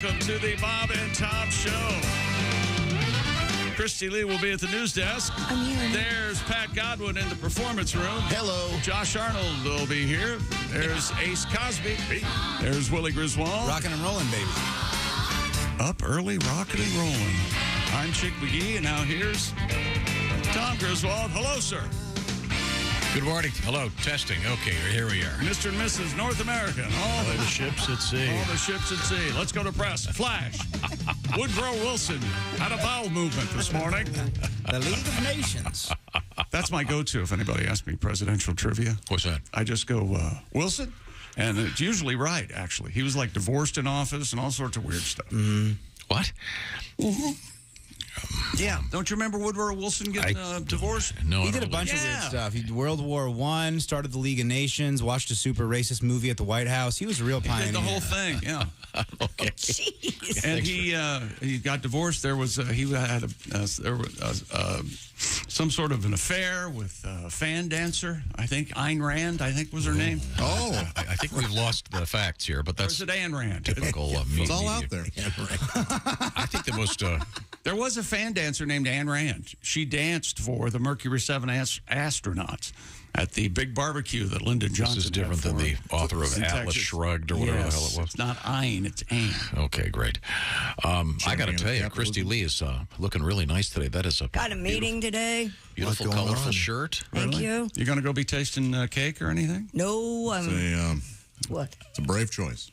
Welcome to the Bob and Tom Show. Kristi Lee will be at the news desk. I'm here. There's Pat Godwin in the performance room. Hello. Josh Arnold will be here. There's Ace Cosby. There's Willie Griswold. Rocking and rolling, baby. Up early, rocking and rolling. I'm Chick McGee, and now here's Tom Griswold. Hello, sir. Good morning. Hello. Testing. Okay, here we are. Mr. and Mrs. North American. All the ships at sea. All the ships at sea. Let's go to press. Flash. Woodrow Wilson had a bowel movement this morning. The League of Nations. That's my go-to if anybody asks me presidential trivia. What's that? I just go, Wilson? And it's usually right, actually. He was like divorced in office and all sorts of weird stuff. What? Yeah. Don't you remember Woodrow Wilson getting divorced? No. He did a bunch of weird stuff. He did World War I, started the League of Nations, watched a super racist movie at the White House. He was a real pioneer. He did the whole thing, yeah. Okay. Jeez. And he got divorced. There was he had some sort of an affair with a fan dancer. I think Ayn Rand. I think was her name. Oh, I think we've lost the facts here, but that's Or is it Ayn Rand? typical. It's all out there. I think the most. There was a fan dancer named Ayn Rand. She danced for the Mercury 7 astronauts at the big barbecue that Lyndon Johnson This is different had than the for author of in Atlas Texas. Shrugged or whatever the hell it was. It's not Ayn, it's Ayn. Okay, great. I got to tell you, Kristi Lee is looking really nice today. That is a Got a meeting today. beautiful, colorful shirt. Thank you. You going to go be tasting cake or anything? No, what? It's a brave choice.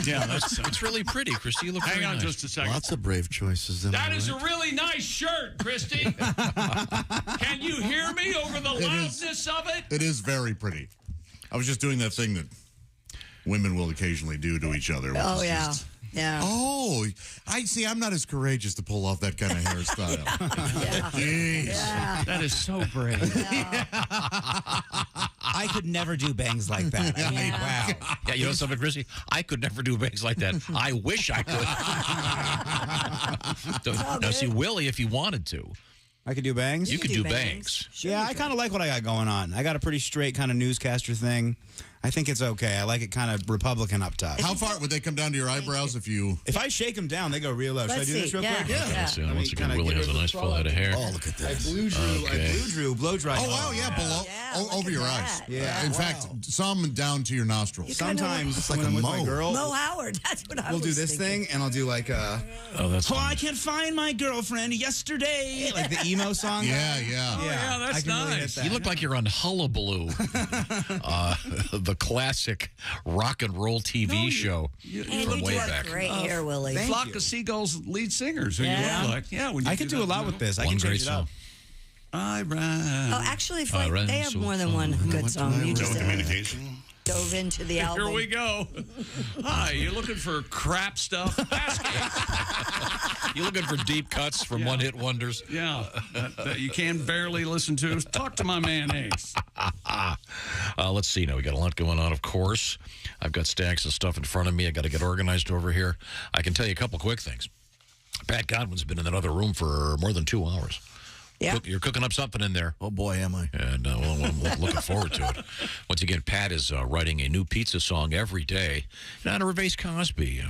Yeah, that's. It's really pretty, Kristi. You look Hang very on nice. just a second. Lots of brave choices. That is a really nice shirt, Kristi. Can you hear me over the loudness of it? It is very pretty. I was just doing that thing that women will occasionally do to each other. which Oh, is yeah. just- Yeah. Oh, I see. I'm not as courageous to pull off that kind of hairstyle. Yeah. Jeez. Yeah. That is so brave. I could never do bangs like that. I mean, wow. Yeah, you know something, Kristi? I could never do bangs like that. I wish I could. Now, see, Willie, if you wanted to, I could do bangs? you could do do bangs. bangs. Sure Yeah, you I can. kind of like what I got going on. I got a pretty straight kind of newscaster thing. I think it's okay. I like it kind of Republican up top. How far would they come down to your eyebrows if you... If I shake them down, they go real low. Should I Let's do this see. real Yeah. quick? Yeah. Let's see, Let me once again, kinda Willie get has a rid of nice the full head of hair. Oh, look at I this. blew drew, blow dry. Oh, wow, yeah, below. Yeah, Oh, look over at your that. eyes. Yeah. In fact, some down to your nostrils. Sometimes like when a I'm with my mo. girl, Mo Howard. That's what I we'll was do this thinking. thing, and I'll do like Oh, that's oh, I nice. can't find my girlfriend yesterday. Like the emo song. Yeah, yeah. yeah, that's I can really hit nice. that. You look like you're on Hullabaloo, the classic rock and roll TV show And from you way do have back. great hair, Willie. thank Flock you. of Seagulls lead singers who Yeah. you look like. Yeah, when you I could do a that, lot you with know. this. I One can great change it up. song. I ran. Oh, actually, I ran they have so more than one far. good song. You just Communication. dove into the album. Here we go. Hi, you looking for crap stuff? Ask it. You looking for deep cuts from one-hit wonders? Yeah, that you can barely listen to. Talk to my man Ace. Let's see now. We got a lot going on, of course. I've got stacks of stuff in front of me. I got to get organized over here. I can tell you a couple quick things. Pat Godwin's been in that other room for more than 2 hours. Yeah. You're cooking up something in there. Oh, boy, am I. And well, I'm looking forward to it. Once again, Pat is writing a new pizza song every day in honor of Ace Cosby,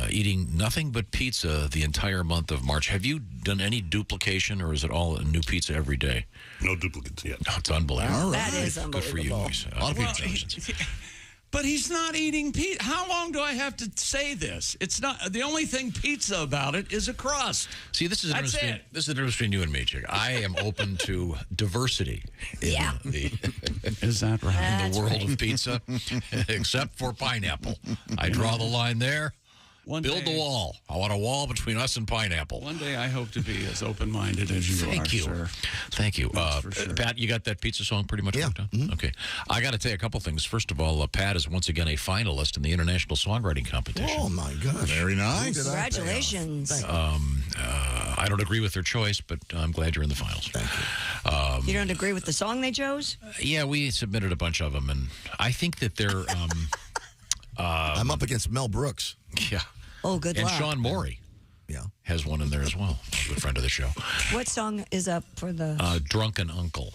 eating nothing but pizza the entire month of March. Have you done any duplication, or is it all a new pizza every day? No duplicates yet. Oh, it's unbelievable. All right. That is Good for you. unbelievable. Ace. A lot of Well, pizza. But he's not eating pizza. How long do I have to say this? It's not the only thing pizza about it is a crust. See, this is That's interesting. it. This is the difference between you and me, Chick. I am open to diversity in Yeah. Is that right? in That's the world right. of pizza, except for pineapple. I draw the line there. Build the wall. I want a wall between us and pineapple. One day I hope to be as open-minded as you are, Thank you. sir. Thank you. for sure. Pat, you got that pizza song pretty much worked out? Okay. I got to tell you a couple things. First of all, Pat is once again a finalist in the International Songwriting Competition. Oh, my gosh. Very nice. Congratulations. I don't agree with their choice, but I'm glad you're in the finals. Thank You don't agree with the song they chose? you. Yeah, we submitted a bunch of them, and I think that they're, I'm up against Mel Brooks. yeah. Oh, good And luck. Sean Morey Yeah. has one in there as well. A good friend of the show. What song is up for the... Drunken Uncle.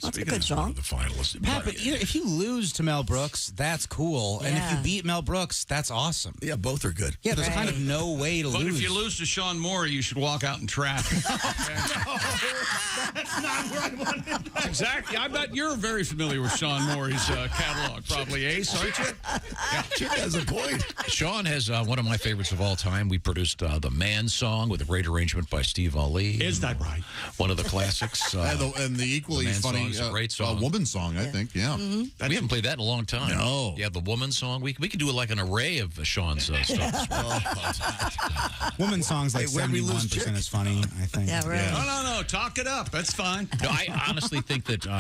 That's a Speaking good of- song. The finalists. Pat, but if you lose to Mel Brooks, that's cool. And if Yeah. you beat Mel Brooks, that's awesome. Yeah, both are good. Yeah, there's Right. kind of no way to But lose. if you lose to Sean Moore, you should walk out in traffic. Exactly. I bet you're very familiar with Sean Moore's catalog, probably, Ace, aren't you? Chick has a point. Sean has one of my favorites of all time. We produced the Man Song with a great arrangement by Steve Ali. Is that right? One of the classics. And the equally The Man funny Song's a great song. woman song, I think. Yeah. We haven't played that in a long time. No. Yeah, the Woman Song. We could do like an array of Sean's stuff. Woman songs like Hey, when we lose 71% Chick. is funny, I think. Yeah, right. No. Talk it up. That's fine. No, I honestly think that You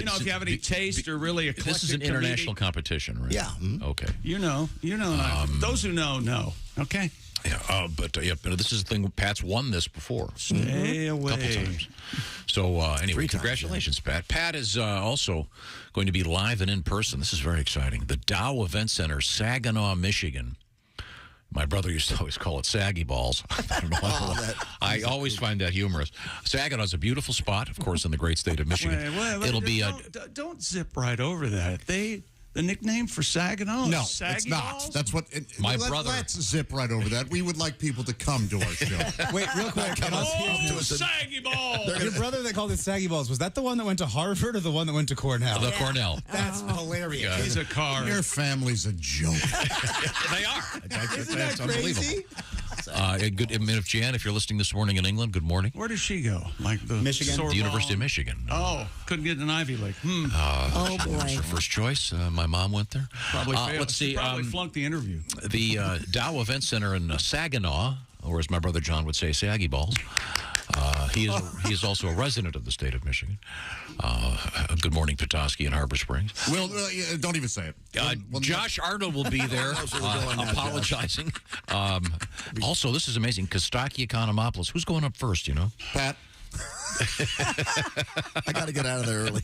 know, if you have any taste or really eclectic this is an international competition, right? Yeah. Okay. You know. Those who know. Okay. Yeah, but this is the thing. Pat's won this before. Stay A couple away. times. So anyway, 3 times, congratulations, Pat. Pat is also going to be live and in person. This is very exciting. The Dow Event Center, Saginaw, Michigan. My brother used to always call it Saggy Balls. I don't know why. I always find that humorous. Saginaw is a beautiful spot, of course, in the great state of Michigan. Wait, It'll be don't zip right over that. The nickname for Saginaw? No, is Saggy it's not. Balls? That's what. My brother- Let's zip right over that. We would like people to come to our show. Wait, real quick. Oh, Saggy Balls. Your brother that called it Saggy Balls, was that the one that went to Harvard or the one that went to Cornell? the Cornell. That's hilarious. He's a car. Your family's a joke. They are. Isn't That's that unbelievable. crazy? Good. I mean, if Jan, if you're listening this morning in England, good morning. Where does she go? Like the Michigan? Sorbonne? The University of Michigan. Oh, couldn't get an Ivy League. Oh, boy. Her first choice. My mom went there. Probably failed. Let's see. She probably flunked the interview. The Dow Event Center in Saginaw, or as my brother John would say, Saggy Balls. He is also a resident of the state of Michigan. Good morning, Petoskey and Harbor Springs. Well, don't even say it. Josh Arnold will be there, apologizing. Also, this is amazing. Kostaki Economopoulos. Who's going up first? You know, Pat. I got to get out of there early.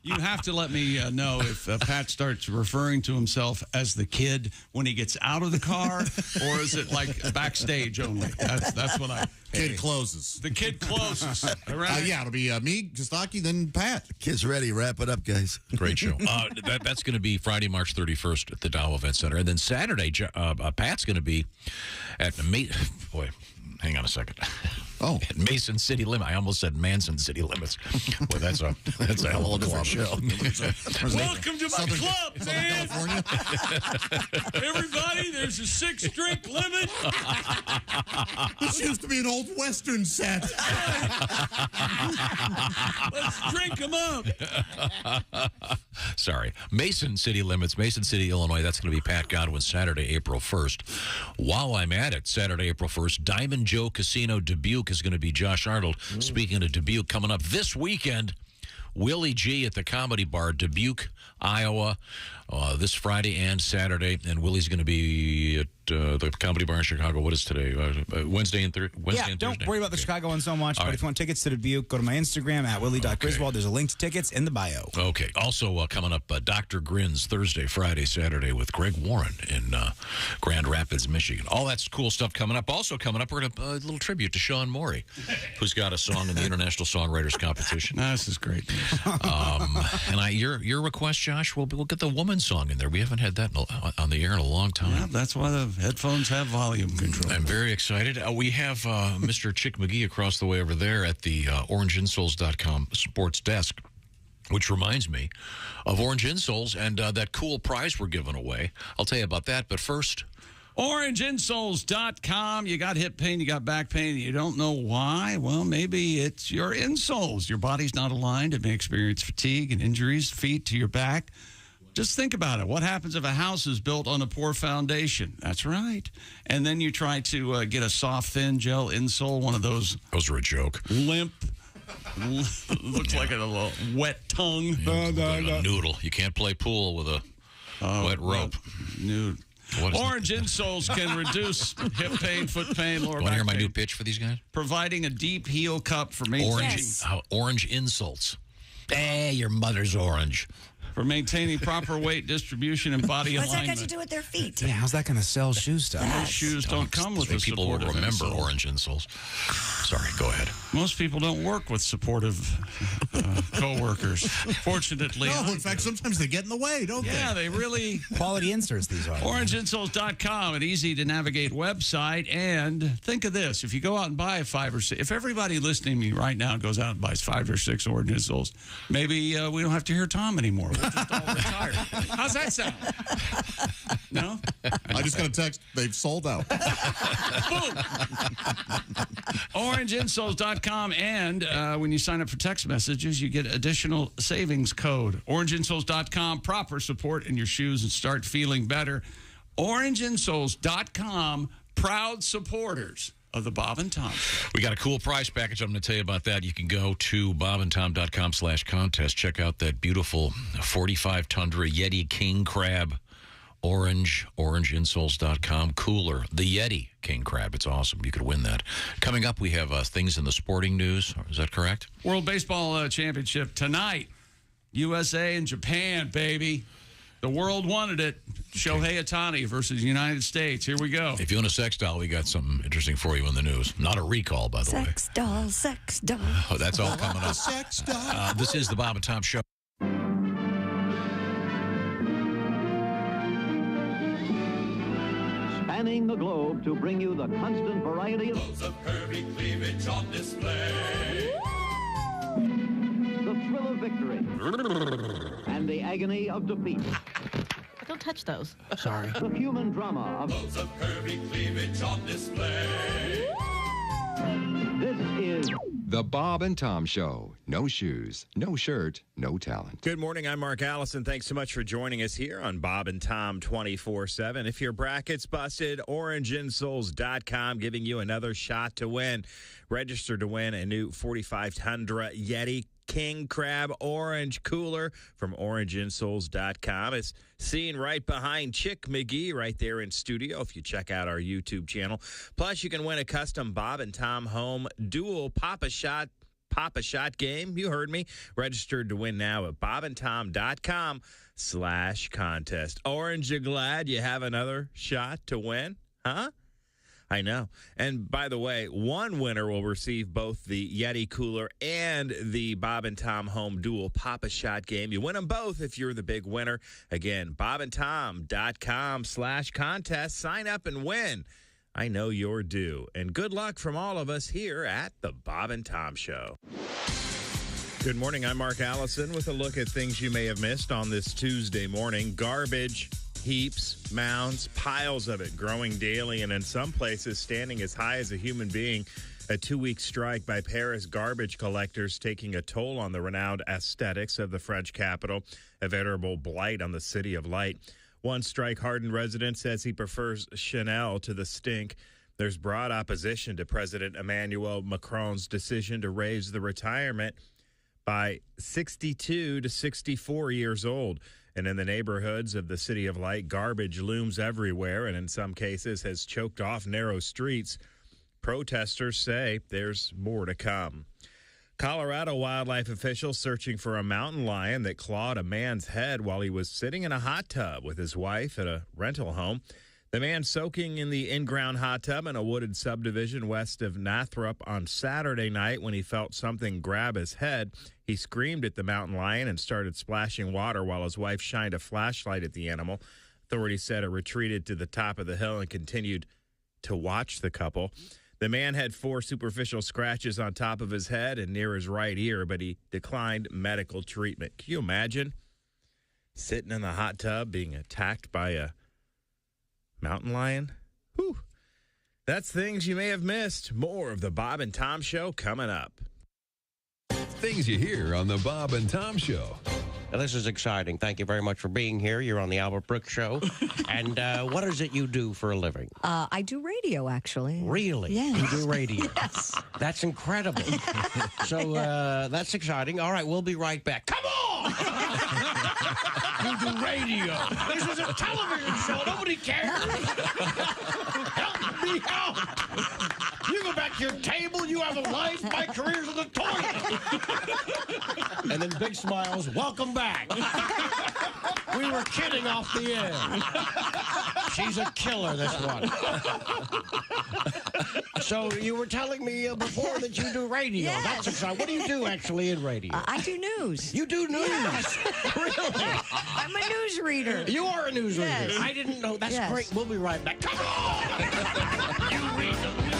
You have to let me know if Pat starts referring to himself as the kid when he gets out of the car, or is it like backstage only? That's what I. Kid closes. The kid closes. Right? Yeah, it'll be me, Kostaki, then Pat. Kids ready. Wrap it up, guys. great show. That's going to be Friday, March 31st at the Dow Event Center, and then Saturday, Pat's going to be at boy. Hang on a second. Oh, At Mason City Limits. I almost said Manson City Limits. Well, that's a hell of a club. Welcome to my club, man. California. Everybody, there's a 6-drink limit. This used to be an old Western set. Let's drink them up. Sorry. Mason City Limits, Mason City, Illinois. That's going to be Pat Godwin Saturday, April 1st. While I'm at it, Saturday, April 1st, Diamond Joe Casino Dubuque is going to be Josh Arnold. Speaking of Dubuque, coming up this weekend, Willie G at the Comedy Bar, Dubuque, Iowa, this Friday and Saturday. And Willie's going to be at the Comedy Bar in Chicago. What is today? Wednesday and Thursday? Yeah, don't worry about the Chicago one so much. But if you want tickets to Dubuque, go to my Instagram at willie.griswold. There's a link to tickets in the bio. Okay. Also coming up, Dr. Grins Thursday, Friday, Saturday with Greg Warren in Grand Rapids, Michigan. All that's cool stuff coming up. Also coming up, we're going to a little tribute to Sean Morey, who's got a song in the International Songwriters Competition. This is great. And your request, Josh, we'll get the woman song in there. We haven't had that on the air in a long time. Yeah, that's why the headphones have volume control. I'm very excited. We have Mr. Chick McGee across the way over there at the orangeinsoles.com sports desk, which reminds me of Orange Insoles and that cool prize we're giving away. I'll tell you about that, but first... OrangeInsoles.com. You got hip pain, you got back pain, and you don't know why? Well, maybe it's your insoles. Your body's not aligned. It may experience fatigue and injuries, feet to your back. Just think about it. What happens if a house is built on a poor foundation? That's right. And then you try to get a soft, thin gel insole, one of those Those are a joke. limp, looks like a little wet tongue. A noodle. You can't play pool with a wet rope. Nude. What is Orange insoles can reduce hip pain, foot pain, lower Want back to hear my pain, new pitch for these guys? providing a deep heel cup for maintaining. Orange insults. Your mother's orange. for maintaining proper weight distribution and body What's that alignment. got to do with their feet? Yeah, how's that going to sell shoe stuff? Most shoes don't come with a People will supportive remember insole. orange insoles. Sorry, go ahead. Most people don't work with supportive co-workers. Fortunately, No, in fact, sometimes they get in the way, don't yeah, they? they really. Quality inserts these are. OrangeInsoles.com, an easy-to-navigate website. And think of this. If you go out and buy 5 or 6, if everybody listening to me right now goes out and buys 5 or 6 Orange Insoles, maybe we don't have to hear Tom anymore. We'll just all retire. How's that sound? No? I just got a text. They've sold out. OrangeInsoles.com, and when you sign up for text messages, you get additional savings code. OrangeInsoles.com, proper support in your shoes and start feeling better. OrangeInsoles.com, proud supporters of the Bob and Tom Show. We got a cool prize package. I'm going to tell you about that. You can go to bobandtom.com/contest. Check out that beautiful 45 Tundra Yeti King Crab orangeinsoles.com cooler. The Yeti King Crab. It's awesome. You could win that. Coming up, we have things in the sporting news. Is that correct? World Baseball Championship tonight. USA and Japan, baby. The world wanted it. Shohei Ohtani versus the United States. Here we go. If you want a sex doll, we got something interesting for you in the news. Not a recall, by the way. Sex doll, sex doll. Oh, that's all coming up. Sex doll. This is the Bob and Tom Show. Spanning the globe to bring you the constant variety of Loads of curvy cleavage on display. the thrill of victory and the agony of defeat. Don't touch those. Sorry. The human drama of Loads of curvy cleavage on display. this is The Bob and Tom Show. No shoes, no shirt, no talent. Good morning. I'm Mark Allison. Thanks so much for joining us here on Bob and Tom 24/7. If your bracket's busted, OrangeInsoles.com giving you another shot to win. Register to win a new 45 Tundra Yeti King Crab Orange Cooler from OrangeInsoles.com. It's seen right behind Chick McGee right there in studio if you check out our YouTube channel. Plus, you can win a custom Bob and Tom home dual Papa Shot game. You heard me. Registered to win now at bobandtom.com/contest. Orange, you glad you have another shot to win? Huh? I know. And by the way, one winner will receive both the Yeti Cooler and the Bob and Tom Home Dual Papa Shot game. You win them both if you're the big winner. Again, bobandtom.com/contest. Sign up and win. I know you're due. And good luck from all of us here at the Bob and Tom Show. Good morning. I'm Mark Allison with a look at things you may have missed on this Tuesday morning. Garbage. Heaps, mounds, piles of it growing daily and in some places standing as high as a human being. A 2-week strike by Paris garbage collectors taking a toll on the renowned aesthetics of the French capital, a veritable blight on the City of Light. One strike-hardened resident says he prefers Chanel to the stink. There's broad opposition to President Emmanuel Macron's decision to raise the retirement by 62 to 64 years old. And in the neighborhoods of the City of Light, garbage looms everywhere and in some cases has choked off narrow streets. Protesters say there's more to come. Colorado wildlife officials searching for a mountain lion that clawed a man's head while he was sitting in a hot tub with his wife at a rental home. The man soaking in the in-ground hot tub in a wooded subdivision west of Nathrop on Saturday night when he felt something grab his head. He screamed at the mountain lion and started splashing water while his wife shined a flashlight at the animal. Authorities said it retreated to the top of the hill and continued to watch the couple. The man had 4 superficial scratches on top of his head and near his right ear, but he declined medical treatment. Can you imagine sitting in the hot tub being attacked by a mountain lion? Whew. That's things you may have missed. More of the Bob and Tom Show coming up. Things you hear on the Bob and Tom Show. Now, this is exciting. Thank you very much for being here. You're on the Albert Brooks Show. And what is it you do for a living? I do radio, actually. Really? Yeah. You do radio? Yes. That's incredible. So that's exciting. All right, we'll be right back. Come on! You do radio. This is a television show. Nobody cares. Help me out. You go back to your table. You have a life. My career's in the toilet. And then big smiles, welcome back. We were kidding off the air. She's a killer, this one. So you were telling me before that you do radio. Yes. That's exciting. What do you do actually in radio? I do news. You do news? Yes. Really? I'm a newsreader. You are a newsreader. Yes. I didn't know. That's Yes. great. We'll be right back. Come on! You read the news.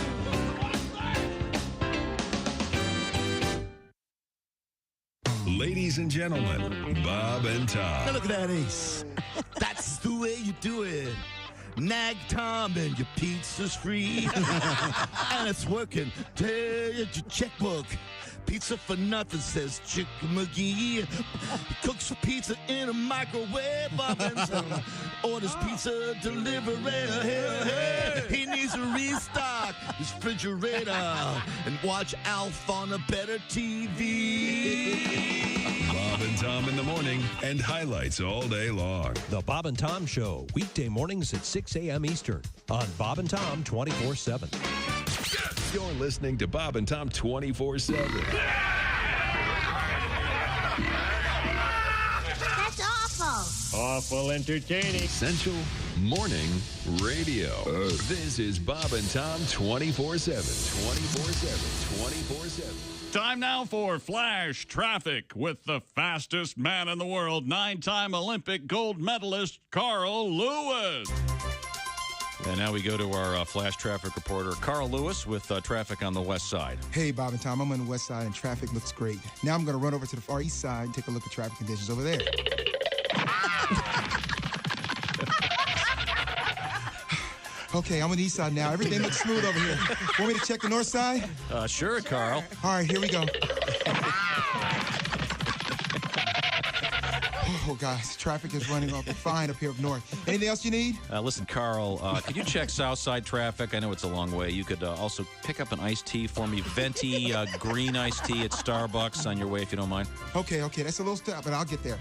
Ladies and gentlemen, Bob and Now Tom. look at that ace. That's the way you do it. Nag Tom and your pizza's free. And it's working. Tear your checkbook. Pizza for nothing, says Chick McGee. He cooks pizza in a microwave oven. Orders pizza delivery. He needs to restock his refrigerator and watch Alf on a better TV. Bob and Tom in the morning and highlights all day long. The Bob and Tom Show, weekday mornings at 6 a.m. Eastern on Bob and Tom 24/7. You're listening to Bob and Tom 24/7. That's awful. Awful entertaining. Essential Morning Radio. This is Bob and Tom 24/7. 24/7. 24/7. Time now for Flash Traffic with the fastest man in the world, 9-time Olympic gold medalist Carl Lewis. And now we go to our flash traffic reporter, Carl Lewis, with traffic on the west side. Hey, Bob and Tom. I'm on the west side, and traffic looks great. Now I'm going to run over to the far east side and take a look at traffic conditions over there. Okay, I'm on the east side now. Everything looks smooth over here. Want me to check the north side? Sure, Carl. All right, here we go. Oh, gosh, traffic is running off fine up here up north. Anything else you need? Listen, Carl, could you check south side traffic? I know it's a long way. You could also pick up an iced tea for me, venti green iced tea at Starbucks on your way, if you don't mind. Okay, that's a little step, but I'll get there.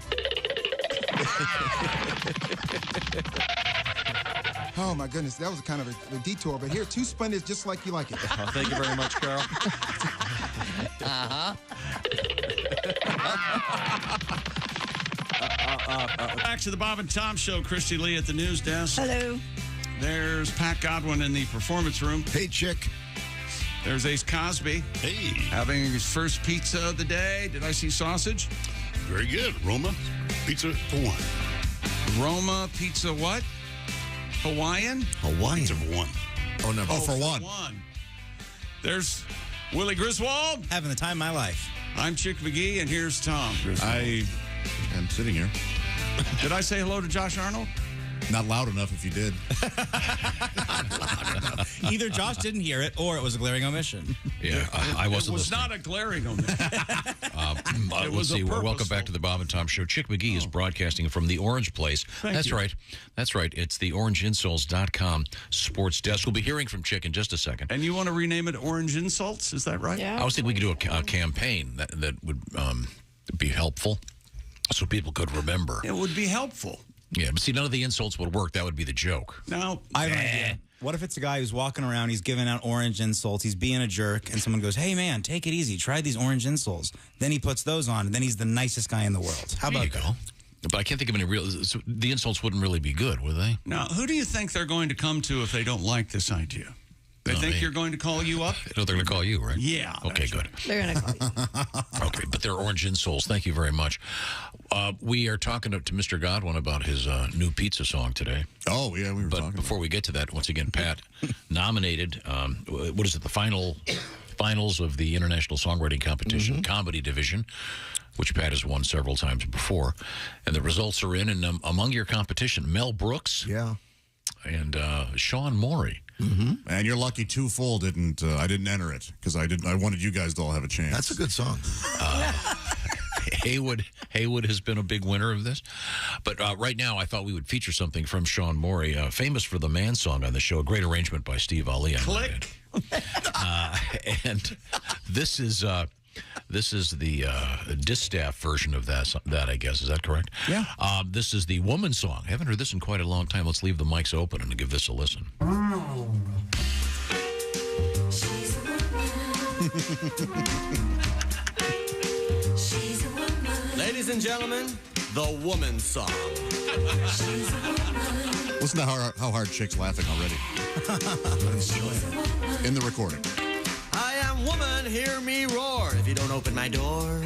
Oh, my goodness, that was kind of a detour, but here, 2 Splendors just like you like it. Thank you very much, Carl. Back to the Bob and Tom Show. Kristi Lee at the news desk. Hello. There's Pat Godwin in the performance room. Hey, Chick. There's Ace Cosby. Hey. Having his first pizza of the day. Did I see sausage? Very good. Roma pizza for one. Roma pizza what? Hawaiian? Pizza for one. Oh, no. Oh, for one. There's Willie Griswold. Having the time of my life. I'm Chick McGee, and here's Tom Griswold. I am sitting here. Did I say hello to Josh Arnold? Not loud enough if you did. Either Josh didn't hear it or it was a glaring omission. Yeah, I wasn't It was listening. not a glaring omission. Let's see. Well, welcome back to the Bob and Tom Show. Chick McGee is broadcasting from the Orange Place. That's right. That's right. It's the orangeinsoles.com sports desk. We'll be hearing from Chick in just a second. And you want to rename it Orange Insults? Is that right? I was thinking we could do a campaign that would be helpful so people could remember. It would be helpful. Yeah, but see, none of the insults would work. That would be the joke. No. I have an idea. What if it's a guy who's walking around, he's giving out orange insults, he's being a jerk, and someone goes, hey, man, take it easy. Try these orange insults. Then he puts those on, and then he's the nicest guy in the world. How about that? But I can't think of any real... So the insults wouldn't really be good, would they? Now, who do you think they're going to come to if they don't like this idea? They think you're going to call you up? No, they're going to call you, right? Yeah. Okay, good. They're going to call you. Okay, but they're orange insoles. Thank you very much. We are talking to Mr. Godwin about his new pizza song today. Oh, yeah, we were talking. But before we get to that, once again, Pat nominated, what is it, the finals of the International Songwriting Competition, Comedy Division, which Pat has won several times before. And the results are in, and among your competition, Mel Brooks. Yeah. And Sean Morey. And you're lucky Twofold didn't. I didn't enter it because I wanted you guys to all have a chance. That's a good song. Haywood has been a big winner of this. But right now, I thought we would feature something from Sean Morey, famous for the Man song on the show, a great arrangement by Steve Ali. Click. And this is the distaff version of that, I guess. Is that correct? Yeah. This is the woman song. I haven't heard this in quite a long time. Let's leave the mics open and give this a listen. She's a woman. She's a woman. Ladies and gentlemen, the woman song. Listen to how hard Chick's laughing already. In the recording. I am woman, hear me roar if you don't open my door.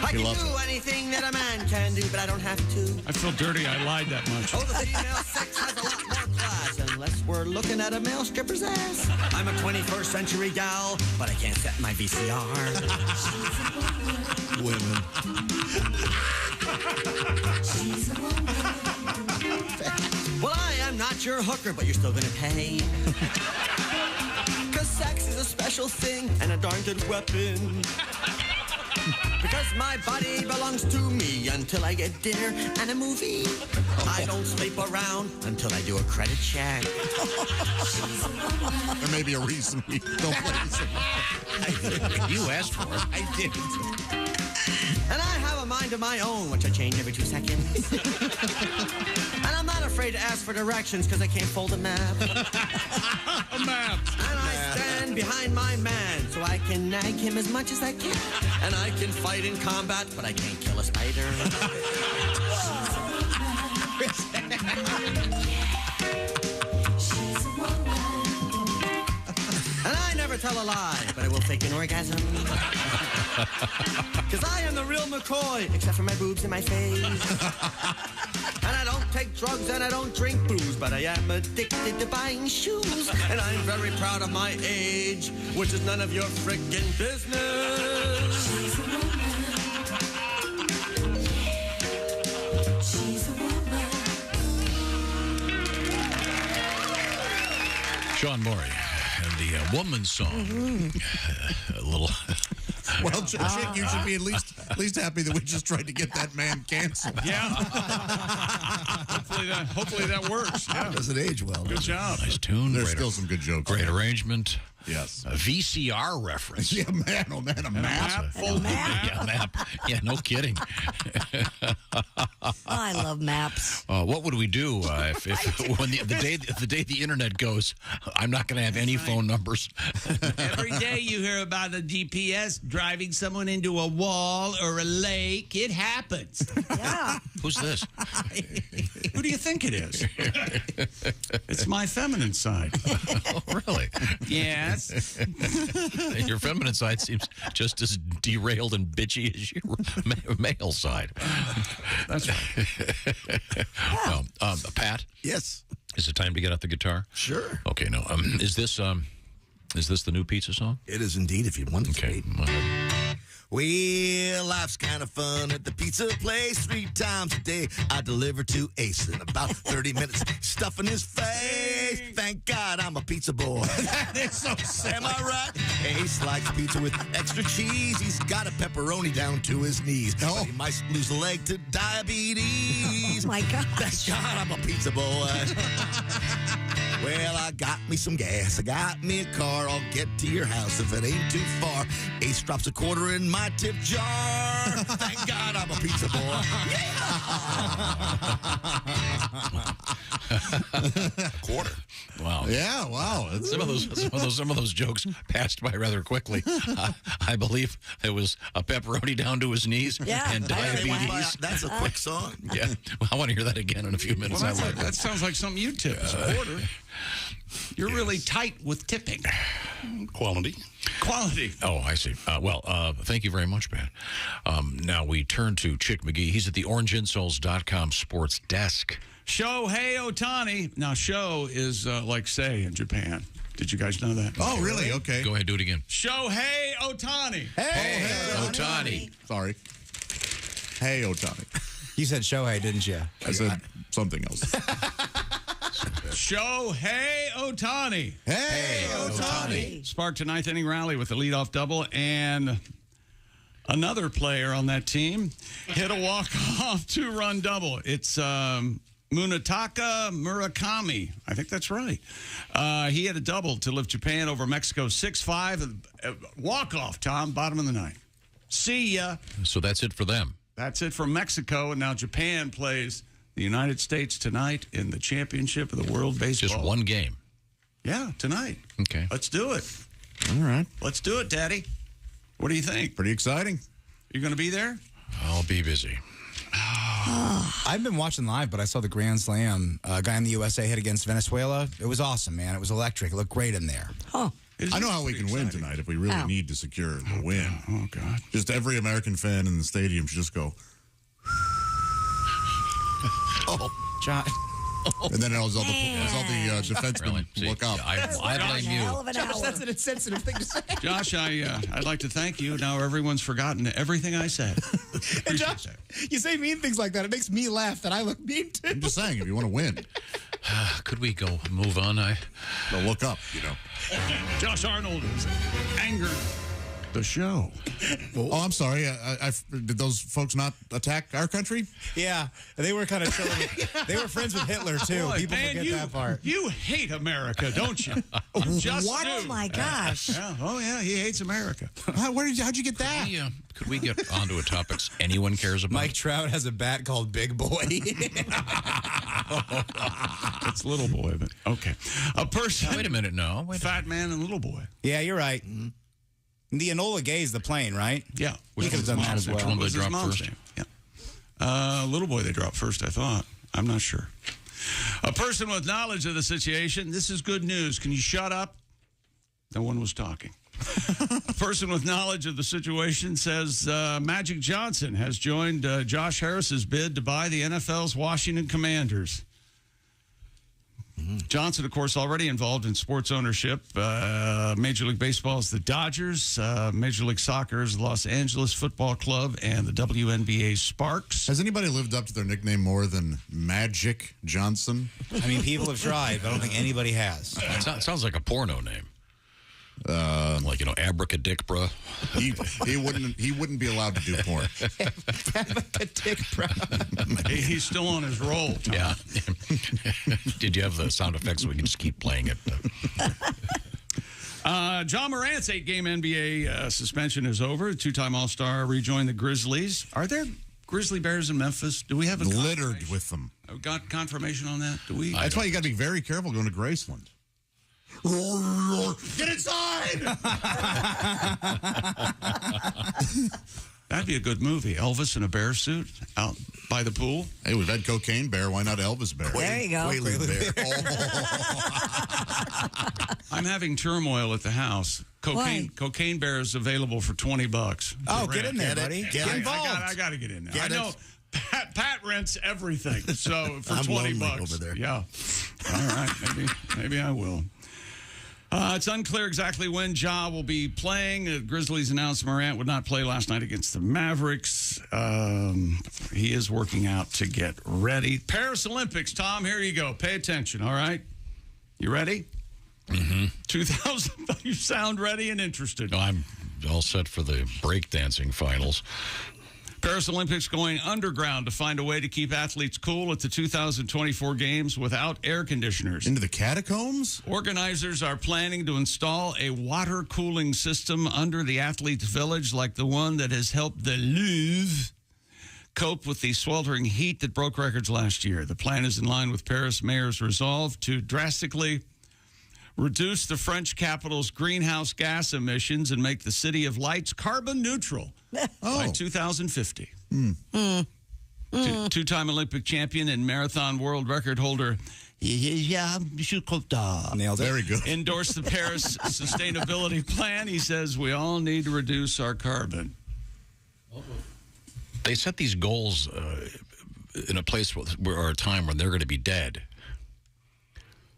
I can do anything that a man can do, but I don't have to. I feel dirty. I lied that much. Oh, the female sex has a lot more class, unless we're looking at a male stripper's ass. I'm a 21st century gal, but I can't set my VCR. Women. Well, I am not your hooker, but you're still gonna pay. Cause sex is a special thing and a darn good weapon. Because my body belongs to me until I get dinner and a movie. I don't sleep around until I do a credit check. There may be a reason we don't play this. You asked for it. I did. And I have a mind of my own, which I change every 2 seconds. And I'm not afraid to ask for directions because I can't fold a map. A map. And I stand behind my man so I can nag him as much as I can. And I can fight in combat, but I can't kill a spider. And I never tell a lie, but I will fake an orgasm. Because I am the real McCoy, except for my boobs and my face. And I don't take drugs and I don't drink booze, but I am addicted to buying shoes. And I'm very proud of my age, which is none of your frickin' business. She's a woman. She's a woman. Sean Morey and the woman song. A little. Well, Chick, you should be at least happy that we just tried to get that man canceled. Yeah. hopefully that works. Yeah. Doesn't age well. Good job. Nice tune. There's still some good jokes. Great arrangement. Yes. A VCR reference. Yeah, man. Oh, man. A map. A map? Yeah, map. Yeah, no kidding. I love maps. What would we do if when the day the internet goes? I'm not going to have any phone numbers. Every day you hear about a GPS driving someone into a wall or a lake. It happens. Yeah. Who's this? Who do you think it is? It's my feminine side. Oh, really? Yes. Your feminine side seems just as derailed and bitchy as your male side. That's right. Pat? Yes. Is it time to get out the guitar? Sure. Okay, no. Is this the new pizza song? It is indeed, if you want it to Okay. be. Well, life's kind of fun at the pizza place. 3 times a day I deliver to Ace in about 30 minutes. Stuffing his face. Thank God I'm a pizza boy. That is so sad. Am I right? Ace likes pizza with extra cheese. He's got a pepperoni down to his knees. Oh. But he might lose a leg to diabetes. Oh, my God. Thank God I'm a pizza boy. Well, I got me some gas. I got me a car. I'll get to your house if it ain't too far. Ace drops a quarter in my tip jar. Thank God I'm a pizza boy. Quarter. Wow. Yeah. Wow. Some of those jokes passed by rather quickly. I believe it was a pepperoni down to his knees and diabetes. That's a quick song. Yeah. Well, I want to hear that again in a few minutes. Well, that sounds like something you tip. It's a quarter. You're really tight with tipping. Quality. Oh, I see. Thank you very much, Pat. Now we turn to Chick McGee. He's at the orangeinsoles.com sports desk. Shohei Ohtani. Now, show is like say in Japan. Did you guys know that? Oh, really? Okay. Go ahead, do it again. Shohei Ohtani. Hey, Ohtani. Sorry. Hey, Ohtani. You said Shohei, didn't you? I said something else. Shohei Ohtani. Hey, Ohtani. Sparked a ninth inning rally with a leadoff double, and another player on that team hit a walk-off 2-run double. It's Munetaka Murakami. I think that's right. He had a double to lift Japan over Mexico 6-5. Walk-off, Tom, bottom of the ninth. See ya. So that's it for them. That's it for Mexico, and now Japan plays the United States tonight in the championship of the World Baseball. Just one game. Yeah, tonight. Okay. Let's do it. All right. Let's do it, Daddy. What do you think? Pretty exciting. You going to be there? I'll be busy. I've been watching live, but I saw the Grand Slam guy in the USA hit against Venezuela. It was awesome, man. It was electric. It looked great in there. I know how we can win tonight if we really need to secure the win. Oh, God. Just every American fan in the stadium should just go. John. And then all the defensemen look up. I blame you. Josh, that's an insensitive thing to say. Josh, I'd like to thank you. Now everyone's forgotten everything I said. And Josh, you say mean things like that. It makes me laugh that I look mean too. I'm just saying, if you want to win. Could we go move on? No, look up, Josh Arnold is angered the show. Oh, I'm sorry. Did those folks not attack our country? Yeah, they were kind of chilling. They were friends with Hitler, too. Boy, People man, forget that part. You hate America, don't you? Just What? do. Oh, my gosh. He hates America. How'd you get that? Could we get onto a topic anyone cares about? Mike Trout has a bat called Big Boy. It's Little Boy. But okay. A person. Wait a minute, no. Fat man and Little Boy. Yeah, you're right. The Enola Gay's the plane, right? Yeah. He could have done that as well. Which one they Was his dropped mom's first? name. Yeah. Little Boy they dropped first, I thought. I'm not sure. A person with knowledge of the situation. This is good news. Can you shut up? No one was talking. A person with knowledge of the situation says Magic Johnson has joined Josh Harris's bid to buy the NFL's Washington Commanders. Johnson, of course, already involved in sports ownership. Major League Baseball's the Dodgers, Major League Soccer's Los Angeles Football Club, and the WNBA's Sparks. Has anybody lived up to their nickname more than Magic Johnson? I mean, people have tried, but I don't think anybody has. It sounds like a porno name. Like, Abracadicbra. He wouldn't be allowed to do porn. Abracadicbra. He's still on his roll, Tom. Yeah. Did you have the sound effects so we can just keep playing it? John Morant's 8-game NBA suspension is over. Two-time All-Star rejoined the Grizzlies. Are there grizzly bears in Memphis? Do we have a littered with them? Got confirmation on that? Do we? That's why you got to be very careful going to Graceland. Get inside! That'd be a good movie. Elvis in a bear suit out by the pool. Hey, we've had Cocaine Bear. Why not Elvis Bear? There you go. Bear. I'm having turmoil at the house. Cocaine Bear is available for $20. Oh, get in there, buddy. Get involved. I got to get in there. Get I know. Pat rents everything, so for $20 over there. Yeah. All right, maybe I will. It's unclear exactly when Ja will be playing. Grizzlies announced Morant would not play last night against the Mavericks. He is working out to get ready. Paris Olympics, Tom, here you go. Pay attention, all right? You ready? Mm-hmm. 2000. You sound ready and interested. No, I'm all set for the breakdancing finals. Paris Olympics going underground to find a way to keep athletes cool at the 2024 games without air conditioners. Into the catacombs? Organizers are planning to install a water cooling system under the athletes' village like the one that has helped the Louvre cope with the sweltering heat that broke records last year. The plan is in line with Paris mayor's resolve to drastically reduce the French capital's greenhouse gas emissions and make the City of Lights carbon neutral by 2050. Two-time Olympic champion and marathon world record holder Nailed it. Very good. endorsed the Paris sustainability plan. He says we all need to reduce our carbon. They set these goals in a place or a time when they're going to be dead.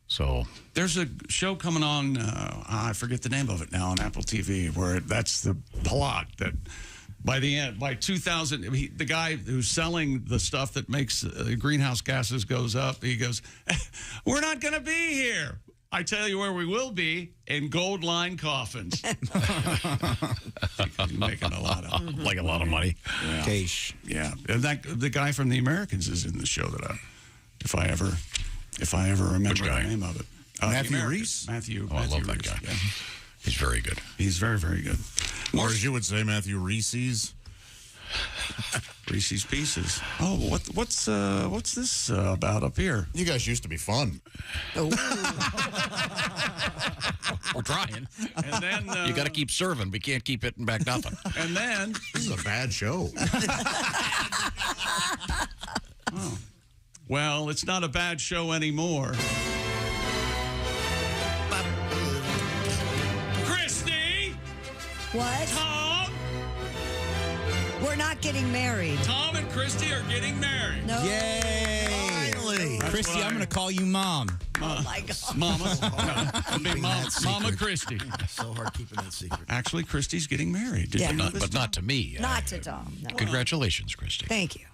So there's a show coming on, I forget the name of it now, on Apple TV, where that's the plot that by the end, by 2000, the guy who's selling the stuff that makes greenhouse gases goes up, he goes, we're not going to be here. I tell you where we will be, in gold-lined coffins. Making a lot of like a lot of money. Yeah. Cash. Yeah, and the guy from The Americans is in the show that if I ever remember the name of it. Matthew Reese? Matthew. Oh, I love that Reese, guy. Yeah. He's very good. He's very, very good. Or as you would say, Matthew Reese's. Reese's Pieces. Oh, what's this about up here? You guys used to be fun. Oh. We're trying. And then you got to keep serving. We can't keep hitting back nothing. And then this is a bad show. Oh. Well, it's not a bad show anymore. Kristi! What? Tom! We're not getting married. Tom and Kristi are getting married. No. Yay! Finally. Kristi, I'm going to call you Mom. Oh, my God. Mama. No, it'll be Mama Kristi. So hard keeping that secret. Actually, Kristi's getting married. Did Yeah. you know But not to me. Not to Tom. No. Congratulations, Kristi. Thank you.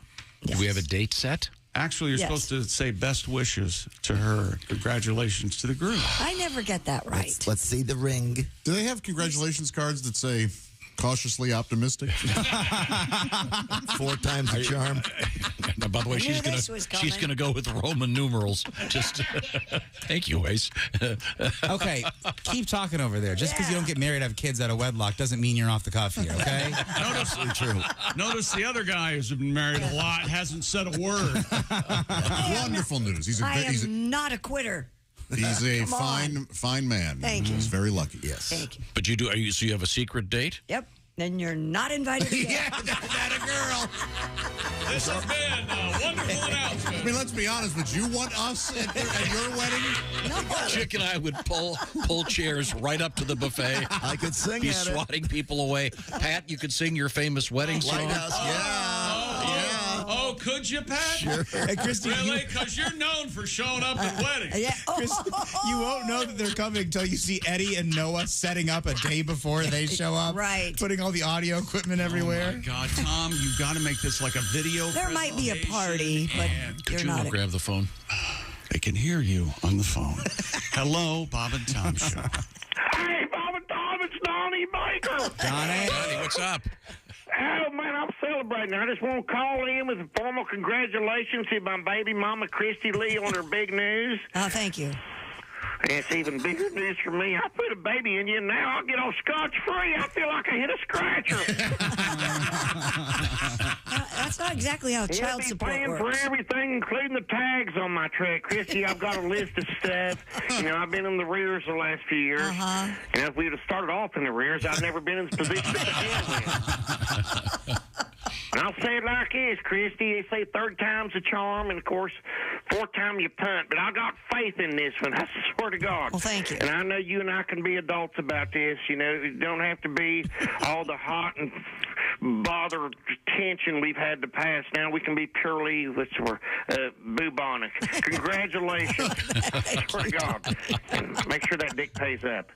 Do we have a date set? Actually, you're Yes. supposed to say best wishes to her. Congratulations to the group. I never get that right. Let's see the ring. Do they have congratulations cards that say cautiously optimistic? 4 times the charm. Now, by the way, I she's knew this was gonna coming. go with Roman numerals. Just thank you, Ace. Okay, keep talking over there. Just because you don't get married, have kids out of wedlock, doesn't mean you're off the cuff here. Okay? Notice the other guy who's been married a lot hasn't said a word. Wonderful news. He's I a am not a quitter. he's a Come on. fine man. Thank you. He's very lucky. Yes. Thank you. But so you have a secret date? Yep. Then you're not invited again. that a girl. This has been a wonderful announcement. I mean, let's be honest. Would you want us at your wedding? Chick and I would pull chairs right up to the buffet. I could sing Be at it. swatting people away. Pat, you could sing your famous wedding song. Lighthouse, Oh, could you, Pat? Sure. Hey, Kristi, Really? Because you're known for showing up at weddings. Yeah. Chris, you won't know that they're coming until you see Eddie and Noah setting up a day before they show up. Right. Putting all the audio equipment everywhere. Oh, my God, Tom, you got to make this like a video. There might be a party, but Could you're you not. grab the phone? They can hear you on the phone. Hello, Bob and Tom Show. Hey, Bob and Tom, it's Donnie Baker. Donnie, what's up? Oh, man, I'm celebrating. I just want to call in with a formal congratulations to my baby mama, Kristi Lee, on her big news. Oh, thank you. And it's even bigger news for me. I put a baby in you, and now I'll get off scotch-free. I feel like I hit a scratcher. That's not exactly how child support paying works. for everything, including the tags on my truck. Kristi, I've got a list of stuff. You know, I've been in the rears the last few years. Uh-huh. And if we would have started off in the rears, I'd never been in this position to begin with. And I'll say it like this, Kristi. They say third time's a charm, and, of course, fourth time you punt. But I got faith in this one. I swear to God. Well, thank you. And I know you and I can be adults about this. You know, it don't have to be all the hot and bother tension we've had in the past. Now we can be purely, bubonic. Congratulations. I swear to God. And make sure that dick pays up.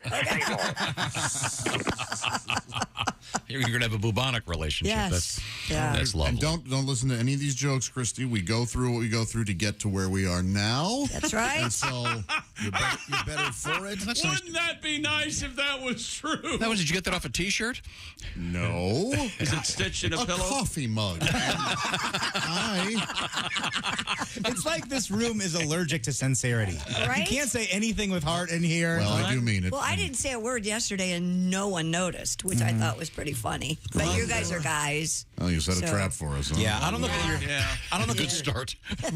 You're going to have a bubonic relationship. Yes. That's lovely. And don't listen to any of these jokes, Kristi. We go through what we go through to get to where we are now. That's right. And so you're better for it. Wouldn't that be nice if that was true? Did you get that off a T-shirt? No. Is it stitched in a pillow? Coffee mug. It's like this room is allergic to sincerity. Right? You can't say anything with heart in here. Well, I do mean it. Well, I didn't say a word yesterday, and no one noticed, which I thought was pretty funny. But you guys are guys. Oh, you set a So- trap for us. Huh? Yeah, I don't look at your. I don't look Good at start. I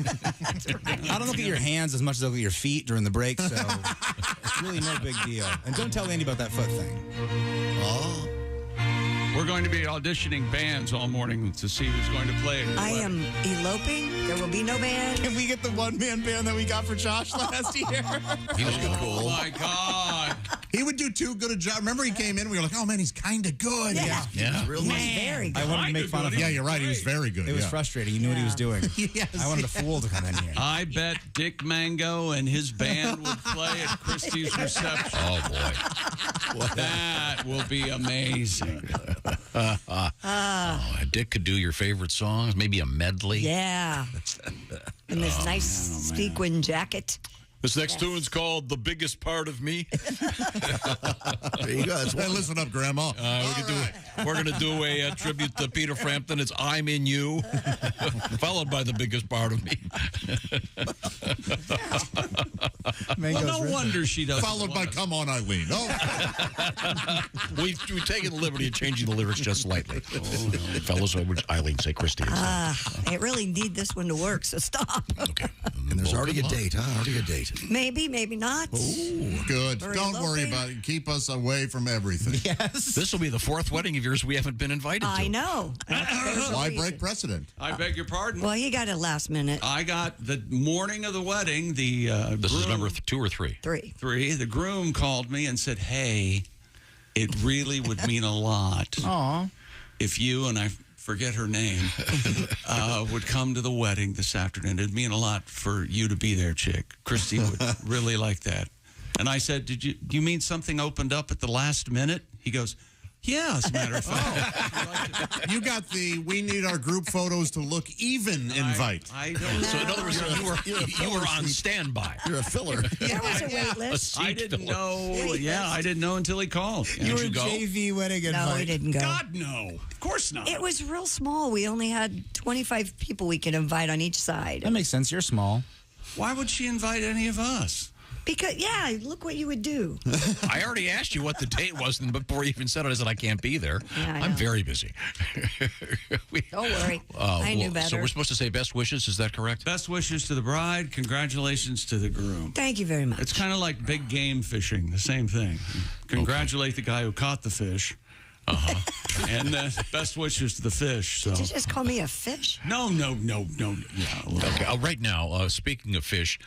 don't look at your hands as much as I look at your feet during the break, so it's really no big deal. And don't tell Andy about that foot thing. Oh. We're going to be auditioning bands all morning to see who's going to play. I am eloping. There will be no band. Can we get the one-man band that we got for Josh last year? He was cool. Oh, my God. He would do too good a job. Remember he came in, we were like, oh, man, he's kind of good. Yeah. Real He's nice. very good. I wanted to make fun of him. Yeah, you're right. He was very good. It was yeah. frustrating. He knew what he was doing. Yes, I wanted a fool to come in here. I bet Dick Mango and his band would play at Kristi's reception. Oh, boy. That will be amazing. Dick could do your favorite songs, maybe a medley. Yeah. In this nice sequin jacket. This next tune's called "The Biggest Part of Me." There you go. Hey, listen up, Grandma. We're gonna do a tribute to Peter Frampton. It's "I'm in You," followed by "The Biggest Part of Me." Well, no wonder she doesn't. Followed by "Come On, Eileen." Oh, We've taken the liberty of changing the lyrics just slightly. Fellas, what would Eileen say? Kristi. I really need this one to work, so stop. Okay. And there's already a date, huh? Already a date. invite? Maybe, maybe not. Ooh, good. Very Don't worry lovely. about it. Keep us away from everything. Yes. This will be the fourth wedding of yours we haven't been invited to. I know. There's a Why reason. break precedent? I beg your pardon. Well, you got it last minute. I got the morning of the wedding. The This is groom- number 2 or 3? 3. 3. The groom called me and said, "Hey, it really would mean a lot if you," and I forget her name, would come to the wedding this afternoon. It'd mean a lot for you to be there, chick. Kristi would really like that. And I said, do you mean something opened up at the last minute? He goes, yeah, as a matter of fact. You got the "we need our group photos to look even" invite. I don't. So in other words, you were on standby. You're a filler. There was a wait list. I didn't know. Yeah, I didn't know until he called. You were Did you go? JV wedding invite. No, we didn't go. God, no. Of course not. It was real small. We only had 25 people we could invite on each side. That makes sense. You're small. Why would she invite any of us? Because, yeah, look what you would do. I already asked you what the date was, and before you even said it, I said I can't be there. Yeah, I I'm know. very busy. Don't worry. I knew better. So we're supposed to say best wishes. Is that correct? Best wishes to the bride. Congratulations to the groom. Thank you very much. It's kind of like big game fishing, the same thing. Congratulate the guy who caught the fish. And best wishes to the fish. So. Did you just call me a fish? No. Yeah, Okay. Right now, speaking of fish,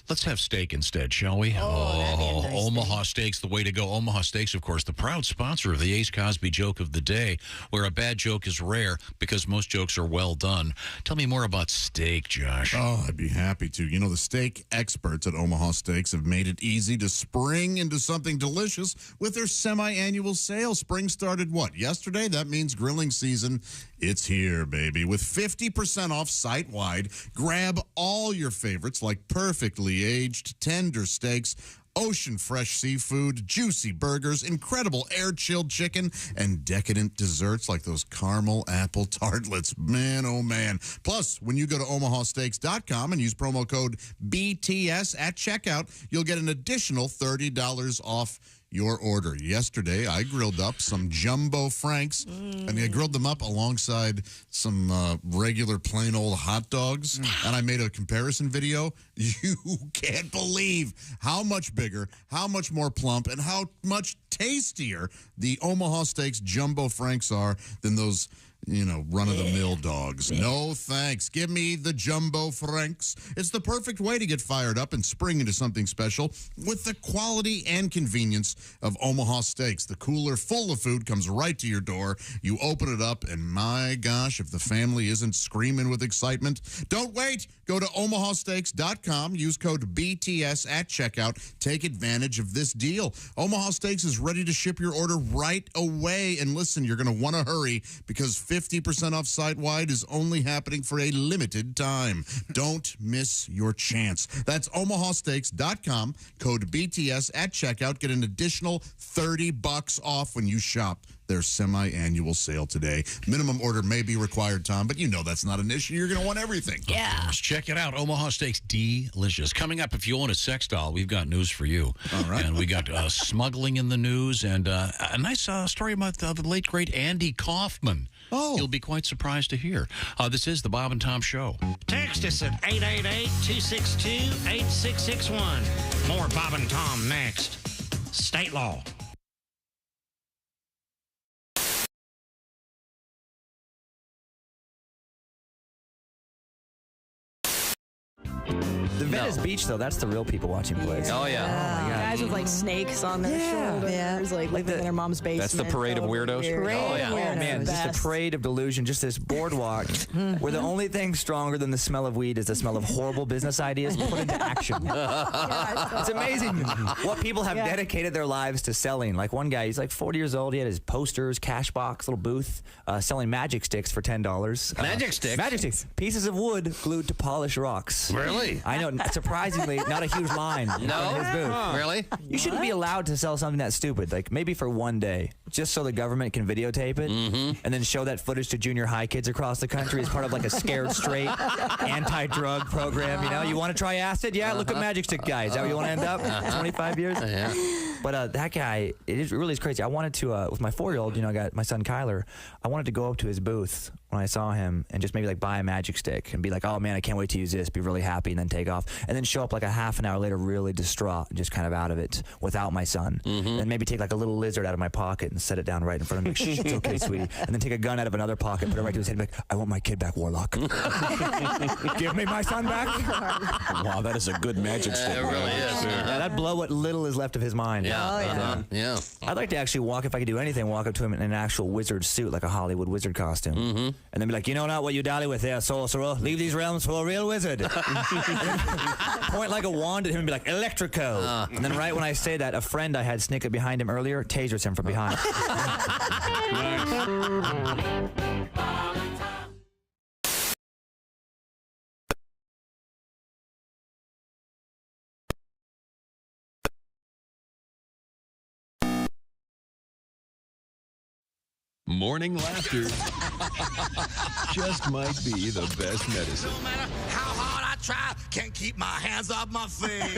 let's have steak instead, shall we? that'd be a nice Omaha Steaks, the way to go. Omaha Steaks, of course, the proud sponsor of the Ace Cosby joke of the day, where a bad joke is rare because most jokes are well done. Tell me more about steak, Josh. Oh, I'd be happy to. You know, the steak experts at Omaha Steaks have made it easy to spring into something delicious with their semi-annual sale. Spring started, what, yesterday? That means grilling season. It's here, baby. With 50% off site-wide, grab all your favorites like perfectly aged, tender steaks, ocean fresh seafood, juicy burgers, incredible air-chilled chicken, and decadent desserts like those caramel apple tartlets. Man, oh man. Plus, when you go to omahasteaks.com and use promo code BTS at checkout, you'll get an additional $30 off your order. Yesterday, I grilled up some jumbo franks, and I grilled them up alongside some regular plain old hot dogs, and I made a comparison video. You can't believe how much bigger, how much more plump, and how much tastier the Omaha Steaks jumbo franks are than those, you know, run-of-the-mill dogs. No thanks. Give me the jumbo franks. It's the perfect way to get fired up and spring into something special with the quality and convenience of Omaha Steaks. The cooler full of food comes right to your door. You open it up, and my gosh, if the family isn't screaming with excitement, don't wait. Go to omahasteaks.com. Use code BTS at checkout. Take advantage of this deal. Omaha Steaks is ready to ship your order right away. And listen, you're going to want to hurry because 50% off site-wide is only happening for a limited time. Don't miss your chance. That's omahasteaks.com. Code BTS at checkout. Get an additional $30 off when you shop their semi-annual sale today. Minimum order may be required, Tom, but you know that's not an issue. You're going to want everything. Yeah. Just check it out. Omaha Steaks, delicious. Coming up, if you own a sex doll, we've got news for you. All right. And we got smuggling in the news and a nice story about the late, great Andy Kaufman. Oh. You'll be quite surprised to hear. This is the Bob and Tom Show. Text us at 888-262-8661. More Bob and Tom next. State law. The Venice Beach, though, that's the real people watching plays. Oh, yeah. Oh, my God. Guys with like snakes on their shoulders, like living in their mom's basement. That's the parade of weirdos. Parade Oh, yeah. of weirdos. Oh, man, just a parade of delusion, just this boardwalk where the only thing stronger than the smell of weed is the smell of horrible business ideas put into action. It's amazing what people have dedicated their lives to selling. Like one guy, he's like 40 years old. He had his posters, cash box, little booth, selling magic sticks for $10. Magic sticks? Magic sticks. Pieces of wood glued to polished rocks. Really? I know. Surprisingly, not a huge line in front of his booth. Really? You shouldn't be allowed to sell something that stupid. Like maybe for one day, just so the government can videotape it and then show that footage to junior high kids across the country as part of like a Scared Straight anti-drug program. You know, you want to try acid? Yeah, look at Magic Stick guys. Is that where you want to end up? 25 years? Yeah. But that guy, it really is crazy. I wanted to, with my 4-year-old, you know, I got my son Kyler, I wanted to go up to his booth when I saw him and just maybe like buy a magic stick and be like, oh man, I can't wait to use this, be really happy, and then take off. And then show up like a half an hour later really distraught and just kind of out of it without my son. And maybe take like a little lizard out of my pocket and set it down right in front of me. Shh, it's okay, sweetie. And then take a gun out of another pocket, put it right to his head and be like, I want my kid back, Warlock. Give me my son back. Wow, that is a good magic stick. It really is. Yeah, that'd blow what little is left of his mind. Yeah. I'd like to actually walk, if I could do anything, walk up to him in an actual wizard suit, like a Hollywood wizard costume. And then be like, you know not what you dally with there, sorcerer. Leave these realms for a real wizard. Point like a wand at him and be like, Electrico. And then right when I say that, a friend I had sneak up behind him earlier tasers him from behind. Morning laughter just might be the best medicine. No matter how hard I try, can't keep my hands off my face.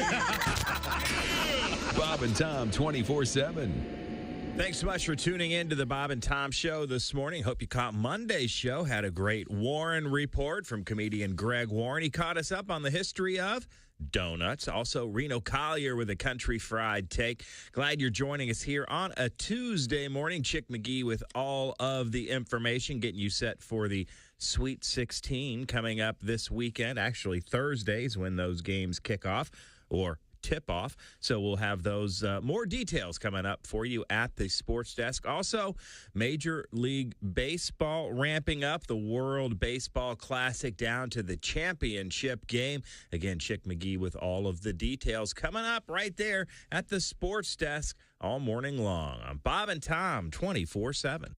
Bob and Tom 24/7. Thanks so much for tuning in to the Bob and Tom Show this morning. Hope you caught Monday's show. Had a great Warren report from comedian Greg Warren. He caught us up on the history of donuts. Also, Reno Collier with a country fried take. Glad you're joining us here on a Tuesday morning. Chick McGee with all of the information, getting you set for the Sweet 16 coming up this weekend. Actually, Thursdays when those games kick off, or tip-off. So we'll have those more details coming up for you at the sports desk. Also, Major League Baseball ramping up, the World Baseball Classic down to the championship game. Again, Chick McGee with all of the details coming up right there at the sports desk all morning long. I'm Bob and Tom 24/7.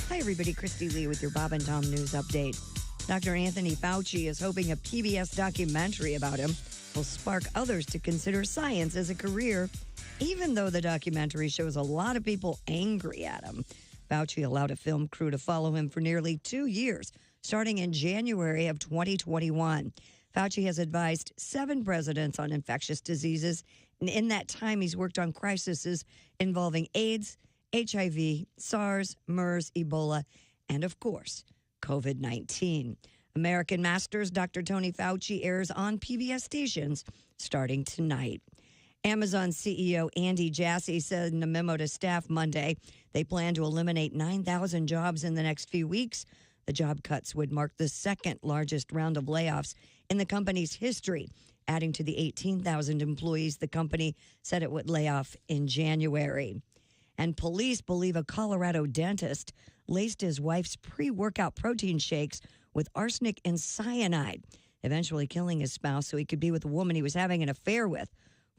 Hi, everybody. Kristi Lee with your Bob and Tom News Update. Dr. Anthony Fauci is hoping a PBS documentary about him will spark others to consider science as a career, even though the documentary shows a lot of people angry at him. Fauci allowed a film crew to follow him for nearly 2 years, starting in January of 2021. Fauci has advised 7 presidents on infectious diseases, and in that time, he's worked on crises involving AIDS, HIV, SARS, MERS, Ebola, and, of course, COVID-19. American Masters, Dr. Tony Fauci airs on PBS stations starting tonight. Amazon CEO Andy Jassy said in a memo to staff Monday they plan to eliminate 9,000 jobs in the next few weeks. The job cuts would mark the second largest round of layoffs in the company's history, adding to the 18,000 employees the company said it would lay off in January. And police believe a Colorado dentist laced his wife's pre-workout protein shakes with arsenic and cyanide, eventually killing his spouse so he could be with a woman he was having an affair with.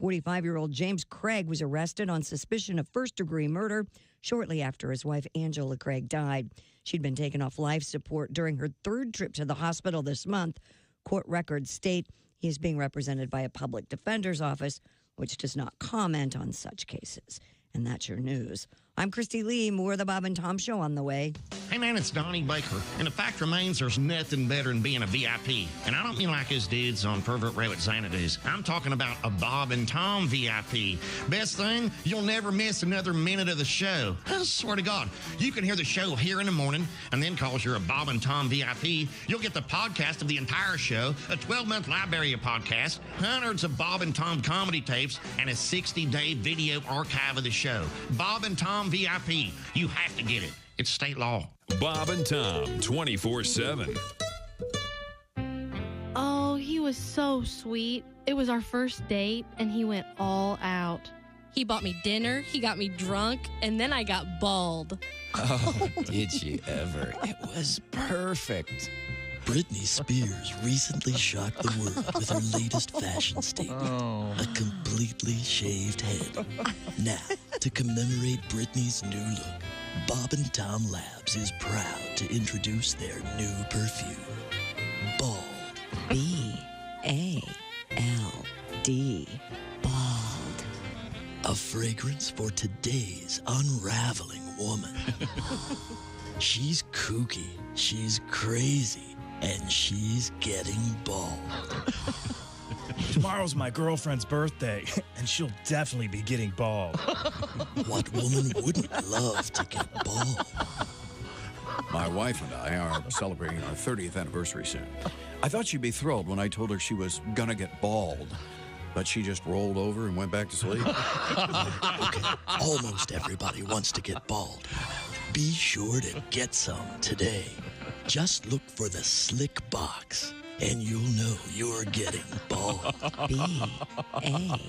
45-year-old James Craig was arrested on suspicion of first-degree murder shortly after his wife Angela Craig died. She'd been taken off life support during her 3rd trip to the hospital this month. Court records state he is being represented by a public defender's office, which does not comment on such cases. And that's your news. I'm Kristi Lee. More of the Bob and Tom Show on the way. Hey, man, it's Donnie Baker. And the fact remains there's nothing better than being a VIP. And I don't mean like his dudes on Pervert Rabbit Xanadu's. I'm talking about a Bob and Tom VIP. Best thing, you'll never miss another minute of the show. I swear to God, you can hear the show here in the morning, and then because you're a Bob and Tom VIP, you'll get the podcast of the entire show, a 12-month library of podcasts, hundreds of Bob and Tom comedy tapes, and a 60-day video archive of the show. Bob and Tom VIP. You have to get it. It's state law. Bob and Tom 24/7. Oh, he was so sweet. It was our first date, and he went all out. He bought me dinner, he got me drunk, and then I got bald. Oh, did you ever? It was perfect. Britney Spears recently shocked the world with her latest fashion statement, a completely shaved head. Now, to commemorate Britney's new look, Bob and Tom Labs is proud to introduce their new perfume, Bald. B-A-L-D. Bald. A fragrance for today's unraveling woman. She's kooky, she's crazy, and she's getting bald. Tomorrow's my girlfriend's birthday, and she'll definitely be getting bald. What woman wouldn't love to get bald? My wife and I are celebrating our 30th anniversary soon. I thought she'd be thrilled when I told her she was gonna get bald, but she just rolled over and went back to sleep. Okay, almost everybody wants to get bald. Be sure to get some today. Just look for the slick box, and you'll know you're getting bald. B-A-L-D.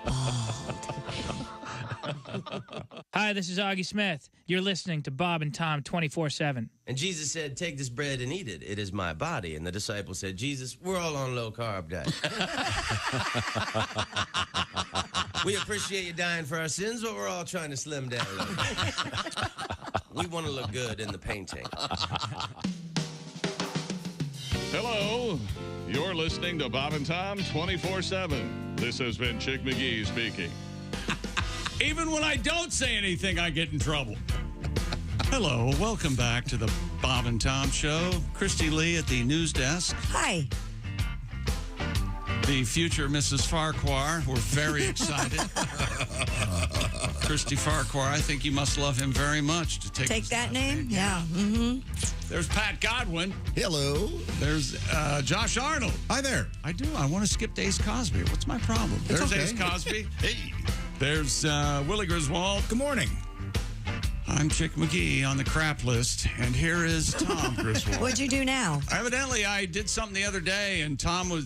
Bald. Hi, this is Augie Smith. You're listening to Bob and Tom 24/7. And Jesus said, take this bread and eat it. It is my body. And the disciples said, Jesus, we're all on low-carb diet. We appreciate you dying for our sins, but we're all trying to slim down a little bit. We want to look good in the painting. Hello. You're listening to Bob and Tom 24/7. This has been Chick McGee speaking. Even when I don't say anything, I get in trouble. Hello. Welcome back to the Bob and Tom Show. Kristi Lee at the news desk. Hi. The future Mrs. Farquhar. We're very excited. Kristi Farquhar, I think you must love him very much to take that name? Yeah. Mm-hmm. There's Pat Godwin. Hello. There's Josh Arnold. Hi there. I do. I want to skip Ace Cosby. What's my problem? It's There's okay. Ace Cosby. Hey. There's Willie Griswold. Good morning. I'm Chick McGee on the crap list, and here is Tom Griswold. What'd you do now? Evidently, I did something the other day, and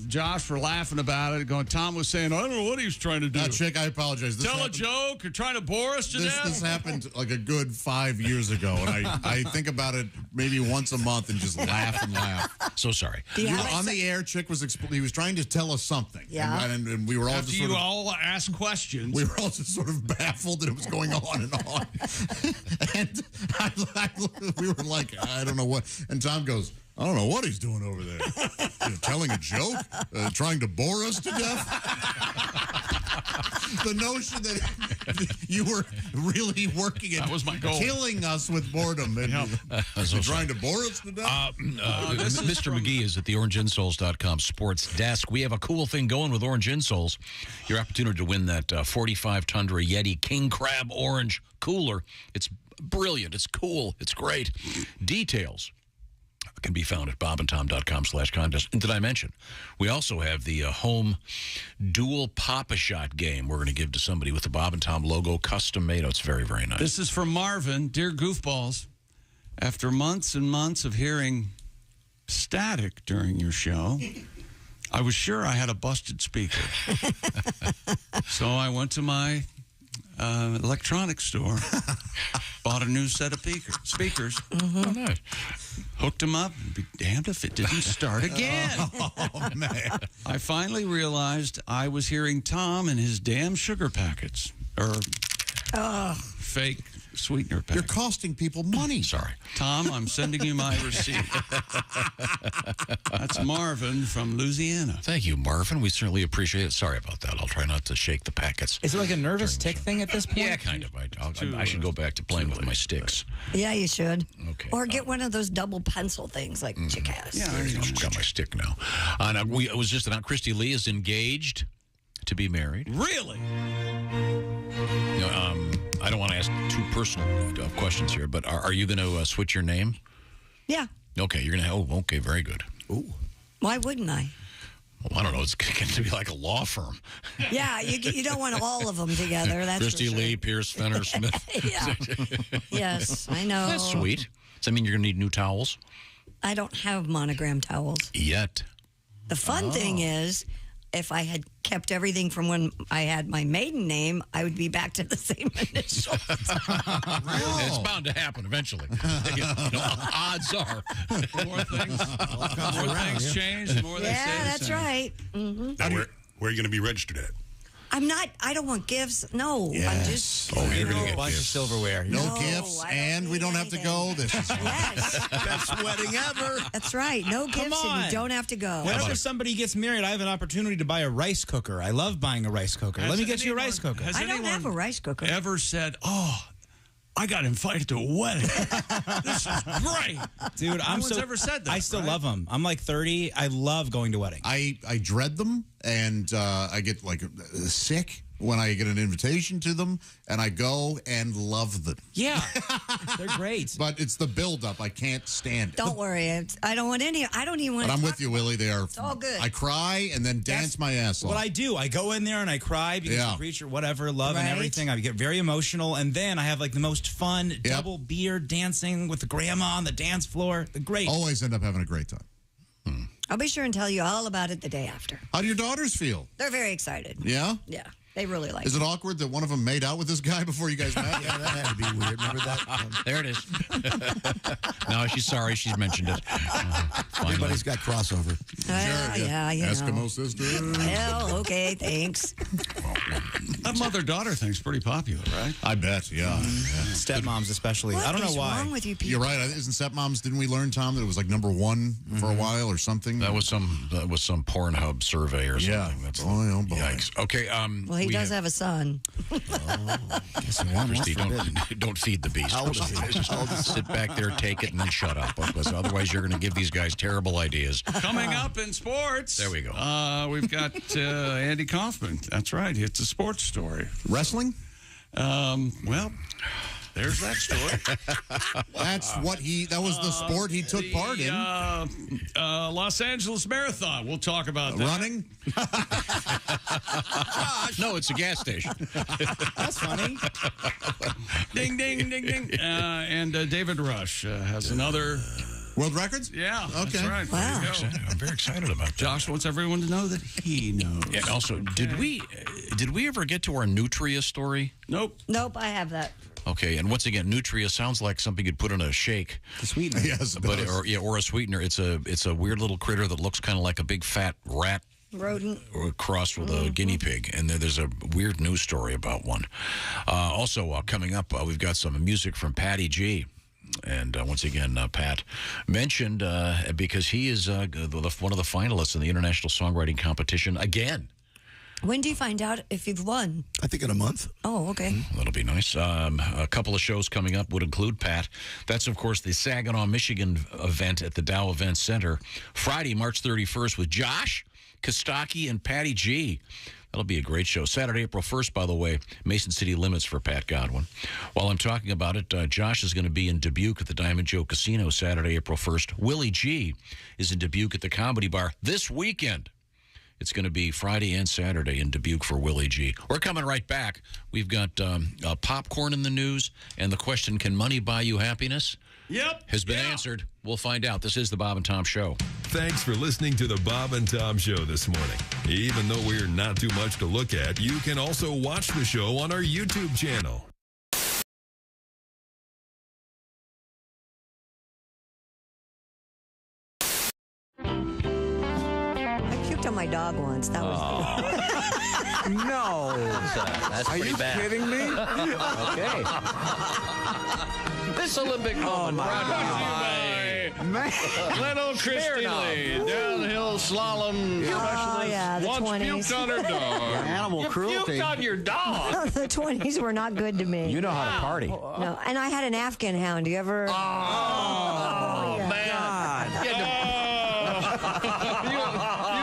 Josh were laughing about it, going, Tom was saying, I don't know what he was trying to do. Chick, I apologize. This Tell happened- a joke or trying to bore us to death? This happened like a good 5 years ago, and I think about it maybe once a month and just laugh and laugh. So sorry. On the air, Chick was he was trying to tell us something. Yeah. And we were all After just you sort of, all ask questions. we were all just sort of baffled that it was going on and on. And we were like, I don't know what. And Tom goes, I don't know what he's doing over there. Telling a joke? Trying to bore us to death? The notion that you were really working at That was my goal. killing us with boredom and trying to bore us to death? Mr. McGee is at the orangeinsoles.com sports desk. We have a cool thing going with Orange Insoles. Your opportunity to win that 45 Tundra Yeti King Crab Orange Cooler. It's brilliant. It's cool. It's great. Details can be found at bobandtom.com/contest. And did I mention, we also have the home dual Pop-A-Shot game we're going to give to somebody with the Bob and Tom logo custom made. Oh, it's very, very nice. This is from Marvin. Dear Goofballs, after months and months of hearing static during your show, I was sure I had a busted speaker. So I went to my electronics store, bought a new set of speakers, Oh, nice. hooked them up, and be damned if it didn't start again. Oh, man. I finally realized I was hearing Tom and his damn sugar packets, or fake sweetener packets. You're costing people money. Sorry. Tom, I'm sending you my receipt. That's Marvin from Louisiana. Thank you, Marvin. We certainly appreciate it. Sorry about that. I'll try not to shake the packets. Is it like a nervous tick thing at this point? Yeah, kind of. I should go back to playing with my sticks. Yeah, you should. Okay. Or get one of those double pencil things like Chick has. Yeah, I've got my stick now. It was just announced Kristi Lee is engaged to be married. Really? I don't want to ask too personal questions here, but are you going to switch your name? Yeah. Okay, you're going to. Oh, okay, very good. Ooh. Why wouldn't I? Well, I don't know. It's going to be like a law firm. Yeah, you don't want all of them together. That's Kristi for sure. Lee, Pierce, Fenner, Smith. Yeah. Yes, I know. That's sweet. Does that mean you're going to need new towels? I don't have monogram towels. Yet. The fun thing is, if I had kept everything from when I had my maiden name, I would be back to the same initials. It's bound to happen eventually. Odds are. The more things change, the more they stay the that's same. right. Mm-hmm. Now, where are you going to be registered at? I don't want gifts. No. Yes. I'm just. You're going to get a bunch of silverware. No gifts, and we don't have to go. This is best wedding ever. That's right. No Come gifts, and on. you don't have to go. Whenever somebody gets married, I have an opportunity to buy a rice cooker. I love buying a rice cooker. Let me get you a rice cooker. Has I don't anyone have a rice cooker. ever said, oh, I got invited to a wedding. This is great. Dude, No one's ever said that. I still right? love them. I'm like 30. I love going to weddings. I dread them, and I get like sick when I get an invitation to them, and I go and love them. Yeah, they're great. But it's the buildup. I can't stand it. Don't worry. I don't want any. I don't even want But to I'm talk with you, Willie. They are. It's all good. I cry and then dance my ass off. What I do, I go in there and I cry because the preacher, whatever, love and Right. everything. I get very emotional, and then I have like the most fun double beer dancing with the grandma on the dance floor. The great. Always end up having a great time. I'll be sure and tell you all about it the day after. How do your daughters feel? They're very excited. Yeah? Yeah. They really like Is it awkward that one of them made out with this guy before you guys met? Yeah, that had to be weird. Remember that? There it is. No, she's sorry. She's mentioned it. Everybody's got crossover. Yeah, you know. Eskimo sister. Well, okay, thanks. That mother-daughter thing's pretty popular, right? I bet, yeah. Stepmoms especially. What I don't know is why. wrong with you people? You're right. Isn't Stepmoms? Didn't we learn, Tom, that it was like number one for a while or something? That was some Pornhub survey or something. Yeah. That's Oh, boy. Yikes. Okay. Well, he does have a son. Christy, don't feed the beast. How old is he? Just sit back there, take it, and then shut up. Because otherwise, you're going to give these guys terrible ideas. Coming up in sports. There we go. We've got Andy Kaufman. That's right. It's a sports story. Wrestling? Well, there's that story. That was the sport he took part in. Los Angeles Marathon. We'll talk about that. Running? No, it's a gas station. That's funny. Ding, ding, ding, ding. And David Rush has another... World records? Yeah, Okay. that's right. Wow. I'm very excited about that. Josh wants everyone to know that he knows. And also, did we ever get to our Nutria story? Nope. Nope, I have that. Okay, and once again, Nutria sounds like something you'd put in a shake. The sweetener. Yes, it does. or a sweetener. It's a weird little critter that looks kind of like a big fat rat Rodent. crossed with a guinea pig, and there's a weird news story about one. Also, coming up, we've got some music from Patty G. And once again, Pat mentioned because he is one of the finalists in the International Songwriting Competition again. When do you find out if you've won? I think in a month. Oh, okay. That'll be nice. A couple of shows coming up would include Pat. That's, of course, the Saginaw, Michigan event at the Dow Event Center. Friday, March 31st with Josh, Kostaki, and Patty G. That'll be a great show. Saturday, April 1st, by the way, Mason City Limits for Pat Godwin. While I'm talking about it, Josh is going to be in Dubuque at the Diamond Joe Casino Saturday, April 1st. Willie G is in Dubuque at the Comedy Bar this weekend. It's going to be Friday and Saturday in Dubuque for Willie G. We're coming right back. We've got popcorn in the news, and the question, can money buy you happiness? Yep. Has been answered. We'll find out. This is the Bob and Tom Show. Thanks for listening to the Bob and Tom Show this morning. Even though we're not too much to look at, you can also watch the show on our YouTube channel. I puked on my dog once. That was No. That's Are pretty you bad. kidding me? Okay. This Olympic moment brought to you by Little Kristi Lee, downhill slalom specialist, yeah, the once 20s. puked on her dog. Animal You puked on your dog. the 20s were not good to me. You know how to party. No, and I had an Afghan hound. Do you ever? Oh, man. You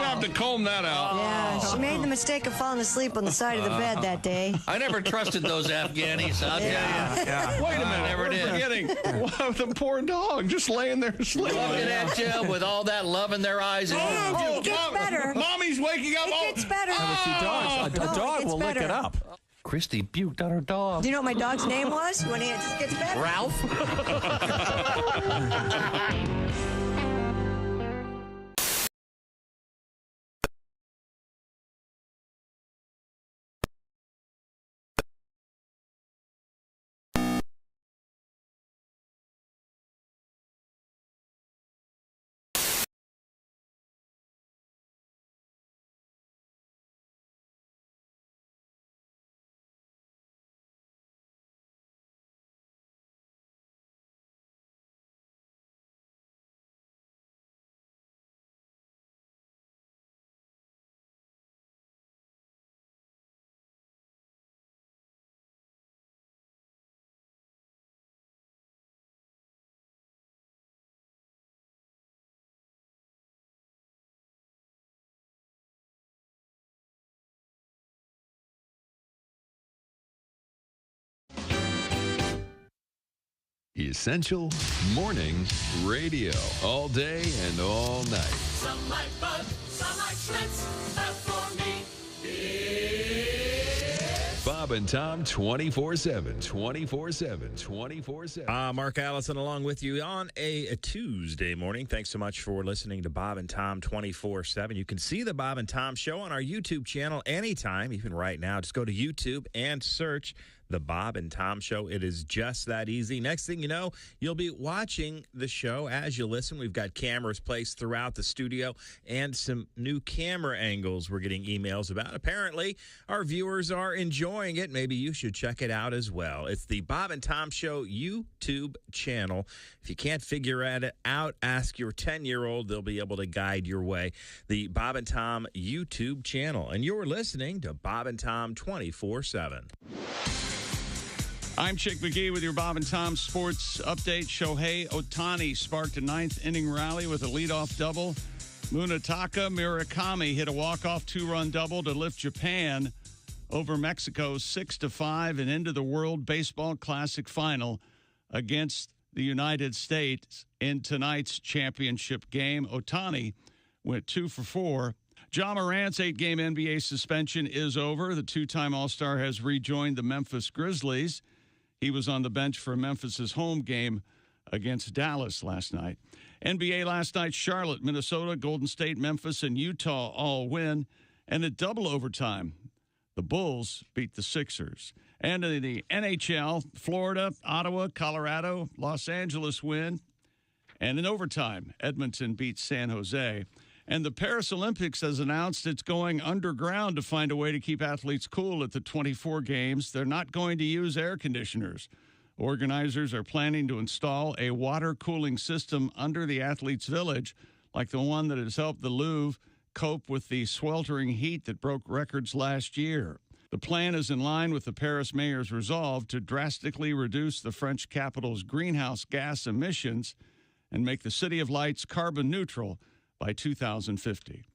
have to comb that out. Yeah, she made the mistake of falling asleep on the side of the bed that day. I never trusted those Afghanis. I'll tell you. Wait a minute, Never did. forgetting the poor dog just laying there sleeping. Looking at you with all that love in their eyes. And it gets better. Mommy's waking up. It gets better. A dog gets will lick better. it up. Christy puked on her dog. Do you know what my dog's name was? When it gets better. Ralph? Essential Morning Radio. All day and all night. Some like Bud, some like Schmitz, but for me, Bob and Tom 24/7. 24/7. 24/7. Mark Allison along with you on a Tuesday morning. Thanks so much for listening to Bob and Tom 24/7. You can see the Bob and Tom Show on our YouTube channel anytime, even right now. Just go to YouTube and search the Bob and Tom Show. It is just that easy. Next thing you know, you'll be watching the show as you listen. We've got cameras placed throughout the studio and some new camera angles we're getting emails about. Apparently, our viewers are enjoying it. Maybe you should check it out as well. It's the Bob and Tom Show YouTube channel. If you can't figure it out, ask your 10-year-old. They'll be able to guide your way. The Bob and Tom YouTube channel. And you're listening to Bob and Tom 24/7. I'm Chick McGee with your Bob and Tom Sports Update. Shohei Ohtani sparked a ninth-inning rally with a leadoff double. Munetaka Murakami hit a walk-off two-run double to lift Japan over Mexico 6-5 and into the World Baseball Classic final against the United States in tonight's championship game. Ohtani went 2 for 4. Ja Morant's 8-game NBA suspension is over. The two-time All-Star has rejoined the Memphis Grizzlies. He was on the bench for Memphis's home game against Dallas last night. NBA last night, Charlotte, Minnesota, Golden State, Memphis, and Utah all win. And at double overtime, the Bulls beat the Sixers. And in the NHL, Florida, Ottawa, Colorado, Los Angeles win. And in overtime, Edmonton beats San Jose. And the Paris Olympics has announced it's going underground to find a way to keep athletes cool at the 24 games. They're not going to use air conditioners. Organizers are planning to install a water cooling system under the athletes' village, like the one that has helped the Louvre cope with the sweltering heat that broke records last year. The plan is in line with the Paris mayor's resolve to drastically reduce the French capital's greenhouse gas emissions and make the City of Lights carbon neutral by 2050.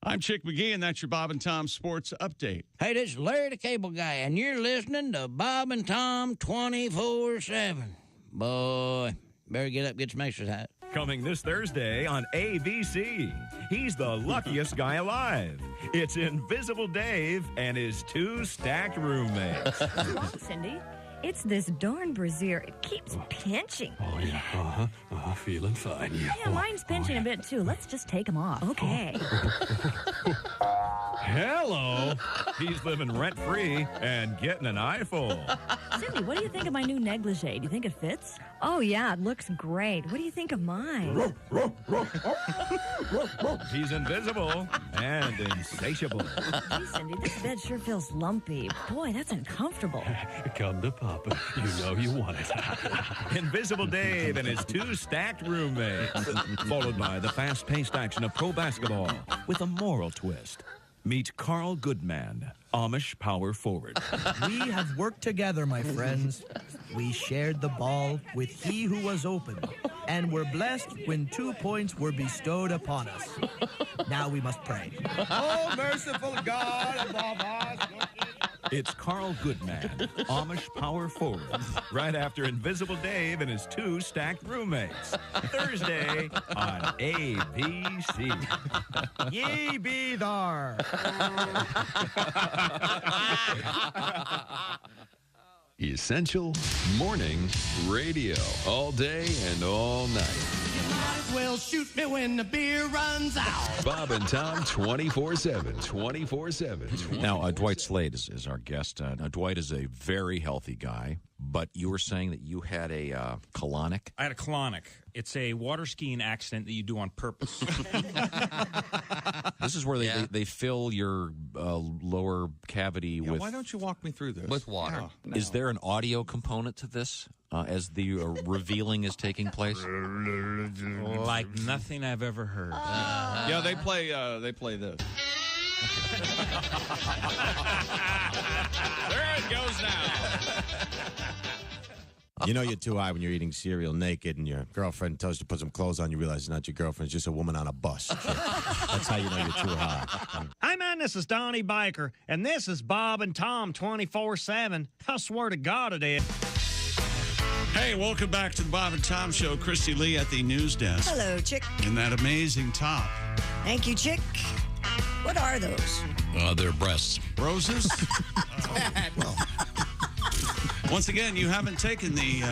I'm Chick McGee, and that's your Bob and Tom Sports Update. Hey, this is Larry the Cable Guy, and you're listening to Bob and Tom 24/7. Boy, better get up, get some exercise. Coming this Thursday on ABC, he's the luckiest guy alive. It's Invisible Dave and his two stacked roommates. What's wrong, Cindy? It's this darn brassiere. It keeps pinching. Oh, yeah. Feeling fine. Yeah, mine's pinching a bit, too. Let's just take them off. Okay. Hello. He's living rent-free and getting an eyeful. Cindy, what do you think of my new negligee? Do you think it fits? Oh, yeah, it looks great. What do you think of mine? He's invisible and insatiable. Gee, Cindy, this bed sure feels lumpy. Boy, that's uncomfortable. Come to Papa. You know you want it. Invisible Dave and his two stacked roommates. Followed by the fast-paced action of pro basketball with a moral twist. Meet Carl Goodman, Amish power forward. We have worked together, my friends. We shared the ball with he who was open, and were blessed when 2 points were bestowed upon us. Now we must pray. Oh, merciful God above us. It's Carl Goodman, Amish power forward, right after Invisible Dave and his two stacked roommates. Thursday on ABC. Ye be thar. Essential Morning Radio. All day and all night. well shoot me when the beer runs out. Bob and Tom 24/7. 24/7. Now, Dwight Slade is our guest. Dwight is a very healthy guy, but you were saying that you had a colonic? I had a colonic. It's a water skiing accident that you do on purpose. This is where they fill your lower cavity with... Why don't you walk me through this? With water. No. Is there an audio component to this as the revealing is taking place? Like nothing I've ever heard. Yeah, they play this. There it goes now. You know you're too high when you're eating cereal naked and your girlfriend tells you to put some clothes on. You realize it's not your girlfriend. It's just a woman on a bus. That's how you know you're too high. Hey, man, this is Donnie Baker, and this is Bob and Tom 24/7. I swear to God it is. Hey, welcome back to the Bob and Tom Show. Kristi Lee at the news desk. Hello, Chick. And that amazing top. Thank you, Chick. What are those? They're breasts. Roses? Once again, you haven't taken the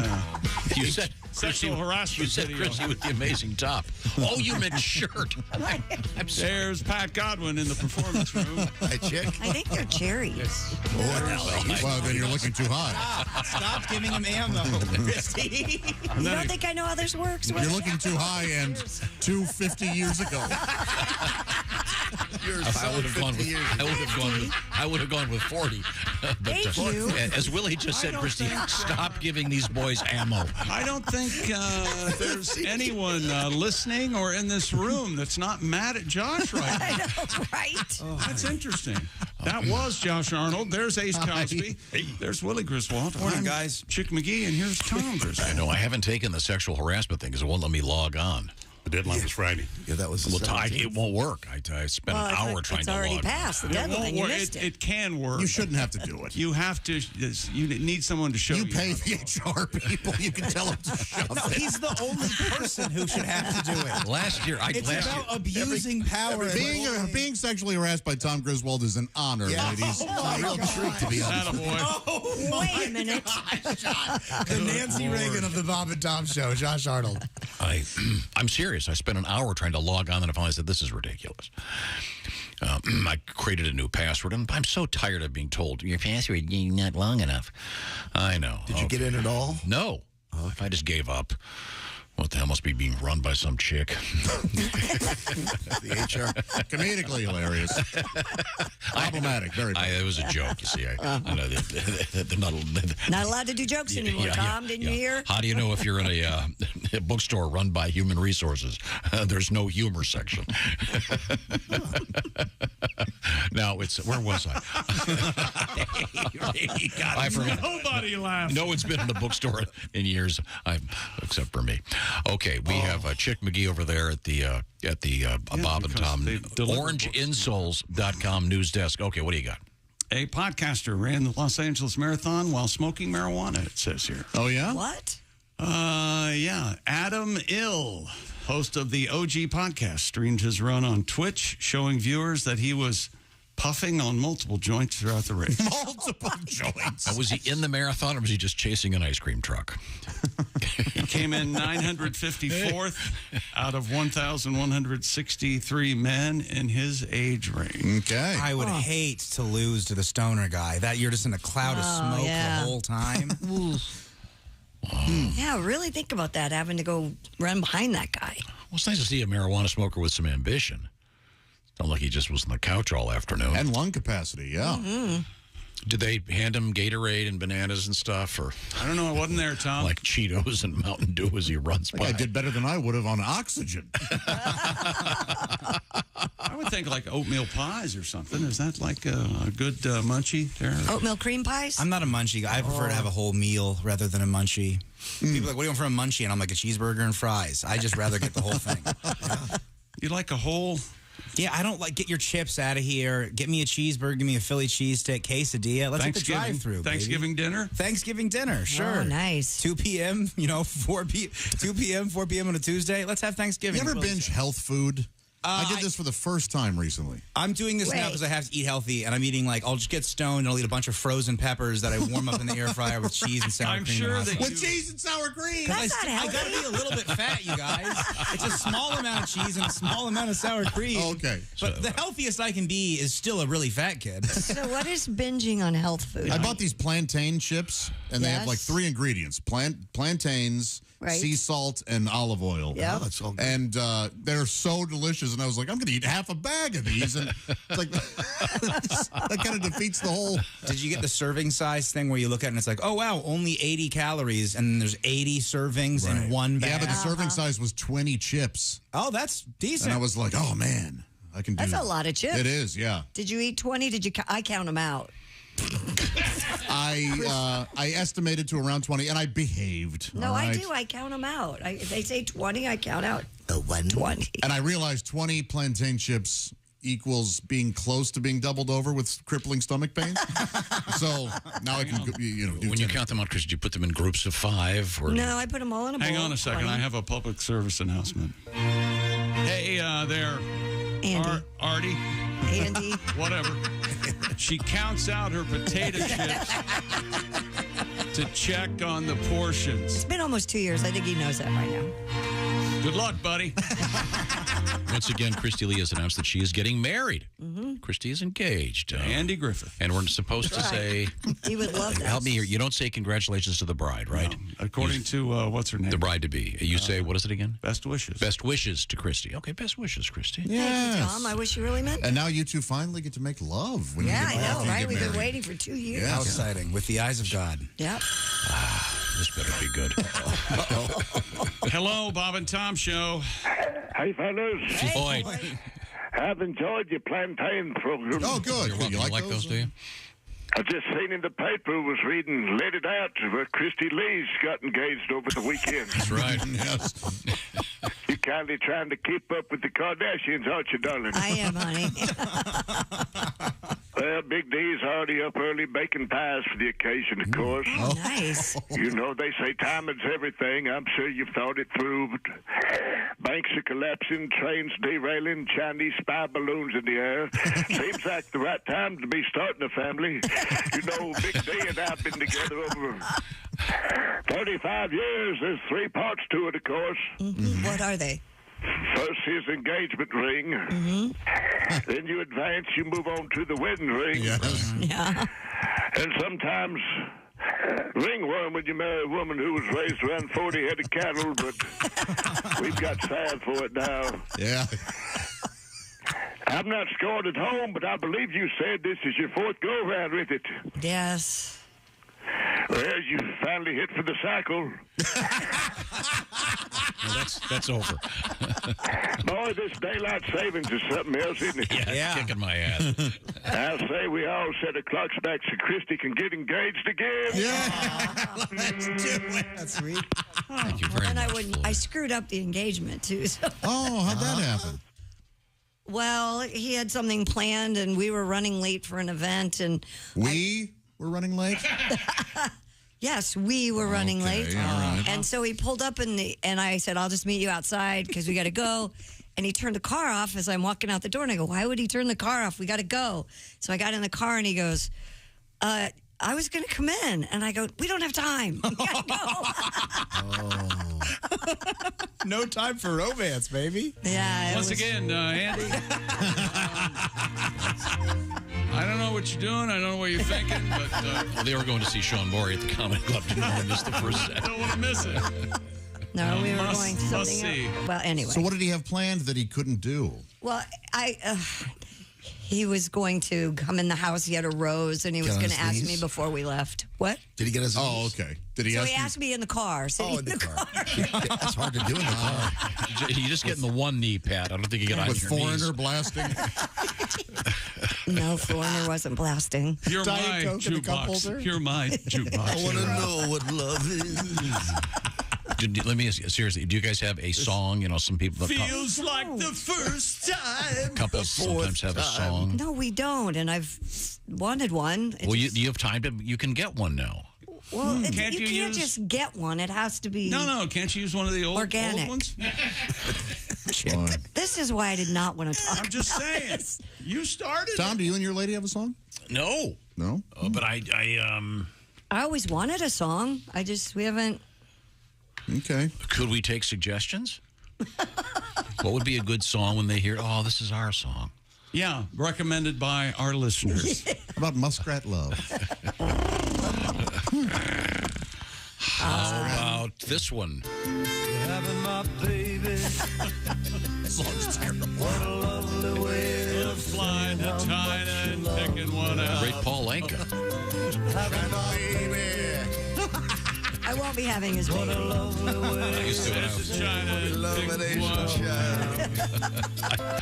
You said sexual harassment You said video. Kristi with the amazing top. Oh, you meant shirt. I'm sorry. There's Pat Godwin in the performance room. Hi, Chick. I think they're cherries. Well, then you're looking too high. Stop giving him ammo, Kristi. You don't think I know how this works? You're looking too high and 250 years ago. I would have gone with 40. But, Thank you. As Willie just said, Kristi, stop giving these boys ammo. I don't think there's anyone listening or in this room that's not mad at Josh right now. I know, right? That's interesting. That was Josh Arnold. There's Ace Cosby. There's Willie Griswold. Morning, guys. Chick McGee, and here's Tom Griswold. I know. I haven't taken the sexual harassment thing because it won't let me log on. The deadline was Friday. Yeah, that was the Well, 17th. it won't work. I spent an hour trying it's to already log passed the It won't deadline. You work. missed it. It can work. You shouldn't have to do it. You have to. You need someone to show you. You pay the HR people. You can tell them to shove No, it. he's the only person who should have to do it. Last year, It's about abusing power. Being sexually harassed by Tom Griswold is an honor, ladies. It's a real treat to be honest. Attaboy. Wait a minute. The Nancy Reagan of the Bob and Tom Show, Josh Arnold. I'm serious. I spent an hour trying to log on, and I finally said, this is ridiculous. I created a new password, and I'm so tired of being told, your password is not long enough. I know. Did you get in at all? No. I just gave up. What the hell, must be being run by some chick. The HR. Comedically hilarious. Problematic, very bad. It was a joke, you see. I know they're Not allowed to do jokes anymore, Tom. Didn't you hear? How do you know if you're in a bookstore run by Human Resources? There's no humor section. Now, where was I? I forgot. Nobody laughed. No one's been in a bookstore in years, except for me. Okay, we have Chick McGee over there at the Bob and Tom OrangeInsoles.com news desk. Okay, what do you got? A podcaster ran the Los Angeles Marathon while smoking marijuana, it says here. Oh, yeah? What? Yeah. Adam Ill, host of the OG podcast, streamed his run on Twitch, showing viewers that he was puffing on multiple joints throughout the race. Multiple joints. Was he in the marathon, or was he just chasing an ice cream truck? He came in 954th out of 1,163 men in his age range. Okay. I would hate to lose to the stoner guy. That you're just in a cloud of smoke yeah. the whole time. Yeah, really think about that, having to go run behind that guy. Well, it's nice to see a marijuana smoker with some ambition. Not like he just was on the couch all afternoon. And lung capacity, yeah. Mm-hmm. Did they hand him Gatorade and bananas and stuff? Or I don't know. I wasn't there, Tom. like Cheetos and Mountain Dew as he runs by? I did better than I would have on oxygen. I would think like oatmeal pies or something. Is that like a good munchie there? Oatmeal cream pies? I'm not a munchie guy. I prefer to have a whole meal rather than a munchie. People are like, what do you want from a munchie? And I'm like, a cheeseburger and fries. I just rather get the whole thing. You like a whole... Yeah, I don't like, get your chips out of here. Get me a cheeseburger, give me a Philly cheesesteak, quesadilla. Let's hit the drive-through, Thanksgiving dinner? Thanksgiving dinner, sure. Oh, nice. 2 p.m., 4 p.m. on a Tuesday. Let's have Thanksgiving. You ever binge health food? I did this for the first time recently. I'm doing this now because I have to eat healthy, and I'm eating I'll just get stoned and I'll eat a bunch of frozen peppers that I warm up in the air fryer with cheese and sour cream. With cheese and sour cream. That's not healthy. I gotta be a little bit fat, you guys. It's a small amount of cheese and a small amount of sour cream. Okay. But the healthiest I can be is still a really fat kid. So what is binging on health food? I bought these plantain chips, and they have like 3 ingredients: plantains, sea salt, and olive oil. Yeah, that's all good. And they're so delicious. And I was like, I'm going to eat half a bag of these. And it's like that kind of defeats the whole. Did you get the serving size thing where you look at it and it's like, oh wow, only 80 calories, and then there's 80 servings in one bag? Yeah, but the serving size was 20 chips. Oh, that's decent. And I was like, oh man, I can do. That's a lot of chips. It is, yeah. Did you eat 20? Did you? I count them out. I estimated to around 20, and I behaved. No, all right? I do. I count them out. If they say 20, I count out 20. And I realized 20 plantain chips equals being close to being doubled over with crippling stomach pain. So now I can, do when you count them out, Chris, do you put them in groups of 5? Or No, I put them all in a bowl. Hang on a second. I have a public service announcement. Hey, there. Andy. Artie. Andy. Whatever. She counts out her potato chips to check on the portions. It's been almost 2 years. I think he knows that by now. Good luck, buddy. Once again, Kristi Lee has announced that she is getting married. Mm-hmm. Kristi is engaged. Andy Griffith. And we're supposed to say... He would love that. Help me here. You don't say congratulations to the bride, right? No. According to, what's her name? The bride-to-be. You say, what is it again? Best wishes. Best wishes to Kristi. Okay, best wishes, Kristi. Thank you, Tom. I wish you really meant that. And now you two finally get to make love. When Yeah, you I get know, after you right? get We've been married. waiting for 2 years. Yeah. How exciting. With the eyes of God. Yep. This better be good. Hello, Bob and Tom Show. Hey, fellas. Boy. I've enjoyed your plantain program. Oh, good. You're welcome. You like those, do you? I just seen in the paper, was reading, let it out, where Kristi Lee's got engaged over the weekend. That's right. Yes. You're kindly trying to keep up with the Kardashians, aren't you, darling? I am, honey. Well, Big D's already up early baking pies for the occasion, of course. Oh, nice. You know, they say timing's everything. I'm sure you've thought it through. But banks are collapsing, trains derailing, Chinese spy balloons in the air. Seems like the right time to be starting a family. You know, Big D and I have been together over 35 years. There's 3 parts to it, of course. Mm-hmm. What are they? First, his engagement ring. Mm-hmm. Then you advance, you move on to the wedding ring. Yes. Yeah. And sometimes ringworm when you marry a woman who was raised around 40 head of cattle, but we've got salve for it now. Yeah. I'm not scored at home, but I believe you said this is your 4th go-around with it. Yes. Well, you finally hit for the cycle. Well, that's over. Boy, this daylight savings is something else, isn't it? Yeah. Kicking my ass. I'll say we all set our clocks back so Kristi can get engaged again. Yeah. Let's do it. That's sweet. Thank you very And much. I screwed up the engagement, too. So. Oh, how'd that happen? Well, he had something planned, and we were running late for an event, and We were running late? yes, we were running late. all right. And so he pulled up, and I said, I'll just meet you outside because we got to go. And he turned the car off as I'm walking out the door, and I go, why would he turn the car off? We got to go. So I got in the car, and he goes, I was going to come in. And I go, we don't have time. We got to go. No time for romance, baby. Yeah. Once again, Andy. I don't know what you're doing. I don't know what you're thinking, but Well, they were going to see Sean Morey at the Comedy Club. Didn't want to miss the first set. I don't want to miss it. No, we were Must- going to must something see. else. Well, anyway. So what did he have planned that he couldn't do? Well, he was going to come in the house. He had a rose, and he was Get on going to his ask me knees? before we left. What? Did he get his? Oh, okay. Did he So ask he you? asked me in the car, sitting in the car. That's hard to do in the car. You just get in the one knee, Pat. I don't think you get on With your Foreigner knees. blasting? No, Foreigner wasn't blasting. You're Diet my Coke in the cup jukebox. holder? You're my jukebox. I want to know what love is. Let me ask you, seriously, do you guys have a song? You know, some people... Feels like the first time. Couples sometimes have a song. No, we don't, and I've wanted one. Well, you have time to... You can get one now. Well, you Can't can't you use- just get one. It has to be No, can't you use one of the old organic. ones? This is why I did not want to talk. I'm just about saying. this. You started. Tom, do you and your lady have a song? No. No? But I I always wanted a song. We haven't. Okay. Could we take suggestions? What would be a good song when they hear, oh, this is our song? Yeah, recommended by our listeners. How about Muskrat Love? How about this one? Having my baby. Song's terrible. What a lovely way of flying to China and picking one out. Great Paul Anka. I I won't be having his baby. I used to when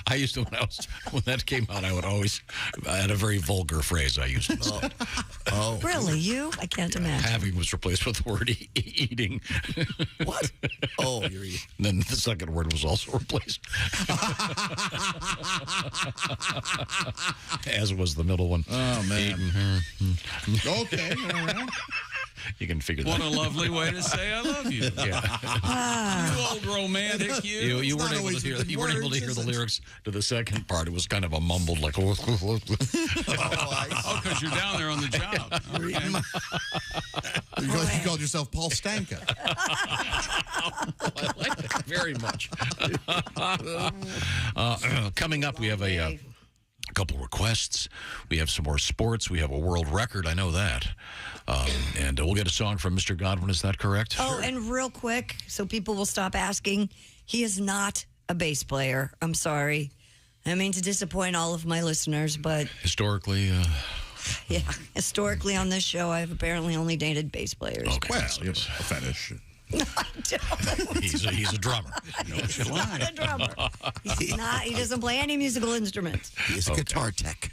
I used to when that came out, I would always had a very vulgar phrase I used instead. Oh. Really? You? I can't imagine. Having was replaced with the word eating. What? Oh, you're eating. And then the second word was also replaced. As was the middle one. Oh, man. Okay. All right. You can figure that What out. a lovely way to say I love you. Yeah. You old romantic, you. You weren't able to hear. You weren't able to hear the lyrics to the second part. It was kind of a mumbled, like. Oh, because you're down there on the job. Okay. You called yourself Paul Stanka. I like that very much. Coming up, we have a couple requests. We have some more sports. We have a world record. I know that. And we'll get a song from Mr. Godwin. Is that correct? Oh, and real quick, so people will stop asking, he is not a bass player. I'm sorry. I mean to disappoint all of my listeners, but Historically, yeah, historically on this show, I've apparently only dated bass players. okay. Well, you have a fetish. He's a drummer. He's not a drummer. He's not. He doesn't play any musical instruments. He's a guitar tech.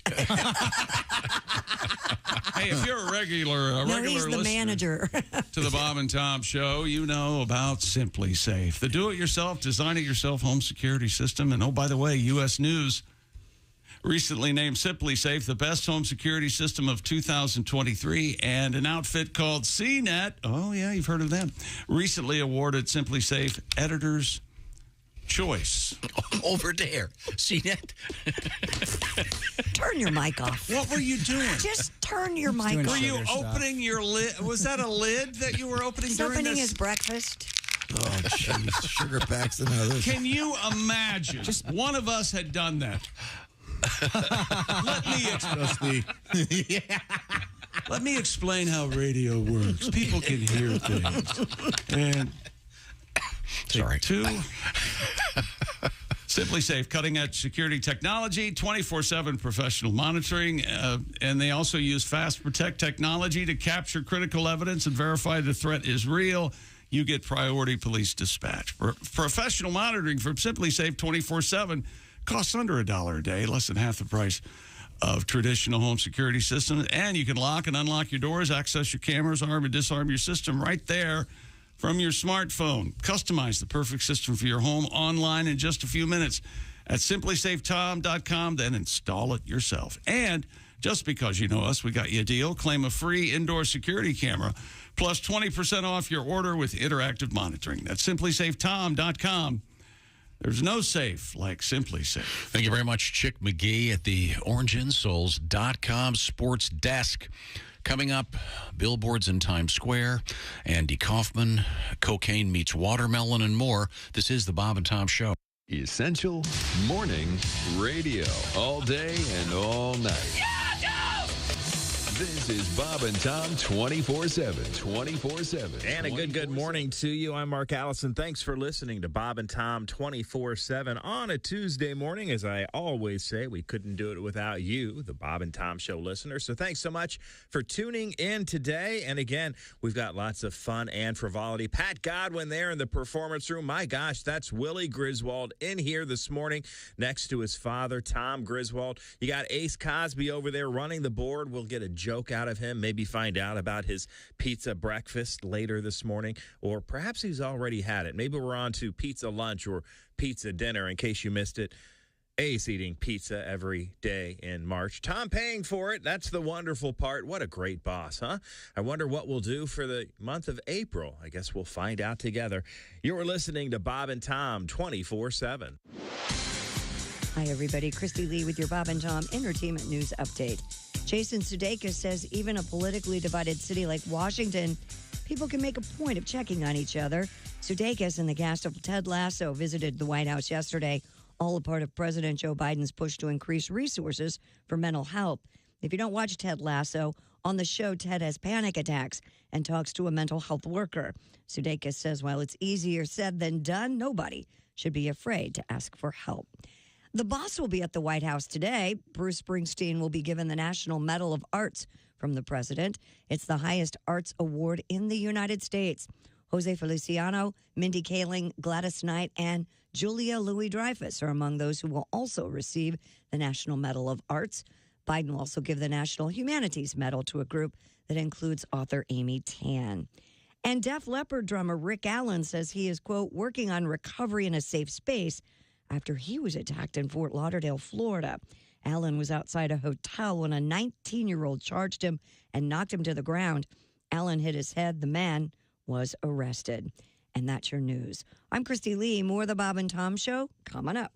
Hey, if you're a regular No, he's the listener manager. to the Bob and Tom Show, you know about Simply Safe, the do-it-yourself, design-it-yourself home security system. And oh, by the way, U.S. News recently named Simply Safe the best home security system of 2023, and an outfit called CNET, oh yeah, you've heard of them, recently awarded Simply Safe Editor's Choice. Over there. CNET. Turn your mic off. What were you doing? Just turn your mic Were off. you opening your lid? Was that a lid that you were opening He's during opening this? his breakfast. Oh, jeez. Sugar packs and others. Can you imagine? Just one of us had done that. Let me explain how radio works. People can hear things. And sorry. Two. Simply Safe, cutting-edge security technology, 24/7 professional monitoring, and they also use Fast Protect technology to capture critical evidence and verify the threat is real. You get priority police dispatch. Professional monitoring from Simply Safe 24/7 costs under $1 a day, less than half the price of traditional home security systems. And you can lock and unlock your doors, access your cameras, arm and disarm your system right there from your smartphone. Customize the perfect system for your home online in just a few minutes at simplysafetom.com, then install it yourself. And just because you know us, we got you a deal. Claim a free indoor security camera plus 20% off your order with interactive monitoring. That's simplysafetom.com. There's no safe like Simply Safe. Thank you very much, Chick McGee at the orangeinsoles.com sports desk. Coming up, billboards in Times Square, Andy Kaufman, cocaine meets watermelon, and more. This is the Bob and Tom Show. Essential Morning Radio. All day and all night. This is Bob and Tom 24/7. 24/7. And a good morning to you. I'm Mark Allison. Thanks for listening to Bob and Tom 24/7 on a Tuesday morning. As I always say, we couldn't do it without you, the Bob and Tom Show listener. So thanks so much for tuning in today. And again, we've got lots of fun and frivolity. Pat Godwin there in the performance room. My gosh, that's Willie Griswold in here this morning next to his father, Tom Griswold. You got Ace Cosby over there running the board. We'll get a joke out of him, maybe find out about his pizza breakfast later this morning, or perhaps he's already had it. Maybe we're on to pizza lunch or pizza dinner in case you missed it. Ace eating pizza every day in March. Tom paying for it. That's the wonderful part. What a great boss, huh? I wonder what we'll do for the month of April. I guess we'll find out together. You're listening to Bob and Tom 24/7. Hi, everybody. Kristi Lee with your Bob and Tom Entertainment News Update. Jason Sudeikis says even a politically divided city like Washington, people can make a point of checking on each other. Sudeikis and the cast of Ted Lasso visited the White House yesterday, all a part of President Joe Biden's push to increase resources for mental health. If you don't watch Ted Lasso, on the show, Ted has panic attacks and talks to a mental health worker. Sudeikis says while it's easier said than done, nobody should be afraid to ask for help. The boss will be at the White House today. Bruce Springsteen will be given the National Medal of Arts from the president. It's the highest arts award in the United States. Jose Feliciano, Mindy Kaling, Gladys Knight, and Julia Louis-Dreyfus are among those who will also receive the National Medal of Arts. Biden will also give the National Humanities Medal to a group that includes author Amy Tan. And Def Leppard drummer Rick Allen says he is, quote, working on recovery in a safe space after he was attacked in Fort Lauderdale, Florida. Allen was outside a hotel when a 19-year-old charged him and knocked him to the ground. Allen hit his head. The man was arrested. And that's your news. I'm Kristi Lee. More of the Bob and Tom Show coming up.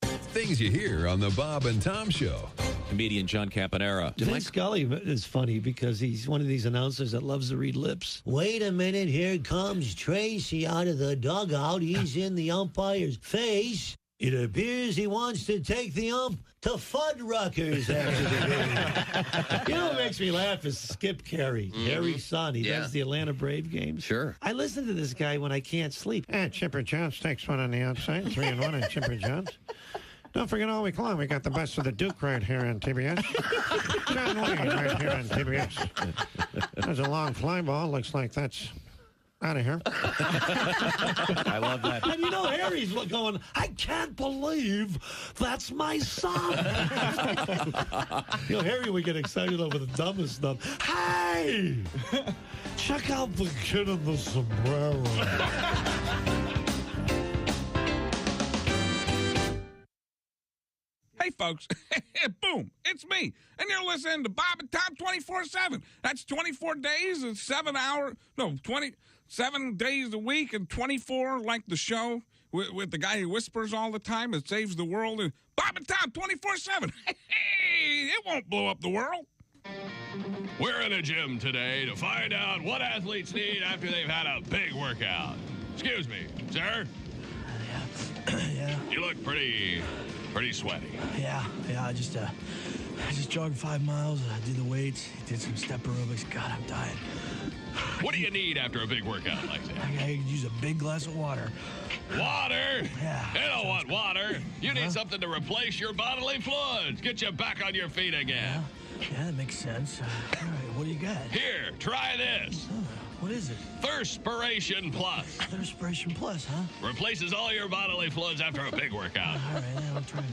Things you hear on the Bob and Tom Show. Comedian John Campanera. Vin Scully is funny because he's one of these announcers that loves to read lips. Wait a minute, here comes Tracy out of the dugout. He's in the umpire's face. It appears he wants to take the ump to Fuddruckers after the game. You know what makes me laugh is Skip Carey, Harry's son. He does the Atlanta Brave games. Sure. I listen to this guy when I can't sleep. Chipper Jones takes one on the outside. 3-1 on Chipper Jones. Don't forget all week long, we got the best of the Duke right here on TBS. John Wayne right here on TBS. There's a long fly ball. Looks like that's out of here. I love that. And you know, Harry's going, I can't believe that's my son. You know, Harry would get excited over the dumbest stuff. Hey! Check out the kid in the sombrero. Hey, folks. Boom. It's me. And you're listening to Bob and Tom 24/7. That's 24 days and 27 days a week and 24 like the show with the guy who whispers all the time that saves the world. And Bob and Tom 24/7. Hey, it won't blow up the world. We're in a gym today to find out what athletes need after they've had a big workout. Excuse me, sir? Yeah. You look pretty sweaty. Yeah. I just jogged 5 miles. I did the weights, did some step aerobics. God, I'm dying. What do you need after a big workout like that? I could use a big glass of water. Water? Yeah. You don't want water. You need something to replace your bodily fluids. Get you back on your feet again. Yeah, that makes sense. All right, what do you got? Here, try this. What is it? Thirspiration Plus. Thirspiration Plus, huh? Replaces all your bodily fluids after a big workout. All right, I'll try it.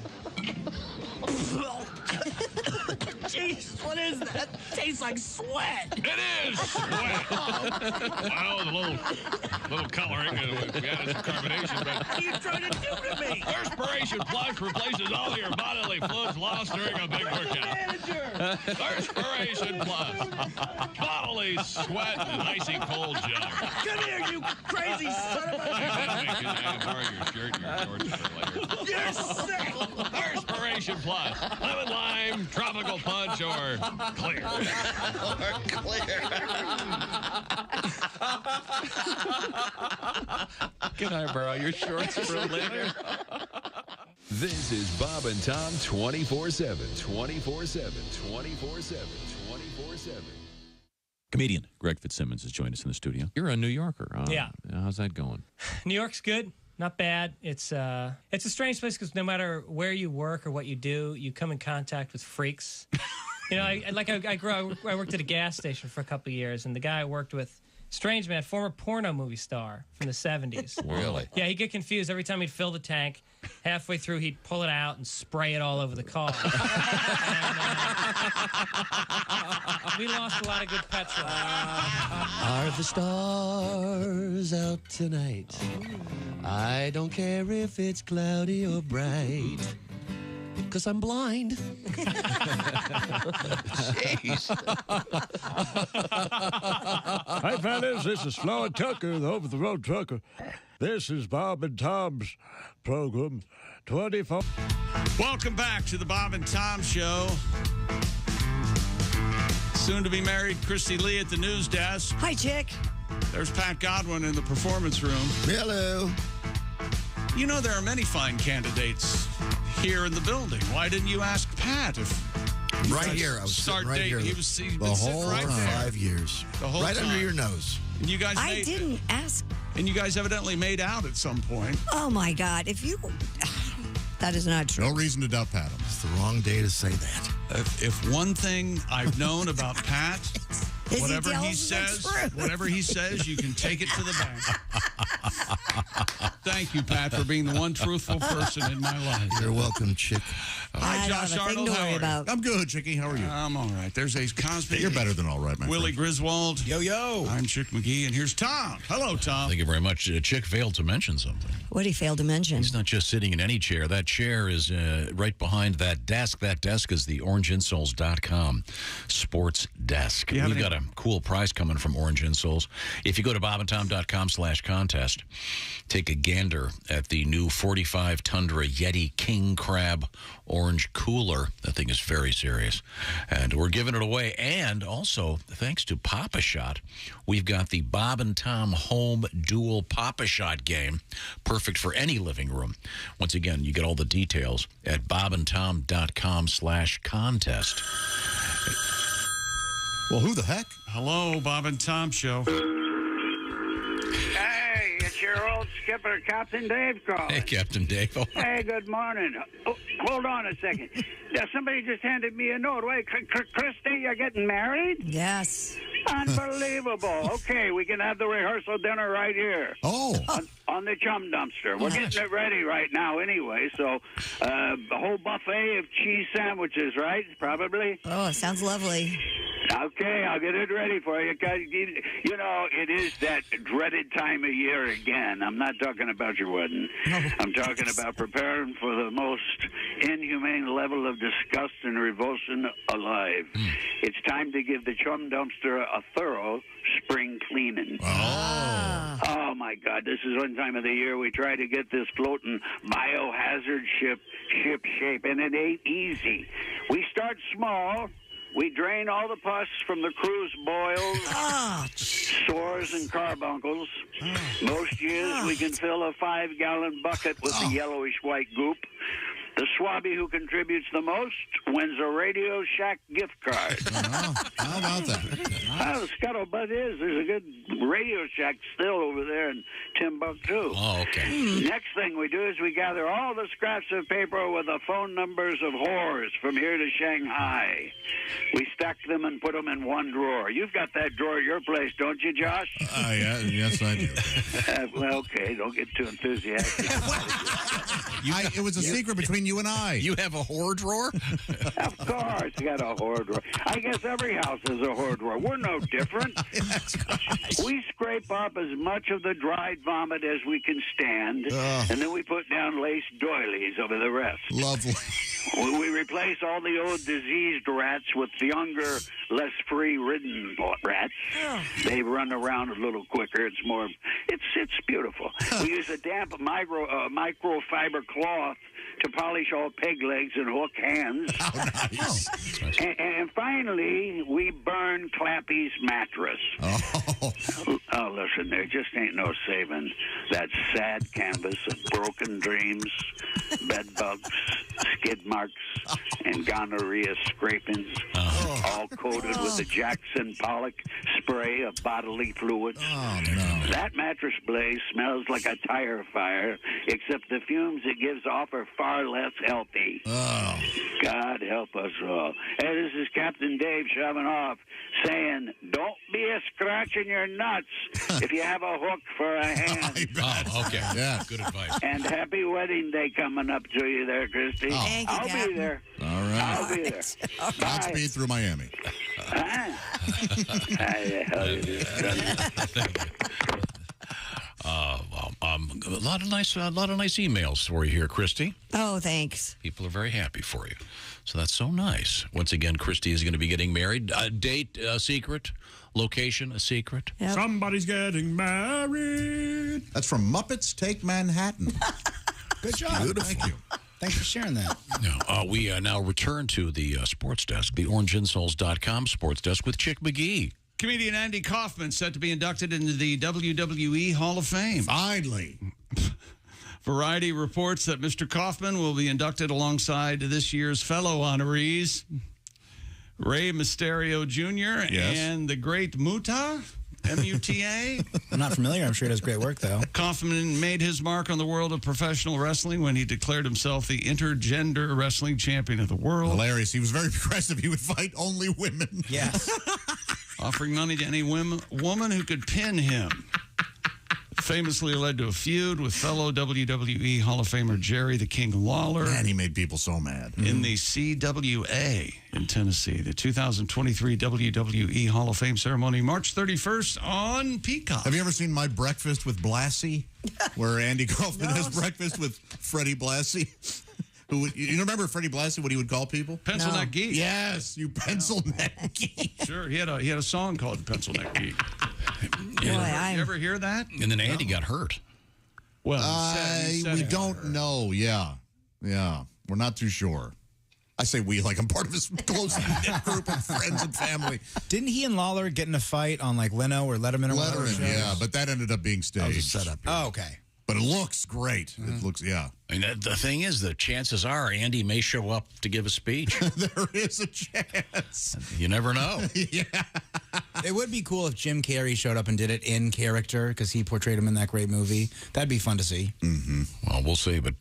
Jeez, what is that? Tastes like sweat. It is sweat. Well, the little coloring. We added some carbonation, but What are you trying to do to me? Thirspiration Plus replaces all your bodily fluids lost during a big workout. Thirspiration Plus. Bodily sweat and icy cold jug. Come here, you crazy son of a... I borrow your shirt and your shorts for later. You're sick. Thirspiration Plus. Lemon lime, tropical punch, or clear. Can I borrow your shorts for later? This is Bob and Tom 24/7. 24/7. 24/7. 24/7. Comedian Greg Fitzsimmons has joined us in the studio. You're a New Yorker. Yeah. How's that going? New York's good. Not bad. It's a strange place because no matter where you work or what you do, you come in contact with freaks. You know, I worked at a gas station for a couple of years, and the guy I worked with, strange man, former porno movie star from the 70s. Really? Yeah, he'd get confused every time he'd fill the tank. Halfway through, he'd pull it out and spray it all over the car. We lost a lot of good petrol. Are the stars out tonight? I don't care if it's cloudy or bright, 'cause I'm blind. Jeez. Hi, fellas. This is Floyd Tucker, the over-the-road trucker. This is Bob and Tom's program, 24. Welcome back to the Bob and Tom Show. Soon to be married Kristi Lee at the news desk. Hi, chick. There's Pat Godwin in the performance room. Hello. You know, there are many fine candidates here in the building. Why didn't you ask Pat if Right here. I was start sitting right dating? here. He was The whole right there. 5 years. The whole right time. under your nose. And you guys I didn't ask. And you guys evidently made out at some point. Oh, my God. If you... That is not true. No reason to doubt Pat. It's the wrong day to say that. If one thing I've known about Pat, Is whatever he he says, you can take it to the bank. Thank you, Pat, for being the one truthful person in my life. You're welcome, Chick. Hi, Josh Arnold. How are you? I'm good, Chickie. How are you? I'm all right. There's Ace Cosby. You're better than all right, man. Willie Griswold. Yo. I'm Chick McGee, and here's Tom. Hello, Tom. Thank you very much. Chick failed to mention something. What he failed to mention? He's not just sitting in any chair. That chair is right behind that desk. That desk is the orangeinsoles.com sports desk. We've got a cool prize coming from Orange Insoles. If you go to bobandtom.com/contest, take a gander at the new 45 Tundra Yeti King Crab Orange Cooler. That thing is very serious. And we're giving it away. And also, thanks to Papa Shot, we've got the Bob and Tom Home Dual Papa Shot game. Perfect for any living room. Once again, you get all the details at bobandtom.com/contest. Well, who the heck? Hello, Bob and Tom Show. Hey, it's your old skipper, Captain Dave calling. Hey, Captain Dave. Hey, good morning. Oh, hold on a second. Somebody just handed me a note. Wait, Kristi, you're getting married? Yes. Unbelievable. Okay, we can have the rehearsal dinner right here. Oh. On the chum dumpster. We're getting it ready right now anyway, so a whole buffet of cheese sandwiches, right? Probably? Oh, it sounds lovely. Okay, I'll get it ready for you. You know, it is that dreaded time of year again. I'm not talking about your wedding. I'm talking about preparing for the most inhumane level of disgust and revulsion alive. It's time to give the chum dumpster a thorough spring cleaning. Oh, my God. This is one time of the year we try to get this floating biohazard ship shape, and it ain't easy. We start small. We drain all the pus from the crew's boils, sores, and carbuncles. Most years we can fill a 5-gallon bucket with the yellowish-white goop. The swabby who contributes the most wins a Radio Shack gift card. How about that? Well, the scuttlebutt is there's a good Radio Shack still over there in Timbuktu. Oh, okay. Next thing we do is we gather all the scraps of paper with the phone numbers of whores from here to Shanghai. We stack them and put them in one drawer. You've got that drawer at your place, don't you, Josh? Yes, I do. Well, okay, don't get too enthusiastic. It was a secret between you and I. You have a whore drawer? Of course, you got a whore drawer. I guess every house has a whore drawer. We're no different. We scrape up as much of the dried vomit as we can stand, and then we put down lace doilies over the rest. Lovely. We replace all the old diseased rats with younger, less free-ridden rats. They run around a little quicker. It's more. It's beautiful. We use a damp microfiber cloth to polish all peg legs and hook hands. Nice. And finally, we burn Clappy's mattress. Oh, listen, there just ain't no saving that sad canvas of broken dreams, bed bugs, skid marks, and gonorrhea scrapings, all coated with the Jackson Pollock spray of bodily fluids. Oh, no. That mattress blaze smells like a tire fire, except the fumes it gives off are far less healthy. Oh. God help us all. Hey, this is Captain Dave shoving off, saying, don't be a scratching your nuts if you have a hook for a hand. Oh, okay. Yeah. Good advice. And happy wedding day coming up to you there, Kristi. Thank you, I'll Captain. be there. All right. I'll be there. Godspeed through Miami. A lot of nice emails for you here, Kristi. Oh, thanks. People are very happy for you. So that's so nice. Once again, Kristi is going to be getting married. Date a secret. Location a secret. Yep. Somebody's getting married. That's from Muppets Take Manhattan. Good job. Beautiful. Thank you. Thanks for sharing that. We now return to the sports desk, the orangeinsoles.com sports desk with Chick McGee. Comedian Andy Kaufman set to be inducted into the WWE Hall of Fame. Finally. Variety reports that Mr. Kaufman will be inducted alongside this year's fellow honorees, Rey Mysterio Jr. Yes. and the Great Muta. M-U-T-A. I'm not familiar. I'm sure he does great work, though. Kaufman made his mark on the world of professional wrestling when he declared himself the intergender wrestling champion of the world. Hilarious. He was very progressive. He would fight only women. Yes. Offering money to any woman who could pin him. Famously led to a feud with fellow WWE Hall of Famer Jerry the King Lawler. Man, he made people so mad. In the CWA in Tennessee, the 2023 WWE Hall of Fame ceremony, March 31st on Peacock. Have you ever seen My Breakfast with Blassie? Where Andy Kaufman has breakfast with Freddie Blassie? You remember Freddie Blassie, what he would call people? Pencil Neck Geek. Yes, you pencil neck geek. Sure, he had a song called Pencil Neck Geek. Boy, you ever hear that? And then Andy got hurt. Well, we don't know. Yeah. We're not too sure. I say we like I'm part of his close knit group of friends and family. Didn't he and Lawler get in a fight on like Leno or Letterman or whatever? Yeah, but that ended up being staged. Set up. Oh, okay. But it looks great. It looks, I mean, the thing is, the chances are Andy may show up to give a speech. There is a chance. You never know. Yeah. It would be cool if Jim Carrey showed up and did it in character because he portrayed him in that great movie. That'd be fun to see. Mm-hmm. Well, we'll see, but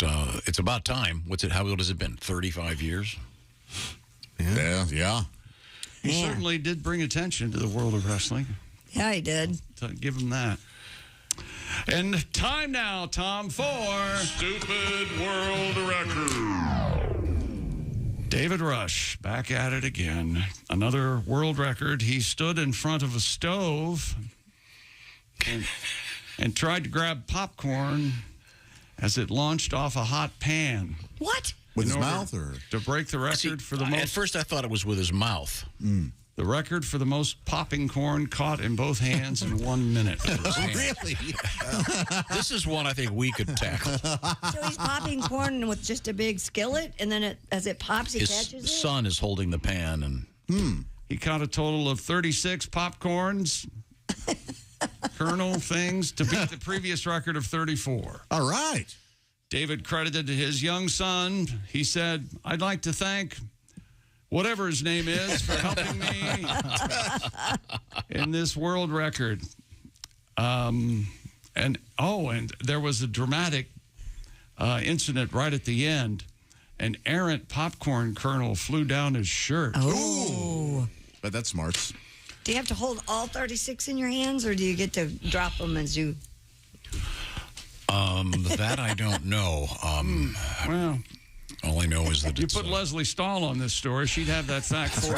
it's about time. How old has it been? 35 years? Yeah. He certainly did bring attention to the world of wrestling. Yeah, he did. Give him that. And time now, Tom, for Stupid World Record. David Rush, back at it again. Another world record. He stood in front of a stove and tried to grab popcorn as it launched off a hot pan. What? With his mouth, or to break the record for the most? At first, I thought it was with his mouth. The record for the most popping corn caught in both hands in 1 minute. Really? This is one I think we could tackle. So he's popping corn with just a big skillet, and then as it pops, he catches it? His son is holding the pan, and he caught a total of 36 popcorns, kernel things, to beat the previous record of 34. All right. David credited his young son. He said, "I'd like to thank whatever his name is for helping me in this world record." And there was a dramatic incident right at the end. An errant popcorn kernel flew down his shirt. Oh. But that's smart. Do you have to hold all 36 in your hands, or do you get to drop them as you... That I don't know. Well, all I know is that you put Leslie Stahl on this story, she'd have that fact for you.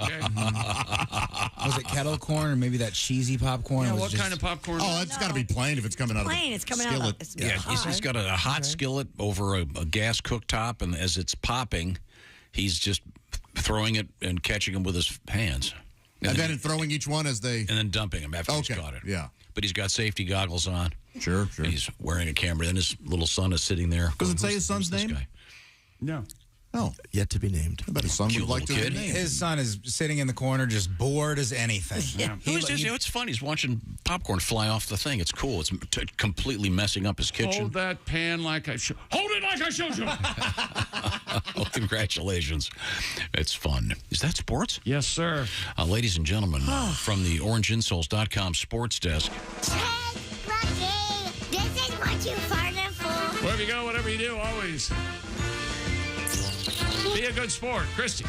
Okay. Was it kettle corn or maybe that cheesy popcorn? Yeah, was what just... kind of popcorn? Oh, it's got to be plain if it's coming out Plain, of it's coming skillet. out of Yeah, he's got a hot skillet over a gas cooktop, and as it's popping, he's just throwing it and catching them with his hands. And then throwing each one as they... And then dumping them after he's caught it. Yeah. But he's got safety goggles on. Sure. He's wearing a camera. Then his little son is sitting there. Does it say his son's name? Guy? No. Oh. Yet to be named. I bet his son Cute would like to little be kid. named. His son is sitting in the corner just bored as anything. Yeah. It's fun. He's watching popcorn fly off the thing. It's cool. It's completely messing up his kitchen. Hold that pan like I showed. Hold it like I showed you. Well, congratulations. It's fun. Is that sports? Yes, sir. Ladies and gentlemen, from the OrangeInsoles.com sports desk. Hey, Lucky, this is what you farted for. Wherever you go, whatever you do, always be a good sport. Kristi.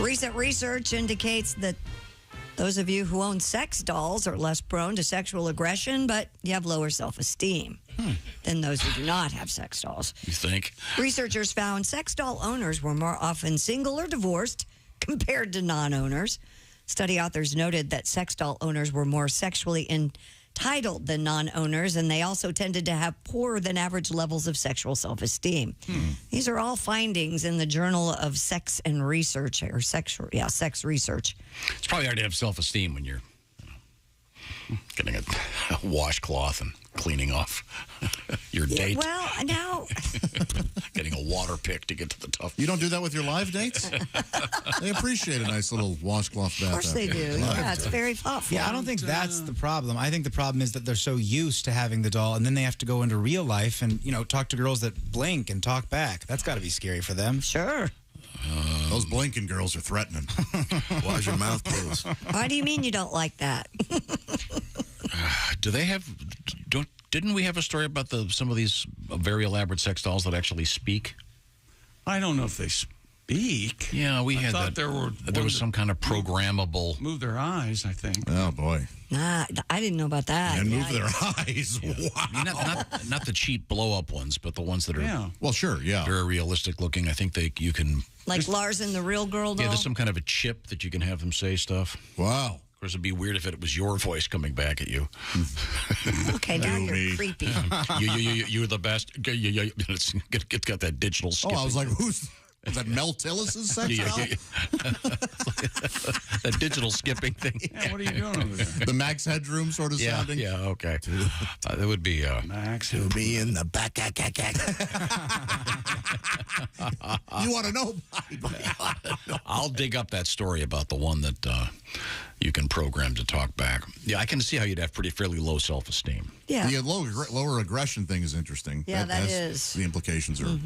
Recent research indicates that those of you who own sex dolls are less prone to sexual aggression, but you have lower self-esteem than those who do not have sex dolls. You think? Researchers found sex doll owners were more often single or divorced compared to non-owners. Study authors noted that sex doll owners were more sexually entitled than non-owners, and they also tended to have poorer than average levels of sexual self-esteem. These are all findings in the Journal of Sex and Research, or sex research. It's probably hard to have self-esteem when you're getting a washcloth and cleaning off your date. Well, now... Getting a water pick to get to the top. You don't do that with your live dates? They appreciate a nice little washcloth bath. Of course they do. Yeah, it's very thoughtful. Yeah, I don't think that's the problem. I think the problem is that they're so used to having the doll, and then they have to go into real life and, talk to girls that blink and talk back. That's got to be scary for them. Sure. Those blinking girls are threatening. Why's your mouth closed? Why do you mean you don't like that? Do they have? Didn't we have a story about some of these very elaborate sex dolls that actually speak? I don't know if they speak. Yeah, we had thought that. there There was some kind of programmable. Move their eyes, I think. Oh boy. Nah, I didn't know about that. And move their eyes. Wow. Not the cheap blow up ones, but the ones that are. Yeah. Well, sure. Yeah. Very realistic looking. I think you can. Like Lars and the Real Girl doll? Yeah, there's some kind of a chip that you can have them say stuff. Wow. Of course, it'd be weird if it was your voice coming back at you. Okay, now you're creepy. You're the best. It's got that digital skipping. Oh, I was like, is that Mel Tillis's sex doll? That digital skipping thing. Yeah, what are you doing over there? The Max Headroom sort of sounding? Yeah, okay. That would be... Max To be in the back. You want to know? I'll dig up that story about the one that you can program to talk back. Yeah, I can see how you'd have fairly low self-esteem. Yeah. The lower aggression thing is interesting. Yeah, that is. The implications are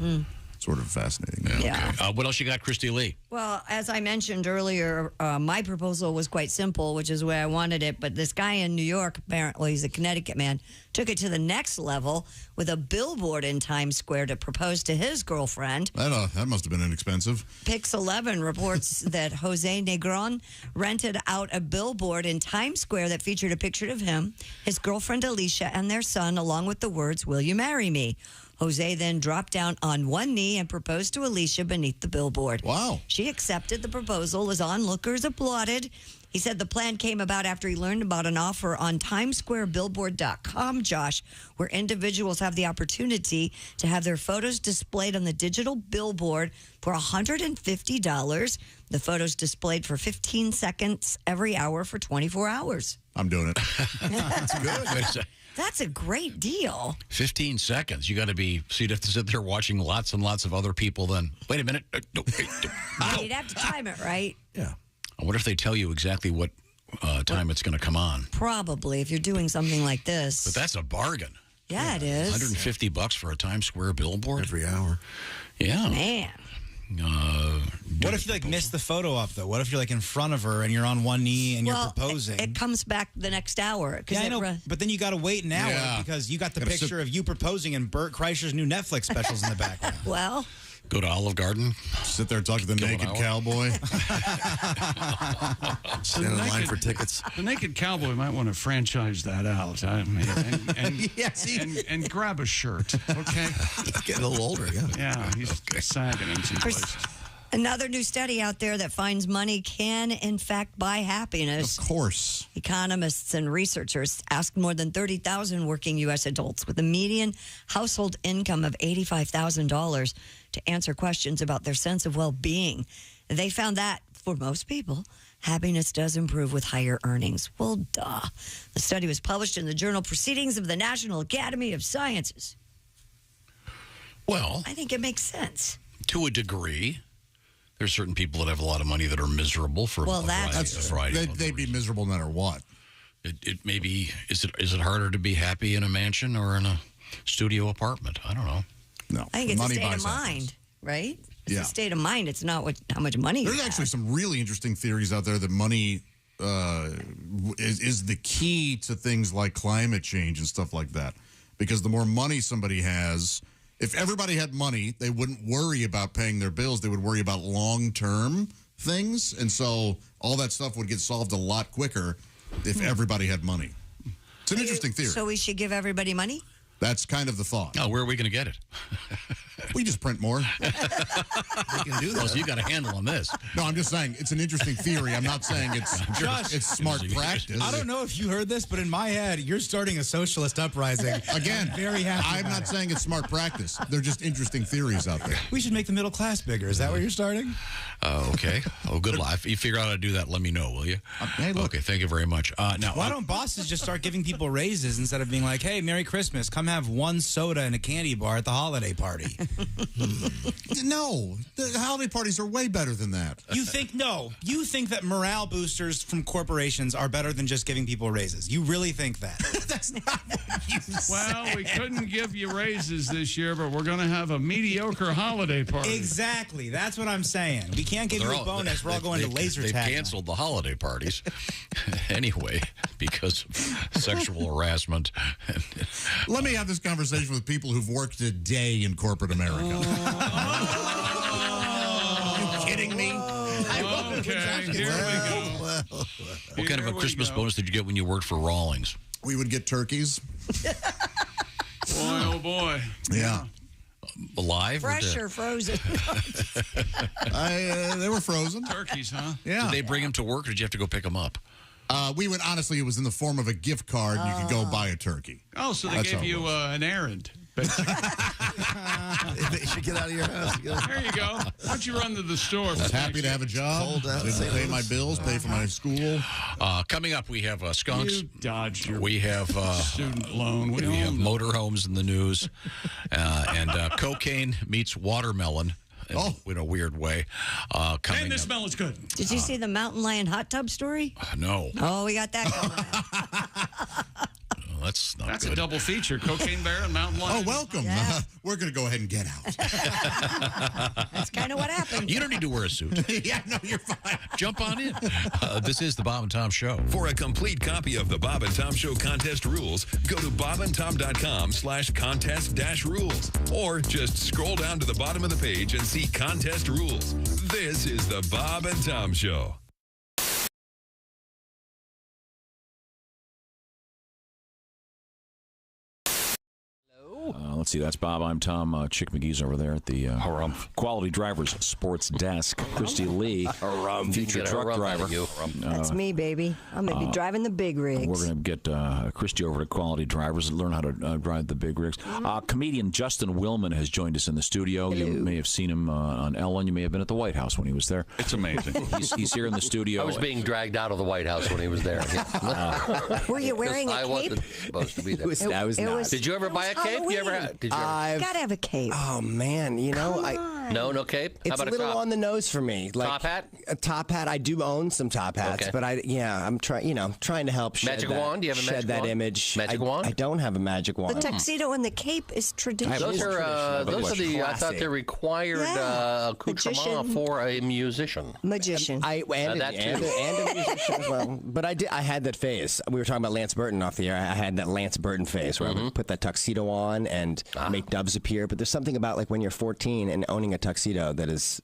sort of fascinating. Yeah. Okay. What else you got, Kristi Lee? Well, as I mentioned earlier, my proposal was quite simple, which is the way I wanted it. But this guy in New York, apparently he's a Connecticut man, took it to the next level with a billboard in Times Square to propose to his girlfriend. That must have been inexpensive. Pix 11 reports that Jose Negron rented out a billboard in Times Square that featured a picture of him, his girlfriend Alicia, and their son, along with the words, "Will you marry me?" Jose then dropped down on one knee and proposed to Alicia beneath the billboard. Wow. She accepted the proposal as onlookers applauded. He said the plan came about after he learned about an offer on TimesSquareBillboard.com, Josh, where individuals have the opportunity to have their photos displayed on the digital billboard for $150. The photos displayed for 15 seconds every hour for 24 hours. I'm doing it. That's good. That's a great deal. 15 seconds. You got to be, so you'd have to sit there watching lots and lots of other people then. Wait a minute. No. You'd have to time it, right? Yeah. I wonder if they tell you exactly what time it's going to come on. Probably, if you're doing something like this. But that's a bargain. Yeah, it is. $150 for a Times Square billboard? Every hour. Yeah. Man. What if you miss the photo up though? What if you're in front of her and you're on one knee and you're proposing? It comes back the next hour. Yeah, I know, but then you got to wait an hour because you got the picture of you proposing and Burt Kreischer's new Netflix specials in the background. Well, go to Olive Garden, sit there and talk to the naked cowboy. Stand in line for tickets. The naked cowboy might want to franchise that out. I mean, and grab a shirt, okay? He's getting a little older, yeah. Yeah, he's sagging in some places. Another new study out there that finds money can, in fact, buy happiness. Of course. Economists and researchers asked more than 30,000 working U.S. adults with a median household income of $85,000 to answer questions about their sense of well-being. They found that, for most people, happiness does improve with higher earnings. Well, duh. The study was published in the journal Proceedings of the National Academy of Sciences. Well, I think it makes sense. To a degree. There's certain people that have a lot of money that are miserable for a variety of they'd be miserable no matter what. It may be, is it harder to be happy in a mansion or in a studio apartment? I don't know. No. I think it's a state of mind, right? It's a state of mind. It's not how much money you have. There's actually some really interesting theories out there that money is the key to things like climate change and stuff like that. Because the more money somebody has, if everybody had money, they wouldn't worry about paying their bills. They would worry about long-term things. And so all that stuff would get solved a lot quicker if everybody had money. It's an interesting theory. So we should give everybody money? That's kind of the thought. Oh, where are we going to get it? We just print more. We can do that. So you got a handle on this. No, I'm just saying it's an interesting theory. I'm not saying it's smart practice. I don't know if you heard this, but in my head, you're starting a socialist uprising. Again, I'm very happy. I'm not saying it's smart practice. They're just interesting theories out there. We should make the middle class bigger. Is that what you're starting? Okay. Oh, good luck. If you figure out how to do that, let me know, will you? Hey, look. Okay, thank you very much. Now, why don't bosses just start giving people raises instead of being like, hey, Merry Christmas, come have one soda and a candy bar at the holiday party? No, the holiday parties are way better than that. You think that morale boosters from corporations are better than just giving people raises. You really think that? That's not what you Well, said. we couldn't give you raises this year, but we're going to have a mediocre holiday party. Exactly. That's what I'm saying. We can't give you a bonus. We're all going to laser They've tag. canceled the holiday parties anyway because of sexual harassment. Let me have this conversation with people who've worked a day in corporate America. Are you kidding me? Okay, here we go. What kind of a Christmas bonus did you get when you worked for Rawlings? We would get turkeys. Boy, oh boy. Yeah. Alive? Fresh or frozen? They were frozen. Turkeys, huh? Yeah. Did they bring them to work, or did you have to go pick them up? We would, honestly, it was in the form of a gift card. You could go buy a turkey. Oh, so they That's gave how it you was. an errand. They should get out of your house. There you go. Why don't you run to the store? I was happy to have a job. Cold out. Pay my bills, pay for my school. Coming up, we have skunks. You dodged your We have student loan. we have motorhomes in the news, and cocaine meets watermelon. In a weird way. And this smell is good. Did you see the mountain lion hot tub story? No. Oh, we got that coming. That's not That's good. a double feature: cocaine bear and mountain lion. Oh, welcome. Yeah. We're going to go ahead and get out. That's kind of what happened. You don't need to wear a suit. Yeah, no, you're fine. Jump on in. This is the Bob and Tom Show. For a complete copy of the Bob and Tom Show contest rules, go to bobandtom.com/contest-rules, or just scroll down to the bottom of the page and see contest rules. This is the Bob and Tom Show. Let's see, that's Bob. I'm Tom. Chick McGee's over there at the Quality Drivers Sports Desk. Kristi Lee, future truck driver. That's me, baby. I'm going to be driving the big rigs. We're going to get Kristi over to Quality Drivers and learn how to drive the big rigs. Comedian Justin Willman has joined us in the studio. Hello. You may have seen him on Ellen. You may have been at the White House when he was there. It's amazing. He's here in the studio. I was being dragged out of the White House when he was there. Were you wearing a I cape? wasn't supposed to be there. I was not. Did you ever buy a cape? You ever? Did you ever? Gotta have a cape. Oh man, you know No cape. It's How about a little top? on the nose for me. Like, top hat? A top hat. I do own some top hats, Okay. but I'm trying to help shed Magic that, wand? Do you have a shed magic that wand? image. Magic wand? I don't have a magic wand. The tuxedo and the cape is traditional. Those are the. I thought they required accoutrement Magician. for a musician. Magician. And that a musician as well. But I had that phase. We were talking about Lance Burton off the air. I had that Lance Burton phase where I would put that tuxedo on and make doves appear. But there's something about like when you're 14 and owning a tuxedo that just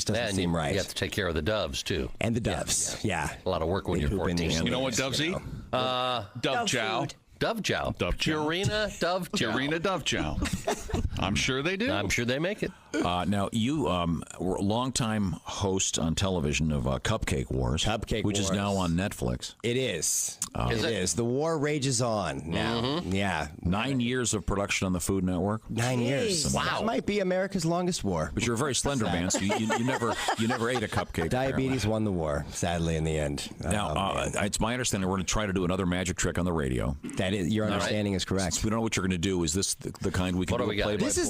doesn't seem right. You have to take care of the doves too. And the doves, yeah. A lot of work when you're 14. You know what doves eat? Dove chow. Dove chow. Purina Dove chow. Purina Dove chow. I'm sure they do. I'm sure they make it. Now, you were a longtime host on television of Cupcake Wars. Which is now on Netflix. It is. Is It it? is. The war rages on now. Mm-hmm. Yeah. 9 years of production on the Food Network. 9 years. Wow. That might be America's longest war. But you're a very slender man, so you never ate a cupcake. Diabetes won the war, sadly, in the end. Now, it's my understanding we're going to try to do another magic trick on the radio. That is, your understanding is correct. Since we don't know what you're going to do. Is this the kind we can do?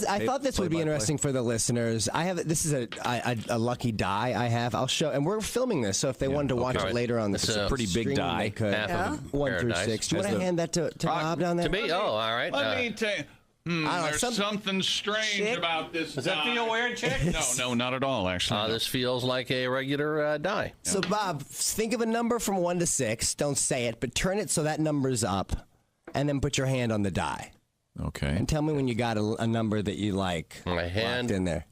I thought this would be interesting for the listeners. This is a lucky die I have. I'll show, and we're filming this, so if they wanted to watch it later on, This is a pretty big die. They could. Half of 1 through paradise. 6. Do you want to hand that to Bob down there? To me? Oh, all right. Let me tell you. I don't know, There's something strange Chick? about this. Does that die. feel weird, Chick? No, not at all, actually. This feels like a regular die. So, Bob, think of a number from 1 to 6. Don't say it, but turn it so that number's up, and then put your hand on the die. Okay. And tell me when you got a number that you like. My hand in there.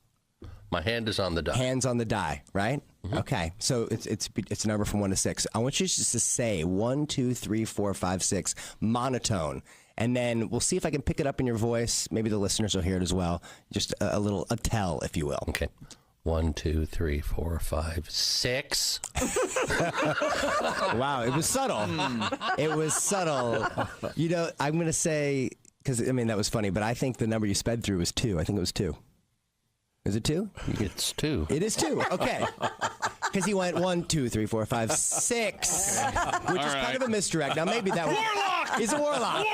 My hand is on the die. Hands on the die, right? Mm-hmm. Okay. So it's a number from 1 to 6. I want you just to say 1, 2, 3, 4, 5, 6, monotone. And then we'll see if I can pick it up in your voice. Maybe the listeners will hear it as well. Just a tell, if you will. Okay. 1, 2, 3, 4, 5, 6. Wow, it was subtle. It was subtle. You know, I'm going to say, because, that was funny, but I think the number you sped through was 2. I think it was 2. Is it 2? It's 2. It is 2. Okay. Because he went 1, 2, 3, 4, 5, 6, which is kind of a misdirect. Now maybe that was Warlock! He's a warlock.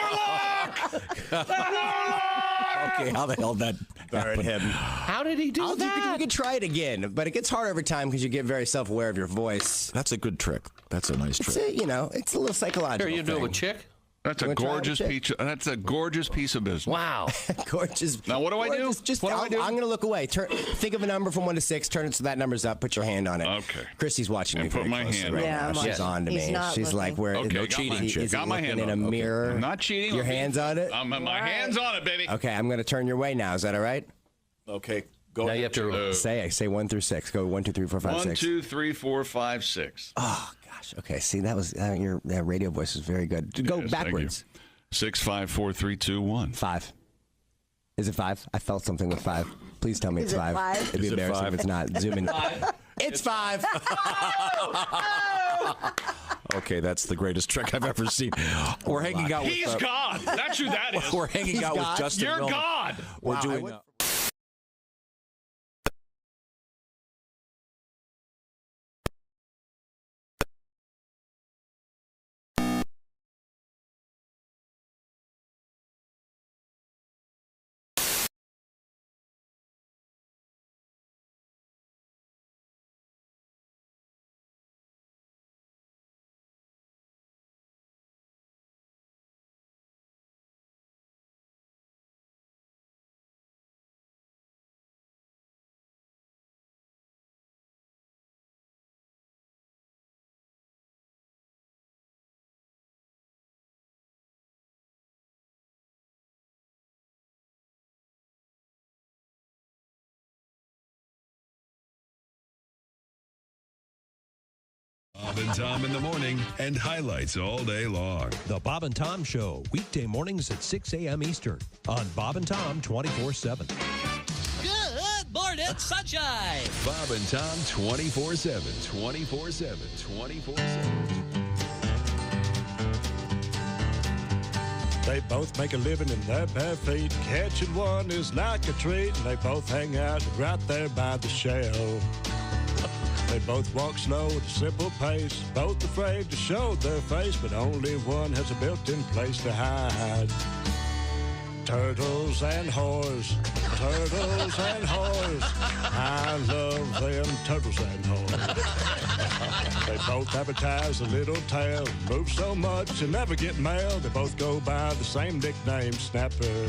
Okay, how the hell that happened? How did he do that? You could try it again, but it gets harder every time because you get very self-aware of your voice. That's a good trick. That's a nice trick. It's a little psychological. Here, you do it with Chick? That's a gorgeous piece. That's a gorgeous piece of business. Wow, gorgeous. Now what do I do? Just what do I do? I'm going to look away. Think of a number from 1 to 6. Turn it so that number's up. Put your hand on it. Okay. Kristi's watching me. Put very my closely hand. Right Yeah, now. She's on to me. She's like, "Where? Okay, no got cheating." my- got my hand in a on it. mirror. I'm not cheating. Your hands on it. My hands on it, baby. Okay, I'm going to turn your way now. Is that all right? Okay. Go. Now you have to say 1 through 6. Go 1, 2, 3, 4, 5, 6. 1, 2, 3, 4, 5, 6. Oh gosh. Okay. See, that was your radio voice is very good. Go backwards. 6, 5, 4, 3, 2, 1. 5. Is it 5? I felt something with 5. Please tell me it's 5. It'd be embarrassing if it's not. Zoom in. It's 5. Okay, that's the greatest trick I've ever seen. We're hanging out with... He's God. That's who that is. We're hanging out with Justin You're Millman. God. We're doing... Bob and Tom in the morning and highlights all day long. The Bob and Tom Show, weekday mornings at 6 a.m. Eastern on Bob and Tom 24/7. Good morning, sunshine. Bob and Tom 24/7, 24/7, 24/7. They both make a living in their bare feet. Catching one is like a treat, and they both hang out right there by the shell. They both walk slow at a simple pace, both afraid to show their face, but only one has a built-in place to hide. Turtles and whores, turtles and whores. I love them turtles and whores. They both advertise a little tail, move so much and never get mail. They both go by the same nickname, Snapper.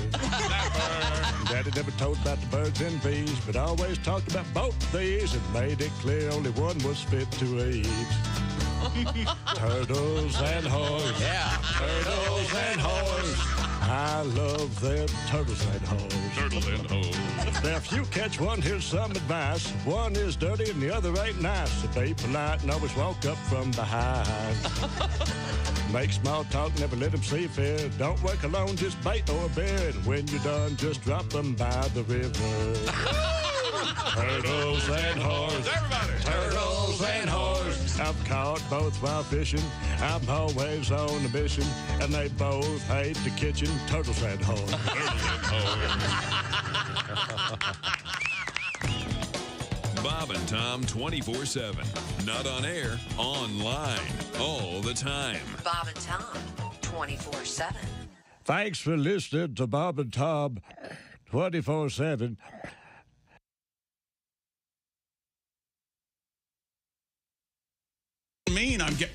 Daddy never told about the birds and bees, but always talked about both these and made it clear only one was fit to eat. Turtles and whores. Yeah. Turtles and whores. I love them turtles and whores. Turtle and hose. Now, if you catch one, here's some advice. One is dirty and the other ain't nice. So be polite and always walk up from behind. Make small talk, never let them see fear. Don't work alone, just bait or beer. And when you're done, just drop them by the river. Turtles and whores. Everybody. Turtles and whores. I've caught both while fishing. I'm always on a mission. And they both hate the kitchen. Turtles and whores. Bob and Tom 24/7. Not on air, online, all the time. Bob and Tom 24/7. Thanks for listening to Bob and Tom 24/7. I'm getting.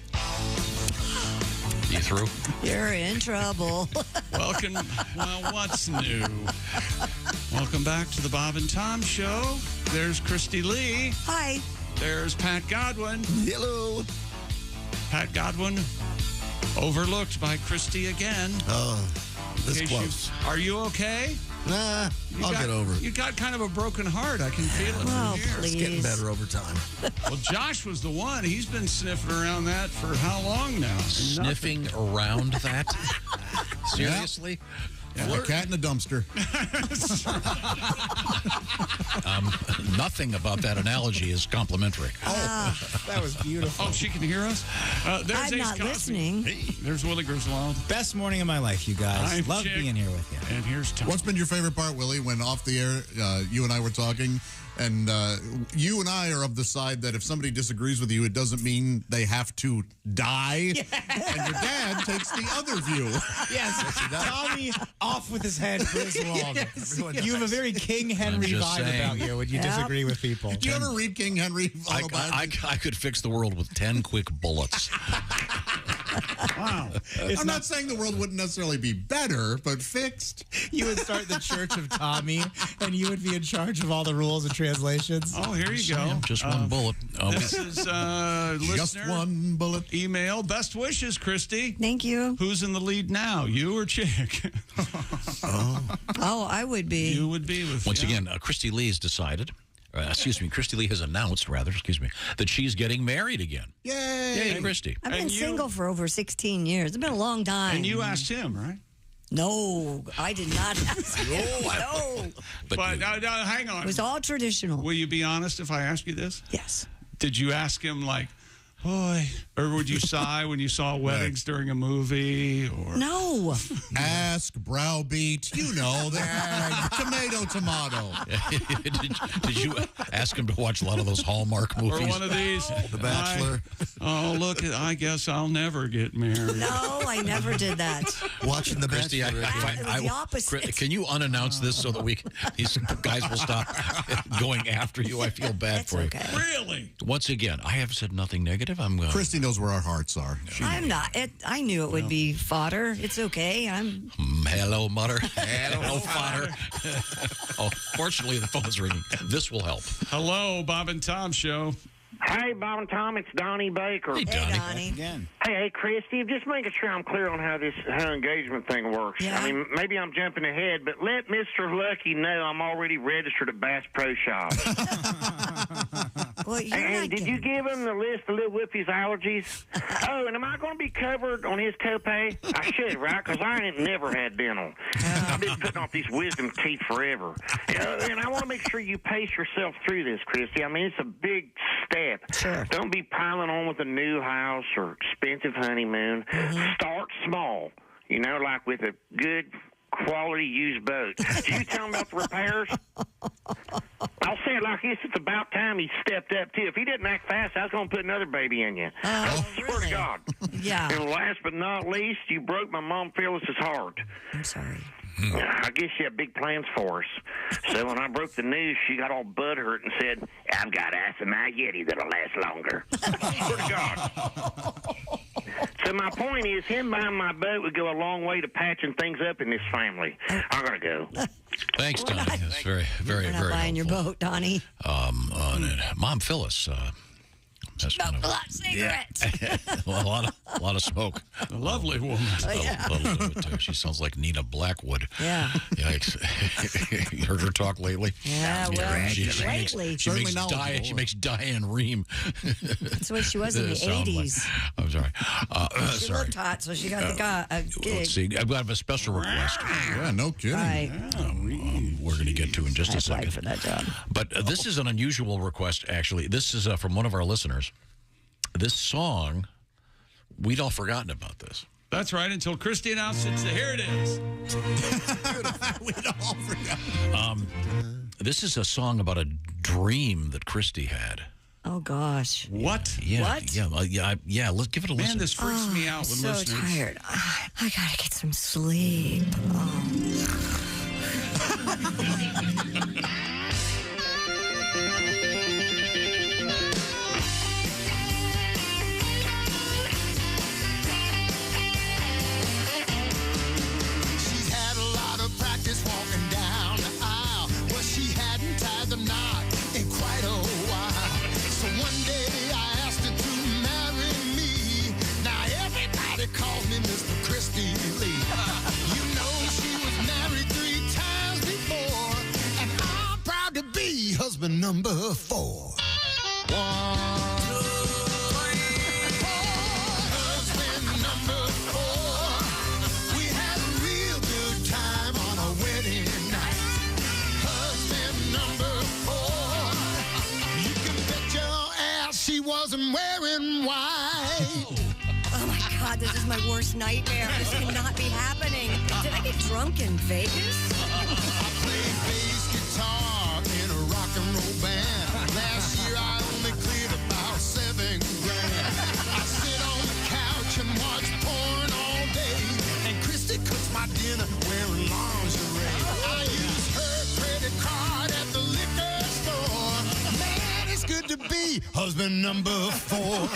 You through? You're in trouble. Welcome. Well, what's new? Welcome back to the Bob and Tom Show. There's Kristi Lee. Hi. There's Pat Godwin. Hello. Pat Godwin, overlooked by Kristi again. Oh, this In case close. Are you okay? Nah, I'll get over it. You got kind of a broken heart. I can feel it Oh, from here. please. It's getting better over time. Well, Josh was the one. He's been sniffing around that for how long now? Sniffing around that? Seriously? A cat in a dumpster. Nothing about that analogy is complimentary. That was beautiful. Oh, she can hear us? There's I'm Ace not Cosby. listening. Hey, there's Willie Griswold. Best morning of my life, you guys. I'm Love Chick. being here with you. And here's Tom. What's been your favorite part, Willie, when off the air you and I were talking, and you and I are of the side that if somebody disagrees with you, it doesn't mean they have to die, and your dad takes the other view. Yes, Tommy off with his head, Griswold. Yes. You have a very King Henry just vibe saying. about you when you disagree with people. Did you ever read King Henry? I could fix the world with 10 quick bullets. Wow. I'm not saying the world wouldn't necessarily be better, but fixed. You would start the Church of Tommy, and you would be in charge of all the rules and translations. Oh, here you go. Just one bullet. This is listener. Just one bullet. Email. Best wishes, Kristi. Thank you. Who's in the lead now, you or Chick? Oh, I would be. You would be with. Once again, Kristi Lee has decided, Kristi Lee has announced, that she's getting married again. Yay! Yay, Kristi. I've been And you- single for over 16 years. It's been a long time. And you asked him, right? No, I did not ask him. No. But hang on. It was all traditional. Will you be honest if I ask you this? Yes. Did you ask him like, boy, or would you sigh when you saw weddings during a movie? Or No. Ask, browbeat, you know, tomato. Did you ask him to watch a lot of those Hallmark movies? Or one of these? The Bachelor. Look, I guess I'll never get married. No, I never did that. Watching The Kristi, Bachelor. It was the opposite. Can you unannounce this so that these guys will stop going after you? I feel bad It's for you. okay. Really? Once again, I have said nothing negative. I'm Kristi knows where our hearts are. I'm not. I knew it would be fodder. It's okay. I'm. Hello, mutter. Hello, fodder. Oh, fortunately, the phone's ringing. This will help. Hello, Bob and Tom Show. Hey, Bob and Tom, it's Donnie Baker. Hey, Donnie. Donnie. Again. Hey, Kristi, just making sure I'm clear on how engagement thing works. Yeah. I mean, maybe I'm jumping ahead, but let Mr. Lucky know I'm already registered at Bass Pro Shops. Well, you're And not did you give him the list of Little Whippy's allergies? Oh, and am I going to be covered on his copay? I should, right? Because I ain't never had dental. I've been putting off these wisdom teeth forever. And I want to make sure you pace yourself through this, Kristi. I mean, it's a big step. Sure. Don't be piling on with a new house or expensive honeymoon. Start small, like with a good quality used boat. Did you tell him about the repairs? I'll say it like this. It's about time he stepped up, too. If he didn't act fast, I was going to put another baby in you. I swear really? to God. Yeah. And last but not least, you broke my Mom Phyllis's heart. I'm sorry. I guess she had big plans for us. So when I broke the news, she got all butthurt and said, I've got ice in my Yeti that'll last longer. Swear to God. So my point is, him buying my boat would go a long way to patching things up in this family. I gotta go. Thanks, Donnie. That's very, very, We're not very buying your helpful. boat, Donnie. Mom Phyllis. That's kind of A lot of cigarettes. a lot of smoke. A lovely woman. Yeah. She sounds like Nina Blackwood. Yeah. Yikes. You heard her talk lately? Yeah, well, lately. She makes Diane Rehm. That's what she was in the sound like. 80s. I'm sorry. She Sorry. looked hot, so she got the gig. Let's see. I have a special request. Yeah, no kidding. Right. We're going to get to in just a I applied second. for that job. But this is an unusual request, actually. This is from one of our listeners. This song, we'd all forgotten about this. That's right, until Kristi announced it. Here it is. We'd all forgot. This is a song about a dream that Kristi had. Oh, gosh. What? Yeah, What? yeah. Let's give it a listen. Man, this freaks me out with so listeners. Tired. I gotta get some sleep. She's had a lot of practice walking down the aisle, but she hadn't tied the knot in quite a while. So one day I asked her to marry me. Now everybody calls me Mr. Kristi Lee. You know she was married 3 times before, and I'm proud to be husband number 4. 1, 2, 3, 4. Husband number 4. We had a real good time and wearing white. Oh my God, this is my worst nightmare. This cannot be happening. Did I get drunk in Vegas? I played bass guitar in a rock and roll band. Last year I only cleared about $7,000. I sit on the couch and watch porn all day. And Kristi cooks my dinner wearing lingerie. I use her credit card at the liquor store. Man, it's good to be husband number 4.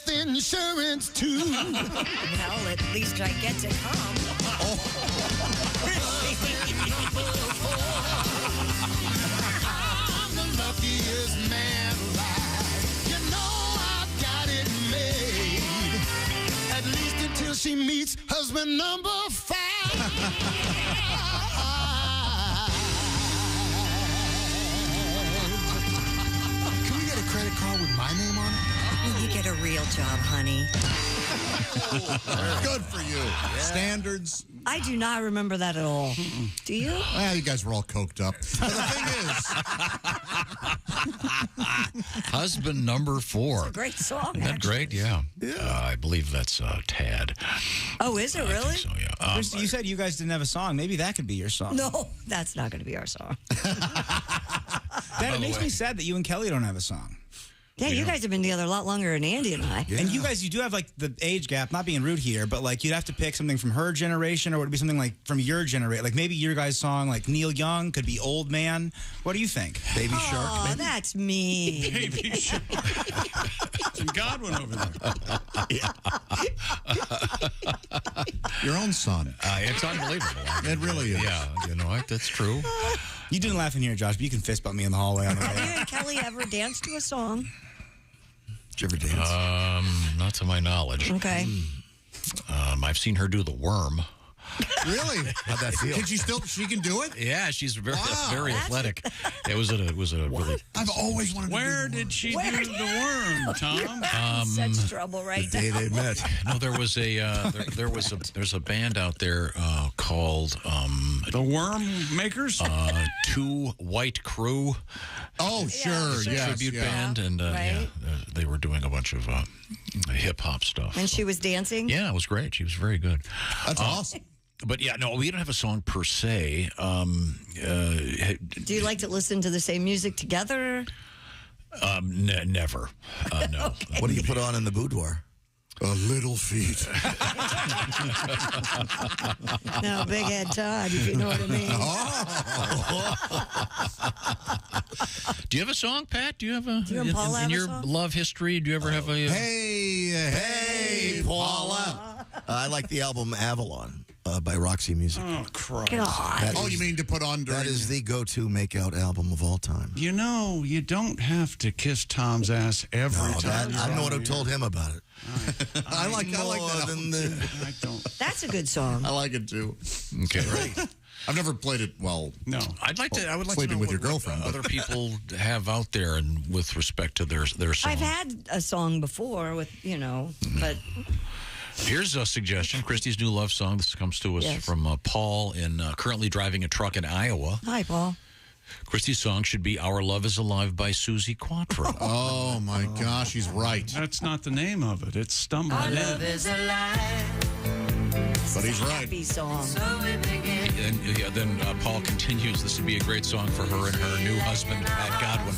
Insurance too. Well, at least I get to come. I'm the luckiest man alive. You know I've got it made. At least until she meets husband number 5. Can we get a credit card with my name on it? You get a real job, honey. Good for you. Yeah. Standards. I do not remember that at all. Do you? Well, you guys were all coked up. But the thing is, Husband number 4. It's a great song. Isn't that actually. great? Yeah. I believe that's Tad. Oh, is it really? So, yeah. Kristi, you said you guys didn't have a song. Maybe that could be your song. No, that's not going to be our song. Dad, it makes me sad that you and Kelly don't have a song. Yeah, you guys have been together a lot longer than Andy and I. Yeah. And you guys, you do have like the age gap, not being rude here, but like you'd have to pick something from her generation or would it be something like from your generation? Like maybe your guys' song, like Neil Young, could be Old Man. What do you think? Baby Shark? Oh, that's me. Baby Shark. Some Godwin over there. your own son. It's unbelievable. It really is. Yeah, you know what? That's true. You didn't laugh in here, Josh, but you can fist bump me in the hallway on the way. Have you and Kelly ever danced to a song? Did you ever dance? Not to my knowledge. Okay. I've seen her do the worm. Really? How'd that feel? She can do it? Yeah, she's very athletic. It was a really. I've always wanted Where did she do the worm, Tom? Such trouble right The day they met. No, there was there's a band out there called The Worm Makers? Two White Crew. Oh, sure. It's a tribute band, and they were doing a bunch of hip hop stuff. And she was dancing? Yeah, it was great. She was very good. That's awesome. But yeah, no, we don't have a song per se. Do you like to listen to the same music together? Never. No. Okay. What do you put on in the boudoir? A little feet. No, Big Head Todd, if you know what I mean. Do you have a song, Pat? Do you have a you and Paula in have a your song? love history? Do you ever have a? Hey, Paula. I like the album Avalon by Roxy Music. Oh, Christ. Oh, you mean to put on during... That is the go-to make-out album of all time. You know, you don't have to kiss Tom's ass every time. I don't know what I've told him about it. I like that album. I don't. That's a good song. I like it too. Okay. I've never played it. Well, no. I would like to sleeping know with your what girlfriend. other people have out there, and with respect to their song. I've had a song before with, but... Here's a suggestion. Kristi's new love song. This comes to us from Paul, currently driving a truck in Iowa. Hi, Paul. Kristi's song should be Our Love is Alive by Susie Quattro. Oh, my gosh, he's right. That's not the name of it. It's Stumbling Our In. love is alive. But he's right. Happy song. And then Paul continues, this would be a great song for her and her new husband, Pat Godwin.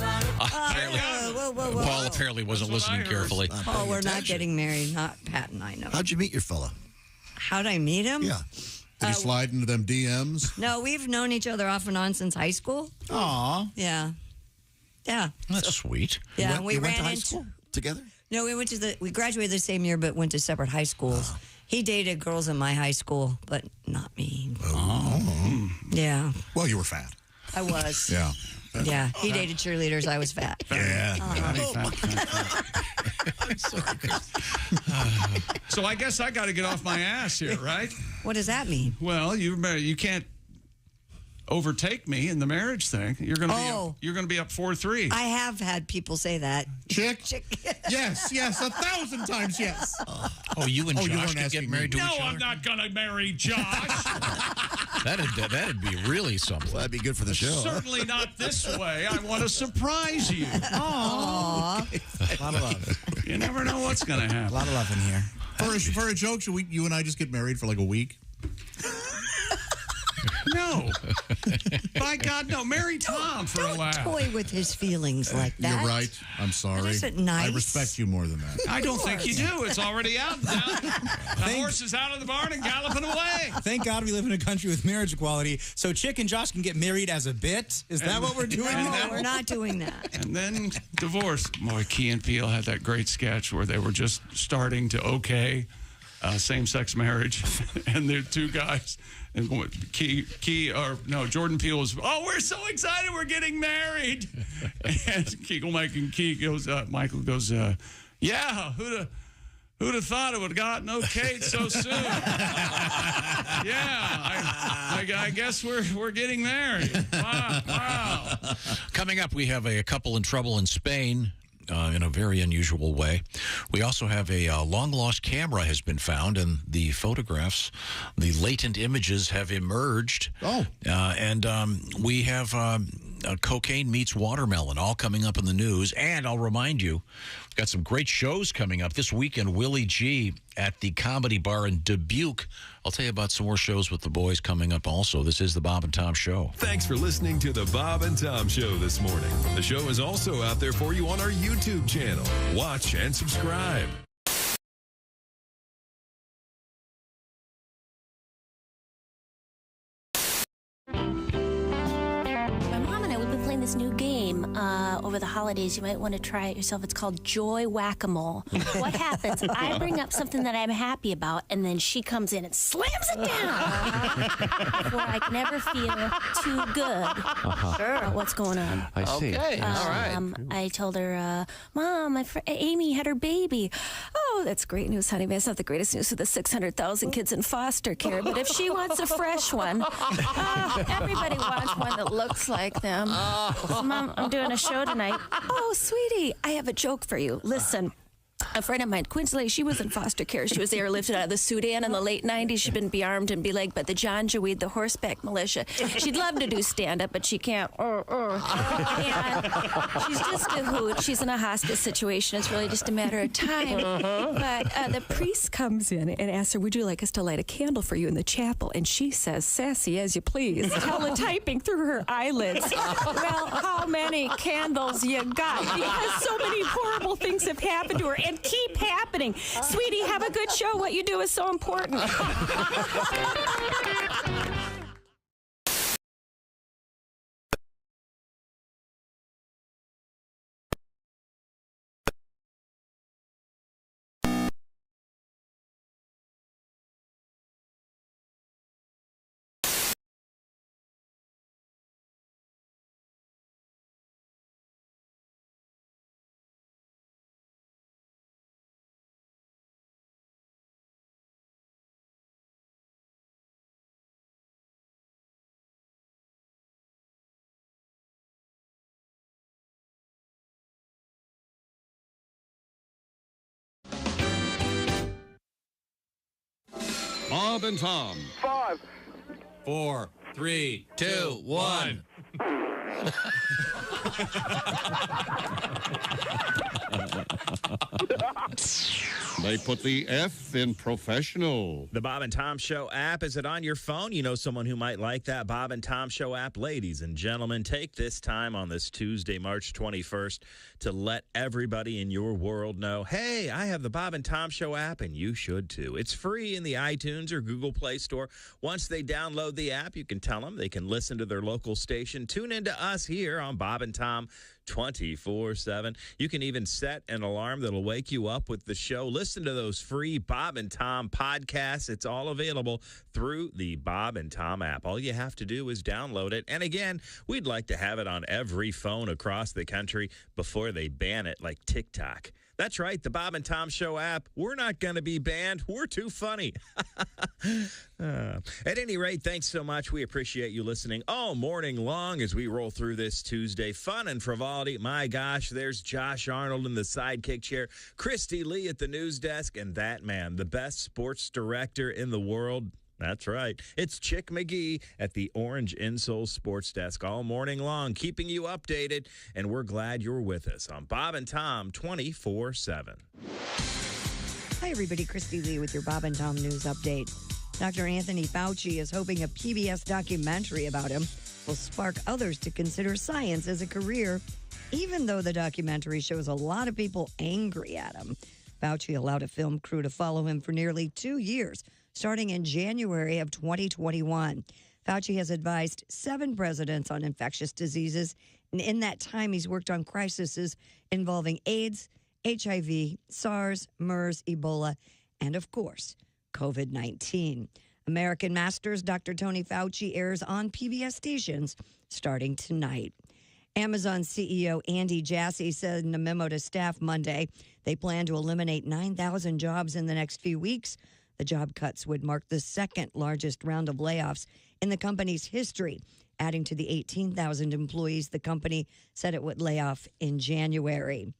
Paul apparently wasn't listening carefully. Paul, we're not getting married. Not Pat and I know. How'd you meet your fella? How'd I meet him? Yeah. Did he slide into them DMs? No, we've known each other off and on since high school. Aw. Yeah. Yeah. That's sweet. Yeah, You went to high school together? No, we graduated the same year, but went to separate high schools. He dated girls in my high school, but not me. Oh. Yeah. Well, you were fat. I was. Yeah. Yeah. He dated cheerleaders. I was fat. Yeah. I'm sorry. So I guess I got to get off my ass here, right? What does that mean? Well, you can't overtake me in the marriage thing. You're going to Oh. be up 4-3. I have had people say that. Chick? Yes, 1,000 times yes. Oh, you and you Josh weren't could get asking married to me. each No, other? I'm not going to marry Josh. That'd be really something. Well, that'd be good for the show. huh? Certainly not this way. I want to surprise you. Aww. A lot of love. You never know what's going to A happen. lot of love in here. For a joke, should you and I just get married for like a week? No. By God, no. Marry Tom for a while. Toy with his feelings like that. You're right. I'm sorry. That isn't nice. I respect you more than that. I don't think you do. It's already out now. The horse is out of the barn and galloping away. Thank God we live in a country with marriage equality, so Chick and Josh can get married as a bit. Is that what we're doing No, now? we're not doing that. And then divorce. Boy, Key and Peele had that great sketch where they were just starting to same-sex marriage, and they're two guys. And Jordan Peele was, we're so excited, we're getting married. And Michael goes, yeah, who'd have thought it would have gotten okayed so soon? I guess we're getting married. Wow. Coming up, we have a couple in trouble in Spain. In a very unusual way. We also have a long-lost camera has been found, and the photographs, the latent images have emerged. And we have cocaine meets watermelon, all coming up in the news. And I'll remind you, we've got some great shows coming up this weekend. Willie G at the Comedy Bar in Dubuque. I'll tell you about some more shows with the boys coming up also. This is the Bob and Tom Show. Thanks for listening to the Bob and Tom Show this morning. The show is also out there for you on our YouTube channel. Watch and subscribe. My mom and I, we've been playing this new game over the holidays. You might want to try it yourself. It's called Joy Whack-A-Mole. What happens? I bring up something that I'm happy about, and then she comes in and slams it down before I can ever feel too good about what's going on. I see. Okay, all right. I told her, Mom, my friend Amy had her baby. Oh, that's great news, honey. It's not the greatest news for the 600,000 kids in foster care, but if she wants a fresh one, everybody wants one that looks like them. So, Mom, I'm doing a show tonight. Oh, sweetie, I have a joke for you. Listen. A friend of mine, Quinsley, she was in foster care. She was airlifted out of the Sudan in the late 90s. She'd been be-armed and be-legged by the Janjaweed, the horseback militia. She'd love to do stand-up, but she can't. And she's just a hoot. She's in a hospice situation. It's really just a matter of time. But the priest comes in and asks her, would you like us to light a candle for you in the chapel? And she says, sassy as you please, teletyping through her eyelids. Well, how many candles you got? Because so many horrible things have happened to her and keep happening. Sweetie, have a good show. What you do is so important. Bob and Tom. 5, 4, 3, 2, 1. They put the F in professional. The Bob and Tom Show app. Is it on your phone? You know someone who might like that Bob and Tom Show app. Ladies and gentlemen, take this time on this Tuesday, March 21st, to let everybody in your world know, hey, I have the Bob and Tom Show app, and you should too. It's free in the iTunes or Google Play Store. Once they download the app, you can tell them they can listen to their local station. Tune into us here on Bob and Tom 24/7. You can even set an alarm that'll wake you up with the show. Listen to those free Bob and Tom podcasts. It's all available through the Bob and Tom app. All you have to do is download it. And again, we'd like to have it on every phone across the country before they ban it like TikTok. That's right, the Bob and Tom Show app. We're not going to be banned. We're too funny. At any rate, thanks so much. We appreciate you listening all morning long as we roll through this Tuesday. Fun and frivolity. My gosh, there's Josh Arnold in the sidekick chair, Kristi Lee at the news desk, and that man, the best sports director in the world. That's right. It's Chick McGee at the Orange Insoles Sports Desk all morning long, keeping you updated, and we're glad you're with us on Bob and Tom 24/7. Hi, everybody. Kristi Lee with your Bob and Tom News Update. Dr. Anthony Fauci is hoping a PBS documentary about him will spark others to consider science as a career, even though the documentary shows a lot of people angry at him. Fauci allowed a film crew to follow him for nearly 2 years, starting in January of 2021. Fauci has advised 7 presidents on infectious diseases, and in that time, he's worked on crises involving AIDS, HIV, SARS, MERS, Ebola, and, of course, COVID-19. American Masters, Dr. Tony Fauci airs on PBS stations starting tonight. Amazon CEO Andy Jassy said in a memo to staff Monday they plan to eliminate 9,000 jobs in the next few weeks. The job cuts would mark the second largest round of layoffs in the company's history, adding to the 18,000 employees the company said it would lay off in January.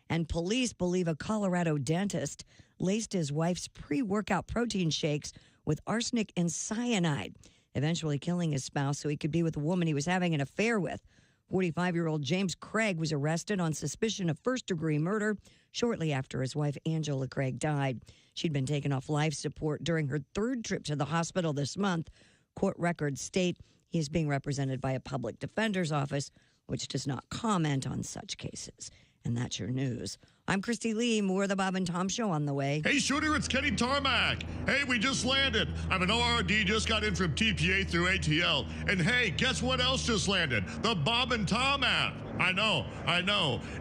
And police believe a Colorado dentist laced his wife's pre-workout protein shakes with arsenic and cyanide, eventually killing his spouse so he could be with a woman he was having an affair with. 45-year-old James Craig was arrested on suspicion of first-degree murder shortly after his wife Angela Craig died. She'd been taken off life support during her 3rd trip to the hospital this month. Court records state he is being represented by a public defender's office, which does not comment on such cases. And that's your news. I'm Kristi Lee. More of the Bob and Tom Show on the way. Hey, Shooter, it's Kenny Tarmac. Hey, we just landed. I'm an ORD, just got in from TPA through ATL. And hey, guess what else just landed? The Bob and Tom app. I know.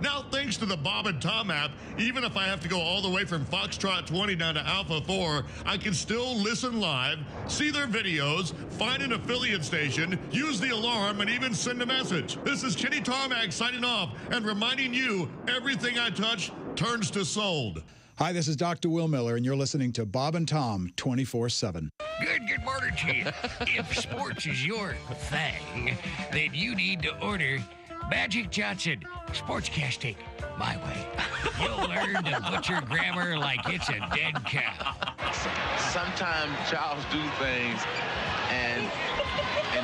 Now, thanks to the Bob and Tom app, even if I have to go all the way from Foxtrot 20 down to Alpha 4, I can still listen live, see their videos, find an affiliate station, use the alarm, and even send a message. This is Kenny Tarmac signing off and reminding you everything I touch turns to sold. Hi, this is Dr. Will Miller, and you're listening to Bob and Tom 24/7. Good morning to you. If sports is your thing, then you need to order Magic Johnson Sportscasting my way. You'll learn to butcher grammar like it's a dead cow. Sometimes Charles do things and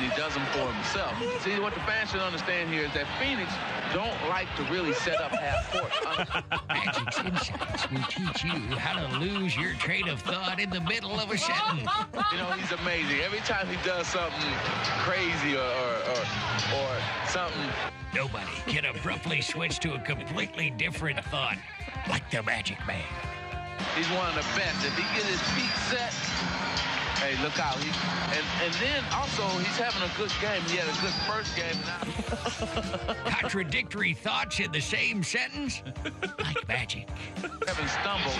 he does them for himself. See, what the fans should understand here is that Phoenix don't like to really set up half court. Magic's insights will teach you how to lose your train of thought in the middle of a sentence. You know, he's amazing. Every time he does something crazy or something. Nobody can abruptly switch to a completely different thought like the Magic Man. He's one of the best. If he get his feet set, hey, look out. And then also, he's having a good game. He had a good first game. Contradictory thoughts in the same sentence? Like magic. Kevin stumbled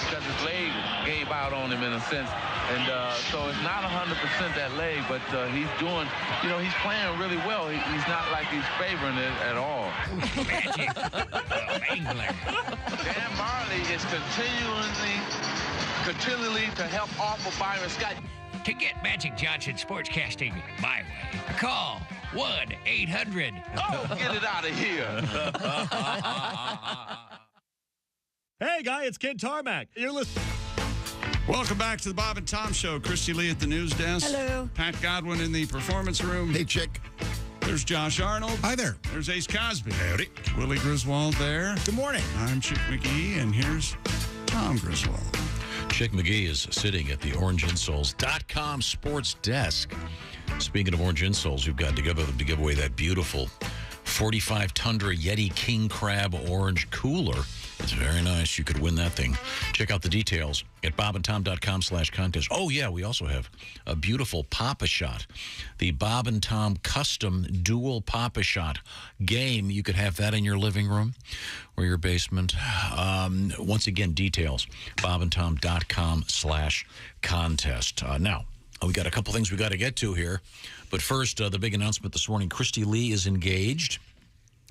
because his leg gave out on him in a sense. And so it's not 100% that leg, but he's doing, he's playing really well. He's not like he's favoring it at all. Magic, the Wrangler. Dan Marley is continually to help offer Byron Scott. To get Magic Johnson Sportscasting my way, call 1-800. Oh, get it out of here. Hey, guy, it's Kid Tarmac. You're listening. Welcome back to the Bob and Tom Show. Kristi Lee at the news desk. Hello. Pat Godwin in the performance room. Hey, Chick. There's Josh Arnold. Hi there. There's Ace Cosby. Howdy. Willie Griswold there. Good morning. I'm Chick McGee, and here's Tom Griswold. Chick McGee is sitting at the orangeinsoles.com sports desk. Speaking of orange insoles, we've got to give away that beautiful 45 Tundra Yeti King Crab orange cooler. It's very nice. You could win that thing. Check out the details at bobandtom.com/contest. Oh, yeah, we also have a beautiful Pop-A-Shot. The Bob and Tom custom dual Pop-A-Shot game. You could have that in your living room or your basement. Once again, details, bobandtom.com/contest. Now, we got a couple things we got to get to here. But first, the big announcement this morning, Kristi Lee is engaged.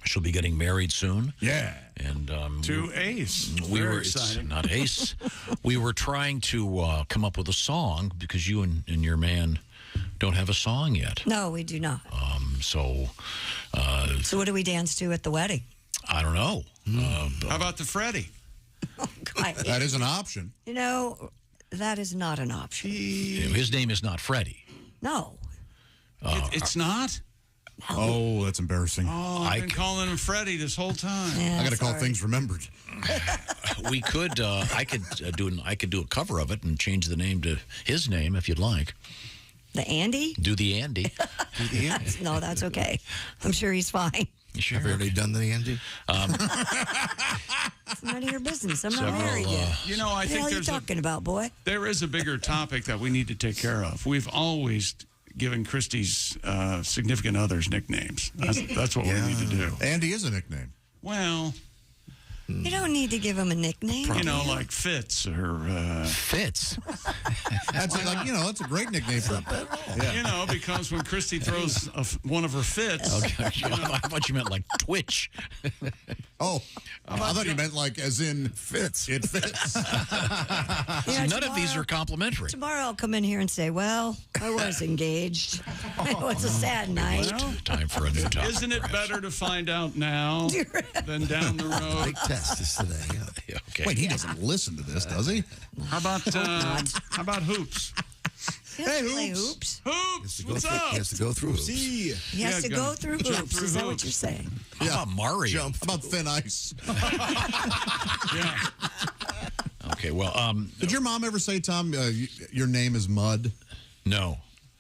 She'll be getting married soon. Yeah. And To Ace. we Very were it's exciting. not Ace. We were trying to come up with a song because you and your man don't have a song yet. No, we do not. So So what do we dance to at the wedding? I don't know. How about the Freddie? That is an option. You know, that is not an option. His name is not Freddie. No. It's not? Oh, that's embarrassing. Oh, I've been calling him Freddie this whole time. I got to call things remembered. We could. I could do a cover of it and change the name to his name if you'd like. The Andy? Do the Andy. No, that's okay. I'm sure he's fine. You sure? Have you already done the Andy? It's none of your business. I'm not Several, married yet. You know, I What the think hell are you there's talking about, boy? there is a bigger topic that we need to take care of. We've always given Kristi's significant others nicknames. That's what we need to do. Andy is a nickname. Well, You don't need to give him a nickname. you know, like Fitz or Fitz. That's like, that's a great nickname for him. Yeah. you know, because when Kristi throws one of her fits, Okay. I thought you meant like Twitch. Oh, I thought you meant like as in fits. It fits. Yeah, None of these are complimentary. Tomorrow I'll come in here and say, well, I was engaged. It was a sad night. Time for a new topic. isn't it better to find out now than down the road? Big test is today. Yeah, okay. Wait, he doesn't listen to this, does he? How about hoops? Hey, hoops. Hoops, what's up? He has to go through hoops. He has to go through Jump hoops. through Is that what hoops. you're saying? How about Mario? How about thin ice? Yeah. Okay, well, Did your mom ever say, Tom, your name is Mud? no.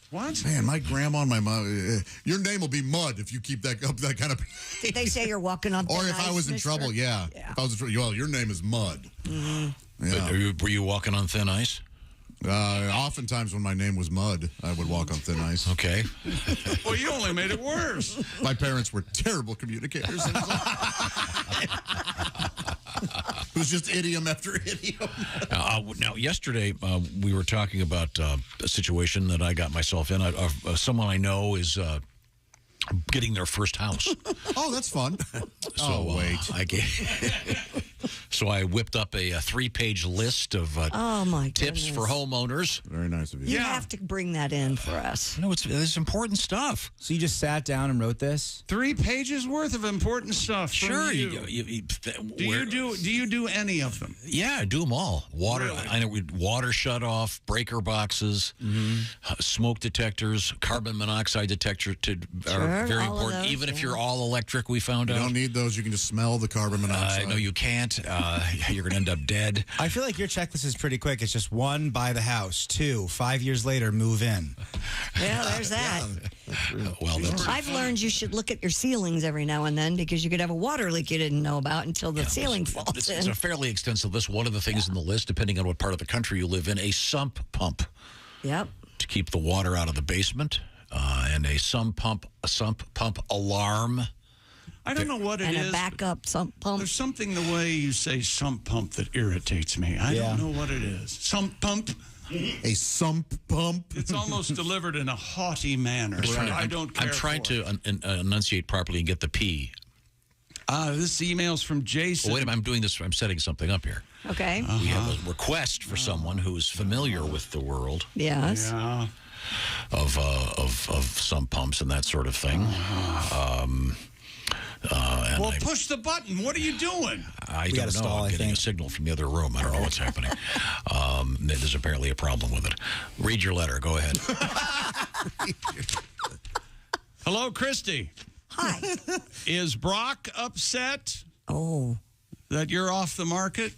What? Man, my grandma and my mom, your name will be Mud if you keep that up that kind of. Did they say you're walking on thin Or if I ice, was in mister? trouble, yeah. If I was in trouble, well, your name is Mud. Mm-hmm. Yeah. But were you walking on thin ice? Oftentimes when my name was Mud, I would walk on thin ice. Okay. Well, you only made it worse. My parents were terrible communicators. It was just idiom after idiom. Now, yesterday we were talking about a situation that I got myself in. Someone I know is getting their first house. Oh, that's fun. So, wait. So I whipped up a 3-page list of Oh, my tips goodness. for homeowners. Very nice of you. You have to bring that in for us. No, it's important stuff. So you just sat down and wrote this? 3 pages worth of important stuff. From Sure. you. Do you do any of them? Yeah, I do them all. Water, Really? I know. Water shut off, breaker boxes, smoke detectors, carbon monoxide detector are very all of important. those, Even if yeah. you're all electric, we found You out. don't need those. You can just smell the carbon monoxide. No, you can't. You're going to end up dead. I feel like your checklist is pretty quick. It's just 1, buy the house. 2, 5 years later, move in. Yeah, there's that. Well, that's, I've learned you should look at your ceilings every now and then because you could have a water leak you didn't know about until the ceiling falls it's in. a fairly extensive list. One of the things in the list, depending on what part of the country you live in, a sump pump Yep. to keep the water out of the basement, and a sump pump alarm. I don't know what it And is. a backup sump pump. There's something the way you say sump pump that irritates me. I don't know what it is. Sump pump. A sump pump. It's almost delivered in a haughty manner. So I don't care. I'm trying for to enunciate properly and get the P. This email's from Jason. Oh, wait a minute, I'm doing this. I'm setting something up here. Okay. We have a request for someone who's familiar with the world Yes. Yeah. of sump pumps and that sort of thing. And Well, push the button. What are you doing? I We don't got a know. stall, I'm I getting a think. signal from the other room. I don't know what's happening. There's apparently a problem with it. Read your letter. Go ahead. Hello, Kristi. Hi. Is Brock upset Oh. that you're off the market?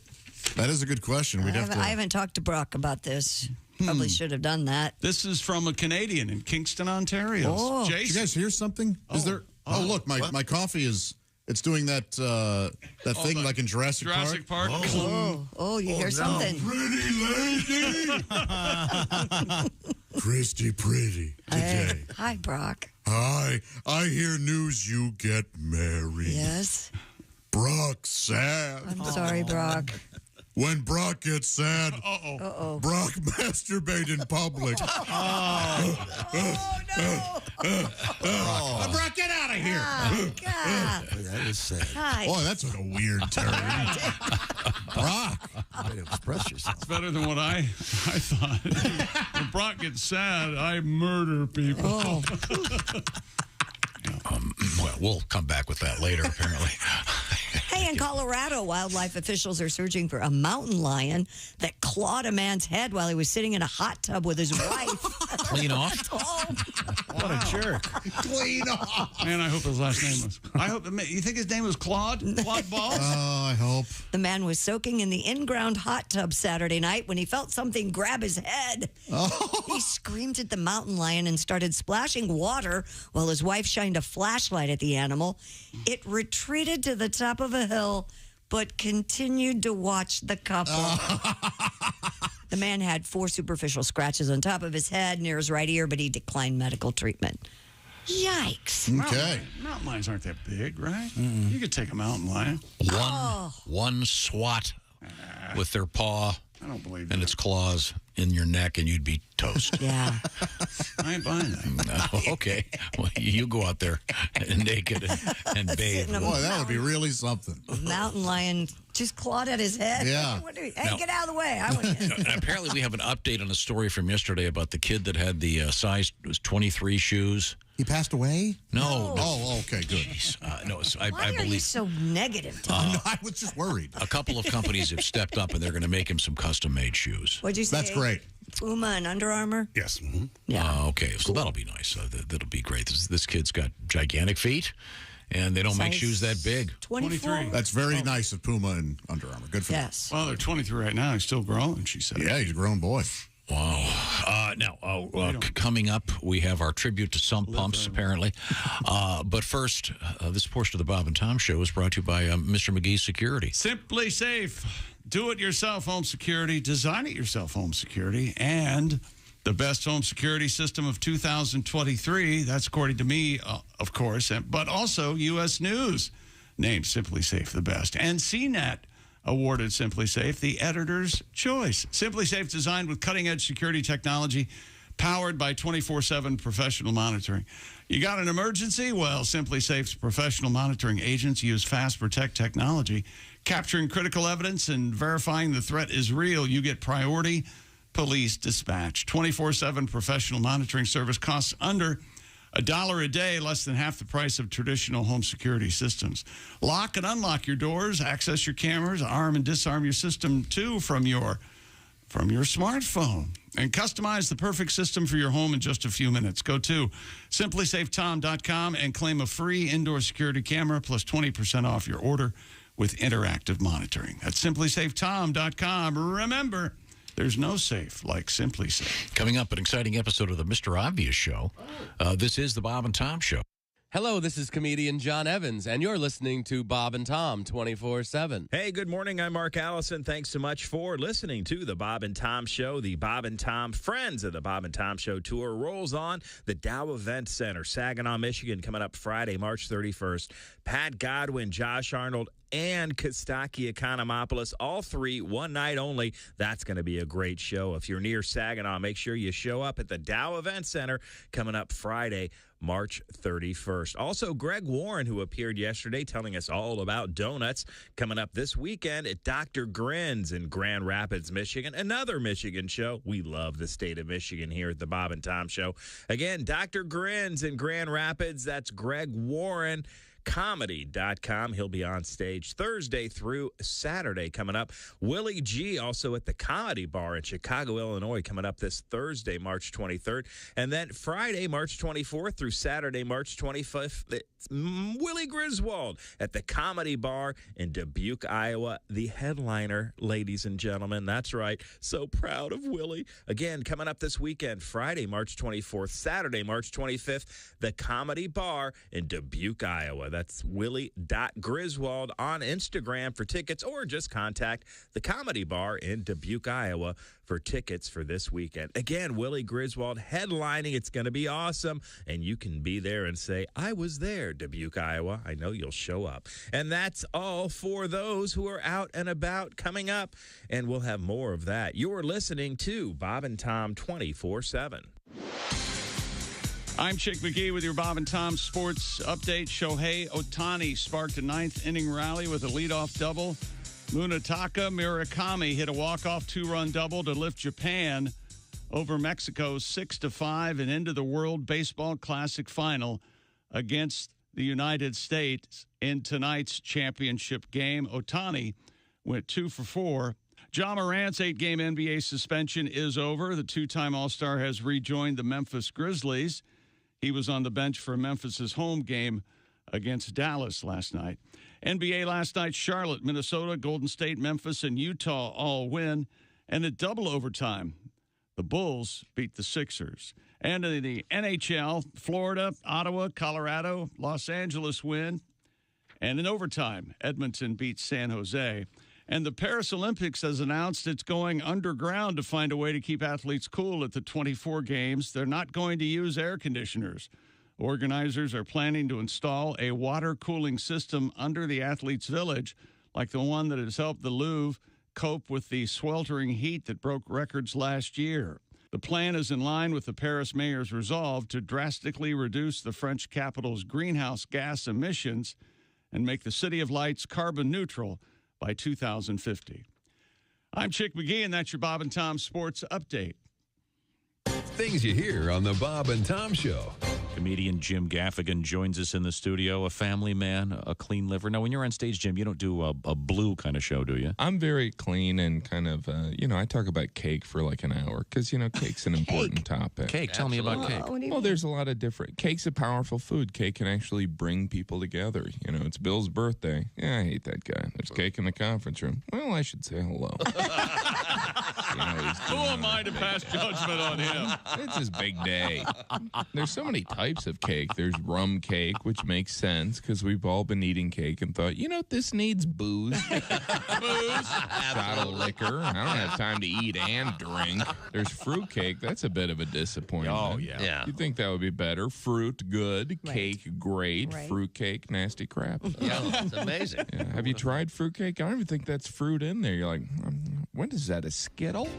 That is a good question. We'd have to. I haven't talked to Brock about this. Probably should have done that. This is from a Canadian in Kingston, Ontario. Oh. Did you Jason. guys hear something? Is there? Oh, look, my coffee is. It's doing that thing like in Jurassic Park. Oh, you hear something. Pretty lady. Kristi Pretty today. Hi, Brock. Hi, I hear news you get married. Yes. Brock sad. I'm sorry, Brock. When Brock gets sad, Brock masturbate in public. Brock, get out of here. God. That is sad. Hi. Boy, that's like a weird turn. Brock. Way to express yourself. It's better than what I thought. When Brock gets sad, I murder people. Well, we'll come back with that later, apparently. Hey, in Colorado, wildlife officials are searching for a mountain lion that clawed a man's head while he was sitting in a hot tub with his wife. Clean off? What a jerk. Clean off. Man, I hope his last name was. You think his name was Claude? Claude Balls? Oh, I hope. The man was soaking in the in-ground hot tub Saturday night when he felt something grab his head. He screamed at the mountain lion and started splashing water while his wife shined a flashlight at the animal. It retreated to the top of a hill, but continued to watch the couple. The man had 4 superficial scratches on top of his head near his right ear, but he declined medical treatment. Yikes. Okay. Mountain lions aren't that big, right? You could take a mountain lion. One swat with their paw I don't believe and that. its claws in your neck, and you'd be toast. Yeah. I ain't buying that. No, okay. Well, you go out there naked and bathe. Boy, that would be really something. Mountain lion just clawed at his head. Yeah. Hey, Now- get out of the way. I want And apparently, we have an update on a story from yesterday about the kid that had the size it was 23 shoes. He passed away? No. Oh, okay, good. No, Why I are you believe so negative, Tom? No, I was just worried. a couple of companies have stepped up and they're going to make him some custom-made shoes. What'd you say? That's great. Puma and Under Armour? Yes. Yeah. Okay, so that'll be nice. That'll be great. This kid's got gigantic feet, and they don't make Size shoes that big. 23. That's very nice of Puma and Under Armour. Good for Yes. Well, they're 23 right now. He's still growing, she said. them. Yeah, he's a grown boy. Wow. Coming up, we have our tribute to sump pumps, apparently. But first, this portion of the Bob and Tom Show is brought to you by Mr. McGee's Security. Simply Safe. Do it yourself home security. Design it yourself home security. And the best home security system of 2023. That's according to me, of course, but also U.S. News named Simply Safe the best. And CNET awarded Simply Safe the editor's choice. Simply Safe designed with cutting-edge security technology powered by 24/7 professional monitoring. You got an emergency? Well, Simply Safe's professional monitoring agents use Fast Protect technology, capturing critical evidence and verifying the threat is real. You get priority police dispatch. 24/7 professional monitoring service costs under $1 a day, less than half the price of traditional home security systems. Lock and unlock your doors, access your cameras, arm and disarm your system too from your smartphone, and customize the perfect system for your home in just a few minutes. Go to simplysafetom.com and claim a free indoor security camera plus 20% off your order with interactive monitoring. That's simplysafetom.com. Remember, there's no safe like Simply Safe. Coming up, an exciting episode of the Mr. Obvious Show. This is the Bob and Tom Show. Hello, this is comedian John Evans, and you're listening to Bob and Tom 24/7. Hey, good morning. I'm Mark Allison. Thanks so much for listening to the Bob and Tom Show. The Bob and Tom Friends of the Bob and Tom Show tour rolls on the Dow Event Center, Saginaw, Michigan, coming up Friday, March 31st. Pat Godwin, Josh Arnold, and Kostaki Economopoulos, all three, one night only. That's going to be a great show. If you're near Saginaw, make sure you show up at the Dow Event Center coming up Friday, March 31st. Also, Greg Warren, who appeared yesterday telling us all about donuts, coming up this weekend at Dr. Grins in Grand Rapids, Michigan. Another Michigan show. We love the state of Michigan here at the Bob and Tom Show. Again, Dr. Grins in Grand Rapids. That's Greg Warren. Comedy.com. He'll be on stage Thursday through Saturday coming up. Willie G also at the Comedy Bar in Chicago, Illinois, coming up this Thursday, March 23rd. And then Friday, March 24th through Saturday, March 25th, it's Willie Griswold at the Comedy Bar in Dubuque, Iowa. The headliner, ladies and gentlemen. That's right. So proud of Willie. Again, coming up this weekend, Friday, March 24th, Saturday, March 25th, the Comedy Bar in Dubuque, Iowa. That's Willie.Griswold on Instagram for tickets, or just contact the Comedy Bar in Dubuque, Iowa for tickets for this weekend. Again, Willie Griswold headlining. It's going to be awesome. And you can be there and say, I was there, Dubuque, Iowa. I know you'll show up. And that's all for those who are out and about coming up. And we'll have more of that. You're listening to Bob and Tom 24/7. I'm Chick McGee with your Bob and Tom Sports Update. Shohei Ohtani sparked a ninth-inning rally with a leadoff double. Munetaka Murakami hit a walk-off two-run double to lift Japan over Mexico 6-5 and into the World Baseball Classic final against the United States in tonight's championship game. Ohtani went 2 for 4. Ja Morant's 8-game NBA suspension is over. The two-time All-Star has rejoined the Memphis Grizzlies. He was on the bench for Memphis's home game against Dallas last night. NBA last night, Charlotte, Minnesota, Golden State, Memphis, and Utah all win. And at double overtime, the Bulls beat the Sixers. And in the NHL, Florida, Ottawa, Colorado, Los Angeles win. And in overtime, Edmonton beat San Jose. And the Paris Olympics has announced it's going underground to find a way to keep athletes cool at the 24 games. They're not going to use air conditioners. Organizers are planning to install a water cooling system under the athletes' village, like the one that has helped the Louvre cope with the sweltering heat that broke records last year. The plan is in line with the Paris mayor's resolve to drastically reduce the French capital's greenhouse gas emissions and make the City of Lights carbon neutral by 2050. I'm Chick McGee, and that's your Bob and Tom Sports Update. Things you hear on the Bob and Tom Show. Comedian Jim Gaffigan joins us in the studio, a family man, a clean liver. Now, when you're on stage, Jim, you don't do a blue kind of show, do you? I'm very clean and kind of, I talk about cake for like an hour because, cake's an important topic. Cake, tell me about cake. Well, there's a lot of different. Cake's a powerful food. Cake can actually bring people together. It's Bill's birthday. Yeah, I hate that guy. There's cake in the conference room. Well, I should say hello. Who am I to pass judgment on him? It's his big day. There's so many types of cake. There's rum cake, which makes sense because we've all been eating cake and thought, this needs booze. Shot of liquor. I don't have time to eat and drink. There's fruit cake. That's a bit of a disappointment. Oh, yeah. You'd think that would be better. Fruit, good. Right. Cake, great. Right. Fruit cake, nasty crap. Yeah, it's amazing. Yeah. Have you tried fruit cake? I don't even think that's fruit in there. You're like, when is that, a Skittle?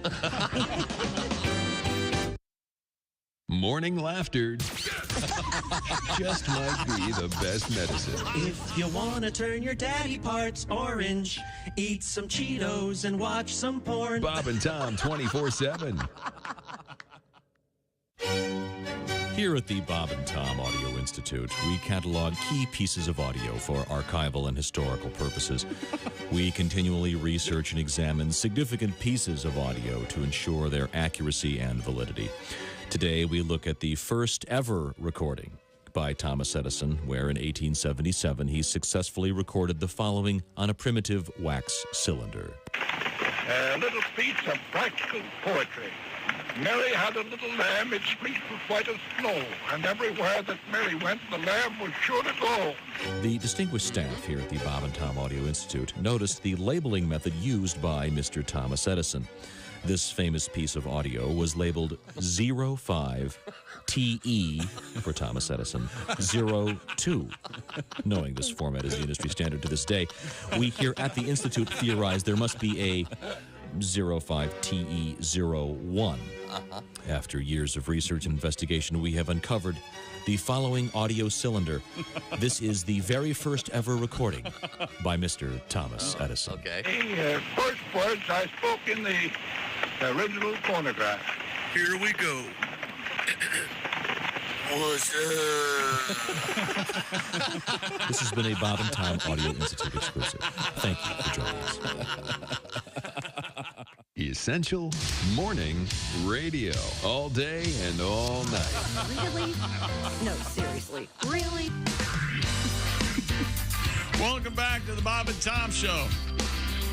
Morning laughter just might be the best medicine. If you want to turn your daddy parts orange, eat some Cheetos and watch some porn. Bob and Tom 24/7. Here at the Bob and Tom Audio Institute, we catalog key pieces of audio for archival and historical purposes. We continually research and examine significant pieces of audio to ensure their accuracy and validity. Today, we look at the first ever recording by Thomas Edison, where in 1877 he successfully recorded the following on a primitive wax cylinder. A little piece of practical poetry. Mary had a little lamb, its fleece was white as snow, and everywhere that Mary went, the lamb was sure to go. The distinguished staff here at the Bob and Tom Audio Institute noticed the labeling method used by Mr. Thomas Edison. This famous piece of audio was labeled 05TE for Thomas Edison, 02. Knowing this format is the industry standard to this day, we here at the Institute theorize there must be a 05TE01. After years of research and investigation, we have uncovered the following audio cylinder. This is the very first ever recording by Mr. Thomas Edison. Okay. The first words I spoke in the original phonograph. Here we go. What's up? This has been a Bob and Tom Audio Institute exclusive. Thank you for joining us. Essential Morning Radio. All day and all night. Really? No, seriously. Really? Welcome back to the Bob and Tom Show.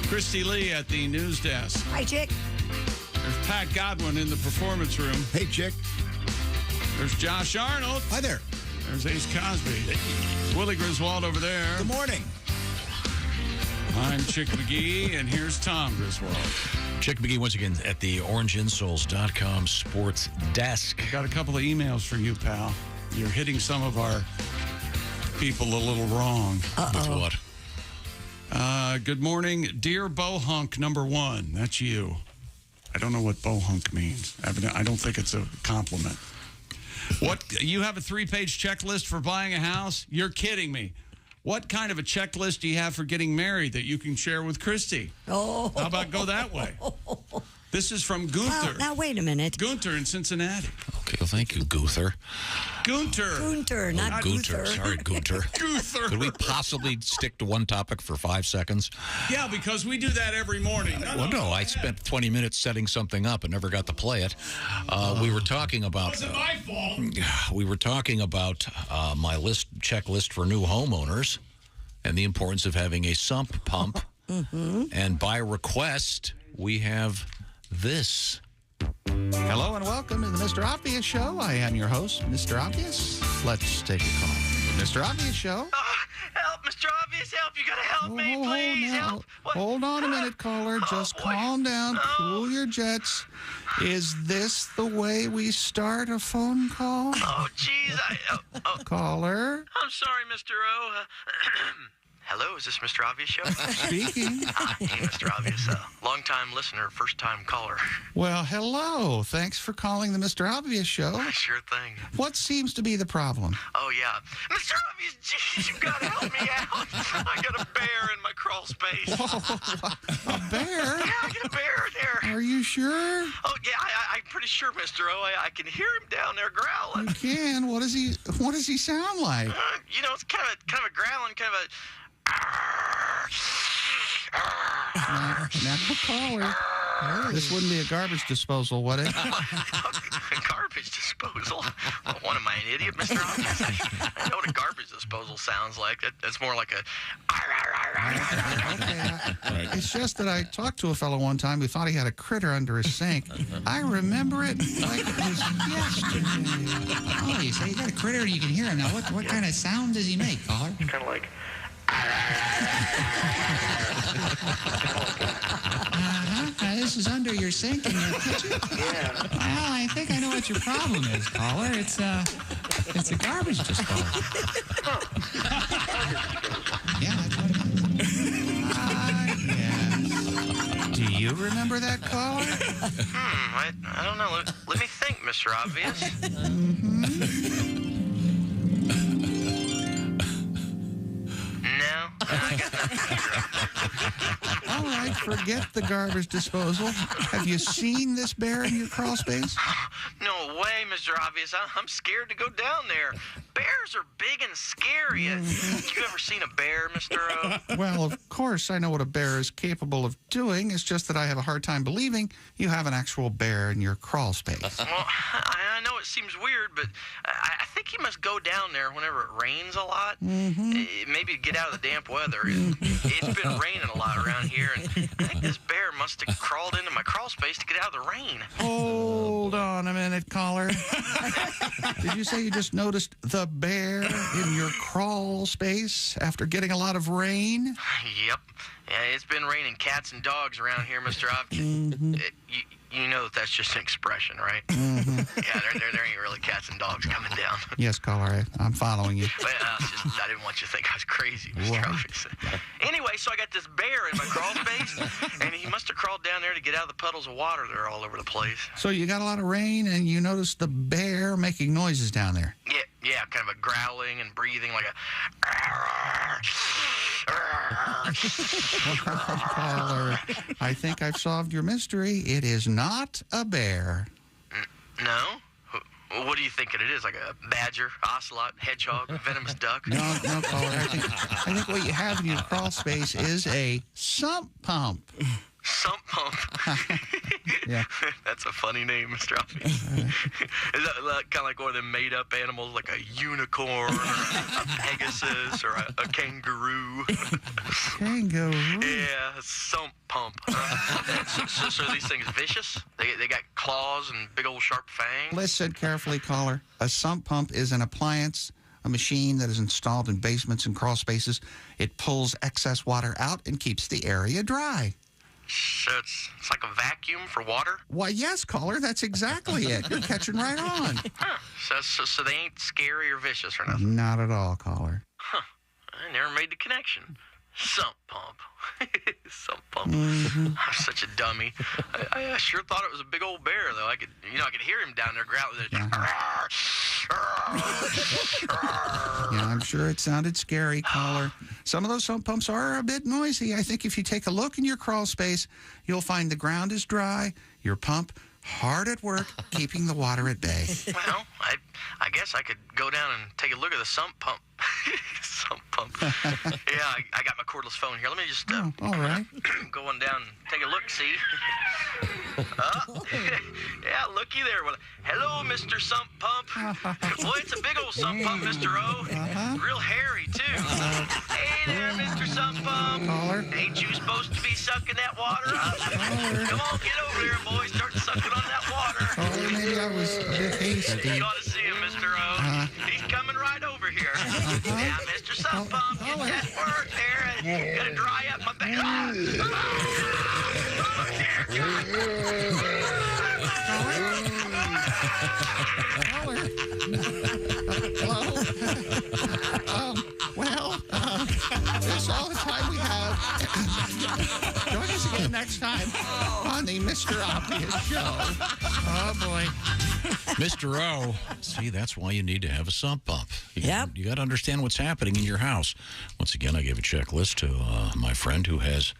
Kristi Lee at the news desk. Hi, Chick. There's Pat Godwin in the performance room. Hey, Chick. There's Josh Arnold. Hi there. There's Ace Cosby. Willie Griswold over there. Good morning. I'm Chick McGee, and here's Tom Griswold. Chick McGee once again at the orangeinsoles.com sports desk. Got a couple of emails for you, pal. You're hitting some of our people a little wrong. With what? Good morning, dear Bohunk number 1. That's you. I don't know what Bohunk means. I don't think it's a compliment. What, you have a 3-page checklist for buying a house? You're kidding me. What kind of a checklist do you have for getting married that you can share with Kristi? Oh. How about go that way? This is from Gunther. Well, now, wait a minute. Gunther in Cincinnati. Okay, well, thank you, Gunther. Gunther, not Gunther. Sorry, Gunther. Gunther. Could we possibly stick to one topic for 5 seconds? Yeah, because we do that every morning. No, I spent 20 minutes setting something up and never got to play it. We were talking about... Wasn't my fault. We were talking about my checklist for new homeowners and the importance of having a sump pump. Mm-hmm. And by request, we have this. Hello and welcome to the Mr. Obvious Show. I am your host, Mr. Obvious. Let's take a call. Mr. Obvious Show. Help, Mr. Obvious, help. You gotta help me, please. Help. Hold on a minute, caller. Just calm down. Cool your jets. Is this the way we start a phone call? Oh, jeez. Caller? I'm sorry, Mr. O. Hello, is this Mr. Obvious Show? Speaking. Hey, Mr. Obvious. Long-time listener, first-time caller. Well, hello. Thanks for calling the Mr. Obvious Show. Sure thing. What seems to be the problem? Oh, yeah. Mr. Obvious, jeez, you gotta help me out. I got a bear in my crawl space. Whoa, a bear? Yeah, I got a bear there. Are you sure? Oh, yeah, I'm pretty sure, Mr. O. I can hear him down there growling. You can. What does he sound like? It's kind of a growling, kind of a... Now, caller. This wouldn't be a garbage disposal, would it? Garbage disposal? What, am I an idiot, Mr. Obvious? I know what a garbage disposal sounds like. That's more like a... It's just that I talked to a fellow one time who thought he had a critter under his sink. I remember it like it was yesterday. Oh, you say you got a critter and you can hear him. Now, what kind of sound does he make, caller? Kind of like... This is under your sink in your kitchen? Yeah. Well, I think I know what your problem is, caller. It's a garbage disposal. Yeah, that's what it is. Yes. Do you remember that caller? I don't know. Let me think, Mr. Obvious. No. I got nothing. All right, forget the garbage disposal. Have you seen this bear in your crawl space? No way, Mr. Obvious. I'm scared to go down there. Bears are big and scary. Have you ever seen a bear, Mr. O? Well, of course, I know what a bear is capable of doing. It's just that I have a hard time believing you have an actual bear in your crawl space. Well, I know it seems weird, but I think he must go down there whenever it rains a lot. Maybe to get out of the damp weather. It's been raining a lot around here, and I think this bear must have crawled into my crawl space to get out of the rain. Hold on a minute, caller. Did you say you just noticed the bear in your crawl space after getting a lot of rain? Yep. Yeah, it's been raining cats and dogs around here, Mr. Obvious. You know that's just an expression, right? Yeah, there ain't really cats and dogs coming down. Yes, caller, I'm following you. But, I didn't want you to think I was crazy, Mr. Obvious. Anyway, so I got this bear in my crawl space, and he must have crawled down there to get out of the puddles of water that are all over the place. So you got a lot of rain, and you noticed the bear making noises down there. Yeah, kind of a growling and breathing like a... Caller, I think I've solved your mystery. It is not a bear. No? What do you think it is? Like a badger, ocelot, hedgehog, venomous duck? No, caller. I think what you have in your crawl space is a sump pump. Sump pump. Yeah. That's a funny name, Mr. Obvious. Is that kind of like one of them made-up animals, like a unicorn or a pegasus or a kangaroo? Kangaroo? Yeah, a sump pump. So are these things vicious? They got claws and big old sharp fangs? Listen carefully, caller. A sump pump is an appliance a machine that is installed in basements and crawl spaces. It pulls excess water out and keeps the area dry. So it's like a vacuum for water? Why, yes, caller, that's exactly it. You're catching right on. Huh. So they ain't scary or vicious or nothing? Not at all, caller. Huh. I never made the connection. Sump pump. Sump pump. Mhm. I'm such a dummy. I sure thought it was a big old bear, though. I could hear him down there growling with it. Yeah, I'm sure it sounded scary, caller. Some of those sump pumps are a bit noisy. I think if you take a look in your crawl space, you'll find the ground is dry, your pump hard at work, keeping the water at bay. Well, I guess I could go down and take a look at the sump pump. Sump pump. Yeah, I got my cordless phone here. Let me just all right. go on down and take a look, see? Yeah, looky there. Well, hello, Mr. Sump Pump. Boy, it's a big old sump pump, Mr. O. Real hairy, too. Hey there, Mr. Sump Pump. Caller. Ain't you supposed to be sucking that water up? Come on, get over there, boy. Start sucking on that water. Caller, maybe I was a bit hasty. You ought to see him, Mr. O. He's coming right over here. Yeah, Mr. Sump Pump, get that work there. Gotta dry up my back. That's all the time we have. Join us again next time on the Mr. Obvious Show. Oh, boy. Mr. O. See, that's why you need to have a sump pump. You got to understand what's happening in your house. Once again, I gave a checklist to my friend who has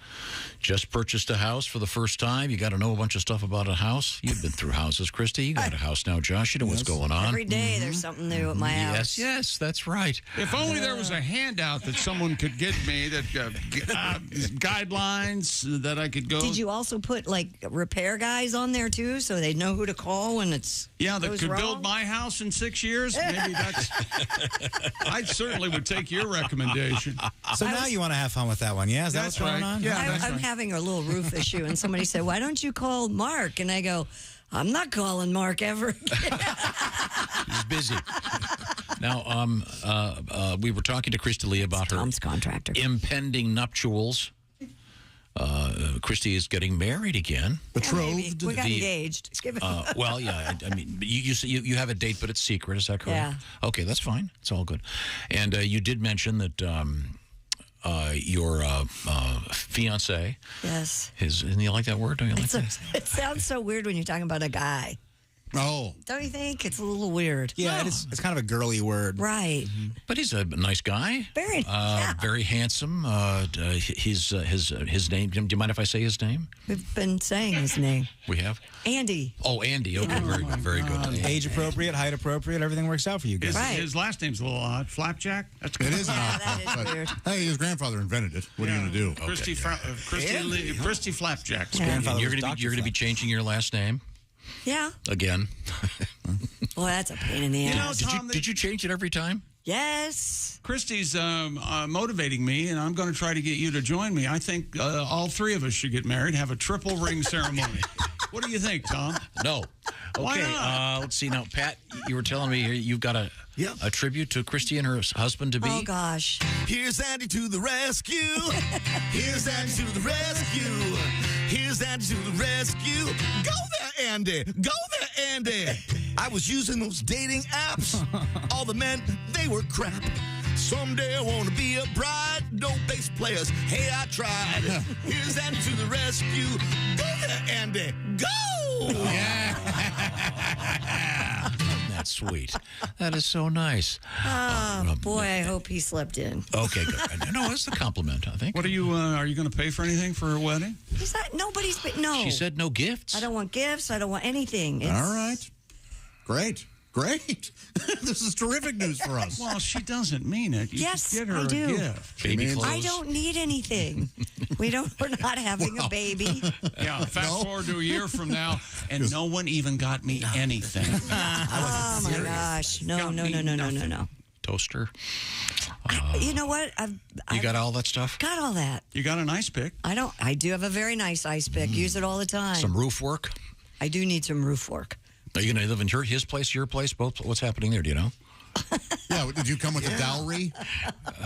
just purchased a house for the first time. You got to know a bunch of stuff about a house. You've been through houses, Kristi. You got a house now, Josh. You know what's going on. Every day there's something new at my house. Yes, that's right. If only there was a handout that someone could get me, that guidelines that I could go. Did you also put like repair guys on there too, so they know who to call when it's that goes could wrong? build my house in 6 years? Maybe that's. I certainly would take your recommendation. So now you want to have fun with that one, yeah? Is that what's going on? Yeah, I'm having a little roof issue, and somebody said, "Why don't you call Mark?" And I go, "I'm not calling Mark ever again." He's busy. Now, we were talking to Kristi Lee about her contractor impending nuptials. Kristi is getting married again. Betrothed. We got engaged. Well, yeah. I mean, you have a date, but it's secret. Is that correct? Yeah. Okay, that's fine. It's all good. And you did mention that your fiance. Yes. And you like that word? Don't you like that? It sounds so weird when you're talking about a guy. Oh. Don't you think? It's a little weird. Yeah, it's kind of a girly word. Right. But he's a nice guy. Very handsome. His name. Do you mind if I say his name? We've been saying his name. We have? Andy. Oh, Andy. Okay, very good. Very good. Age appropriate, height appropriate, everything works out for you guys. His last name's a little odd. Flapjack? That's good. It is odd. That is weird. Hey, his grandfather invented it. What are you going to do? Kristi Flapjack. You're going to be changing your last name? Yeah. Again. Well, that's a pain in the ass. Did you change it every time? Yes. Kristi's motivating me, and I'm going to try to get you to join me. I think all three of us should get married, have a triple ring ceremony. What do you think, Tom? No. Why Okay, not? let's see. Now, Pat, you were telling me here you've got a tribute to Kristi and her husband-to-be. Oh, gosh. Here's Andy to the rescue. Here's Andy to the rescue. Here's Andy to the rescue. Go there, Andy. Go there, Andy. I was using those dating apps. All the men, they were crap. Someday I want to be a bride. No bass players. Hey, I tried. Here's Andy to the rescue. Go there, Andy. Go! Yeah. That's sweet. That is so nice. Oh, boy, I hope he slept in. Okay, good. No, that's the compliment, I think. What are you going to pay for anything for her wedding? Is that nobody's? No. She said no gifts. I don't want gifts. I don't want anything. All right. Great. This is terrific news for us. Well, she doesn't mean it. You Yes, just get her I do. a gift. Baby clothes. I don't need anything. We're not having a baby. Yeah, fast forward to a year from now, and no one even got me anything. Oh, my gosh. No. Toaster. You know what? You got all that stuff? Got all that. You got an ice pick? I do have a very nice ice pick. Use it all the time. Some roof work? I do need some roof work. Are you going to live in his place, your place, both? What's happening there? Do you know? Yeah, did you come with a dowry?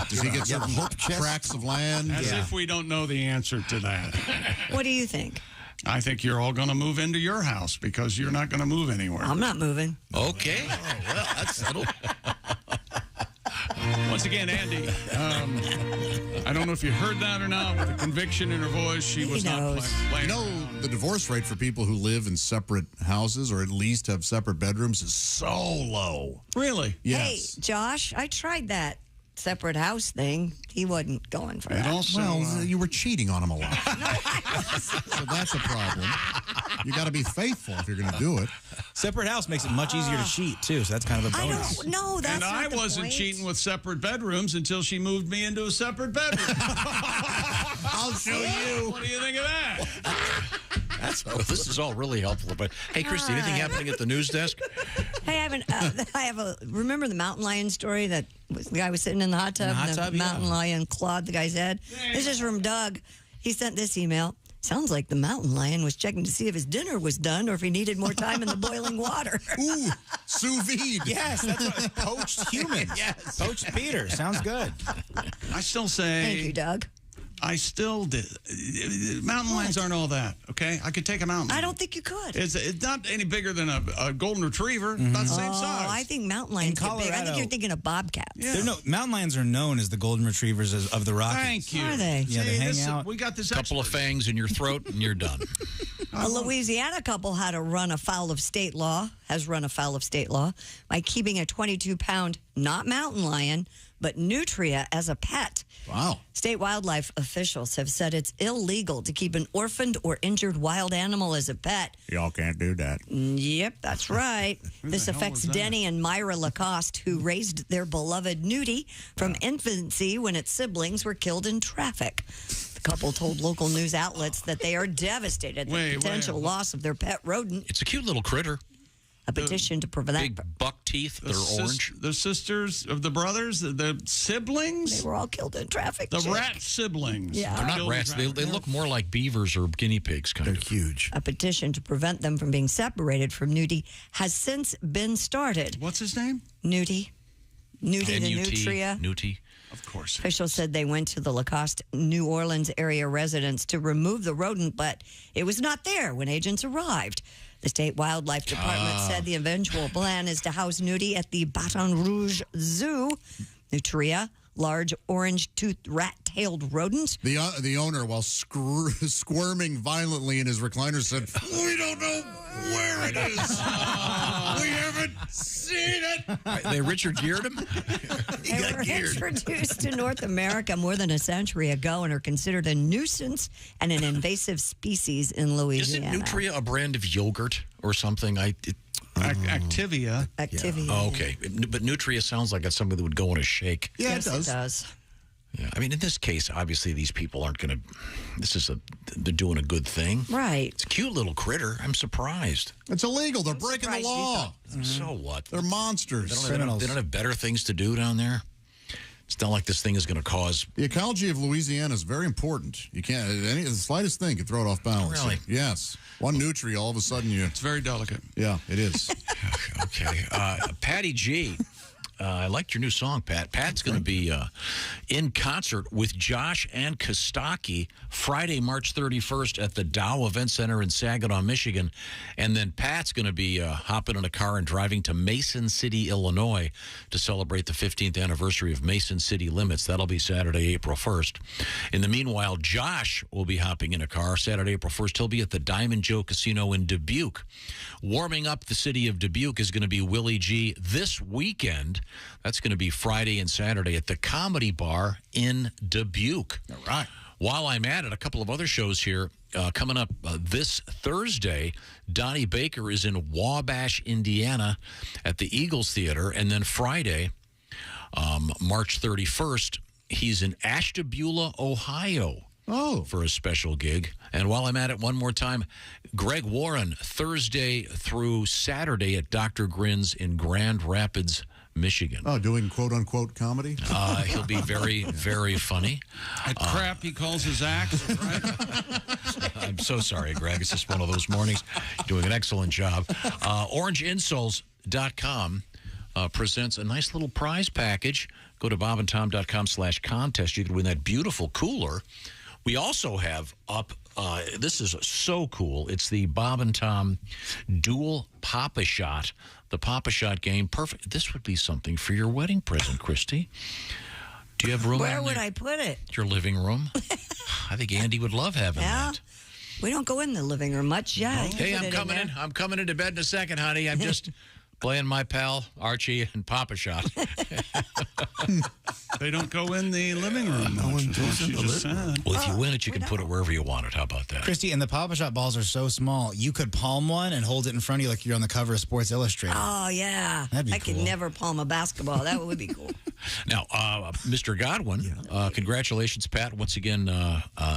Does he get some tracts of land? As if we don't know the answer to that. What do you think? I think you're all going to move into your house because you're not going to move anywhere. I'm not moving. Okay. Oh, well, that's settled. Once again, Andy, I don't know if you heard that or not. With the conviction in her voice, she was not playing. You know, the divorce rate for people who live in separate houses or at least have separate bedrooms is so low. Really? Yes. Hey, Josh, I tried that separate house thing. He wasn't going for that. Well, you were cheating on him a lot. So that's a problem. You got to be faithful if you're going to do it. Separate house makes it much easier to cheat, too, so that's kind of a bonus. No, that's and not I the wasn't point. cheating with separate bedrooms until she moved me into a separate bedroom. I'll show you. What do you think of that? This is all really helpful. But hey, Kristi, anything happening at the news desk? Hey, I have a. Remember the mountain lion story that the guy was sitting in the hot tub and the mountain lion clawed the guy's head? This is from Doug. He sent this email. Sounds like the mountain lion was checking to see if his dinner was done or if he needed more time in the boiling water. Ooh, sous vide. Yes, that's what poached human. Yes. Poached Peter. Sounds good. I still say. Thank you, Doug. I still did. Mountain lions aren't all that, okay? I could take a mountain lion. I don't think you could. It's not any bigger than a golden retriever. About the same size. I think mountain lions get big. I think you're thinking of bobcats. Yeah. Mountain lions are known as the golden retrievers of the Rockies. Thank you. Are they? Yeah, they hang out. We got this Couple of fangs in your throat, and you're done. A Louisiana couple has run afoul of state law by keeping a 22-pound, not mountain lion, but nutria as a pet. Wow. State wildlife officials have said it's illegal to keep an orphaned or injured wild animal as a pet. Y'all can't do that. Yep, that's right. This the hell affects was that? Denny and Myra Lacoste, who raised their beloved Nudie from infancy when its siblings were killed in traffic. The couple told local news outlets that they are devastated at the potential loss of their pet rodent. It's a cute little critter. A petition to prevent Big buck teeth. They're orange. The sisters of the brothers, the siblings. They were all killed in traffic. The rat siblings. Yeah. They're not rats. They look more like beavers or guinea pigs, kind of. They're huge. A petition to prevent them from being separated from Nudie has since been started. What's his name? Nudie. Nudie the nutria. Nudie. Of course. Officials said they went to the Lacoste, New Orleans area residence to remove the rodent, but it was not there when agents arrived. The state wildlife department said the eventual plan is to house Nudie at the Baton Rouge Zoo. Nutria, large orange-toothed rat-tailed rodent. The owner, while squirming violently in his recliner, said, "We don't know where it is. We haven't seen it." They Richard Geared him? They were introduced to North America more than a century ago and are considered a nuisance and an invasive species in Louisiana. Isn't Nutria a brand of yogurt or something? Activia. Activia. Yeah. Oh, okay. But Nutria sounds like it's something that would go in a shake. Yeah, Yes, it does. Yeah. I mean, in this case, obviously, these people aren't going to. They're doing a good thing. Right. It's a cute little critter. I'm surprised. It's illegal. They're breaking the law. So what? They're monsters. They don't have better things to do down there. It's not like this thing is going to cause. The ecology of Louisiana is very important. You can't, the slightest thing could throw it off balance. Really? Yes. One nutria, all of a sudden It's very delicate. Yeah, it is. Okay. Patty G. I liked your new song, Pat. Pat's going to be in concert with Josh and Kostaki Friday, March 31st at the Dow Event Center in Saginaw, Michigan. And then Pat's going to be hopping in a car and driving to Mason City, Illinois to celebrate the 15th anniversary of Mason City Limits. That'll be Saturday, April 1st. In the meanwhile, Josh will be hopping in a car Saturday, April 1st. He'll be at the Diamond Joe Casino in Dubuque. Warming up the city of Dubuque is going to be Willie G. This weekend. That's going to be Friday and Saturday at the Comedy Bar in Dubuque. All right. While I'm at it, a couple of other shows here coming up this Thursday. Donnie Baker is in Wabash, Indiana at the Eagles Theater. And then Friday, March 31st, he's in Ashtabula, Ohio. Oh. For a special gig. And while I'm at it one more time, Greg Warren, Thursday through Saturday at Dr. Grin's in Grand Rapids, Michigan. Oh, doing quote-unquote comedy? He'll be very, very funny. That crap he calls his act, right? I'm so sorry, Greg. It's just one of those mornings. Doing an excellent job. OrangeInsoles.com. presents a nice little prize package. Go to bobandtom.com/contest. You can win that beautiful cooler. We also have up, this is so cool. It's the Bob and Tom Dual Pop-A-Shot. The Pop-A-Shot game. Perfect. This would be something for your wedding present, Christy. Do you have room? Where would I put it? Your living room? I think Andy would love having that. We don't go in the living room much. Yeah. Hey, I'm coming in. I'm coming into bed in a second, honey. I'm just playing my pal Archie and Pop-A-Shot. They don't go in the living room. Well, if you win it, you can put it wherever you want it. How about that? Christy, and the Pop-A-Shot balls are so small, you could palm one and hold it in front of you like you're on the cover of Sports Illustrated. Oh, yeah. That'd be I could never palm a basketball. That would be cool. Now, Mr. Godwin, congratulations, Pat, once again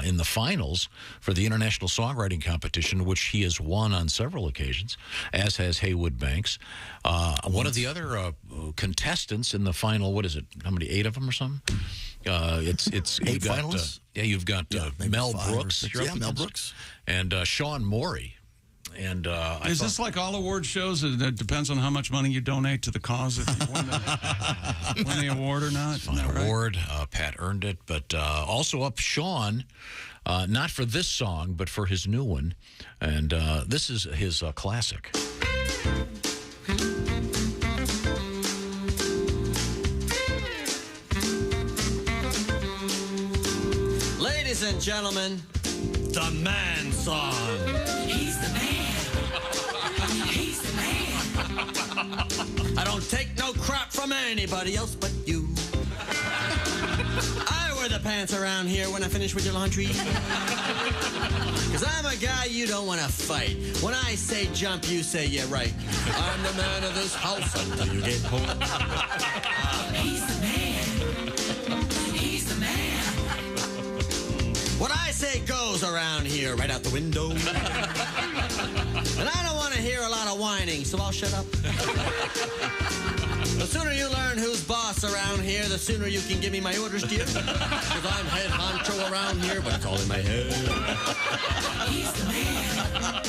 in the finals for the International Songwriting Competition, which he has won on several occasions, as has Haywood Banks. One of the other contestants in the final, what is it? How many? 8 of them or something? It's 8 finalists. You've got Mel Brooks. Mel Brooks. And Sean Morey. And is this like all award shows? It depends on how much money you donate to the cause if you win the award or not. Fine award. Pat earned it. But also up Sean, not for this song, but for his new one. And this is his classic. Ladies and gentlemen, the man song. He's the man. He's the man. I don't take no crap from anybody else but you. I wear the pants around here when I finish with your laundry. Because I'm a guy you don't want to fight. When I say jump, you say yeah, right. I'm the man of this house until you get home. He's the man. He's the man. What I say goes around here, right out the window. And I don't want to hear a lot of whining, so I'll shut up. The sooner you learn who's boss around here, the sooner you can give me my orders, dear. Because I'm head honcho around here, but it's all in my head. He's the man.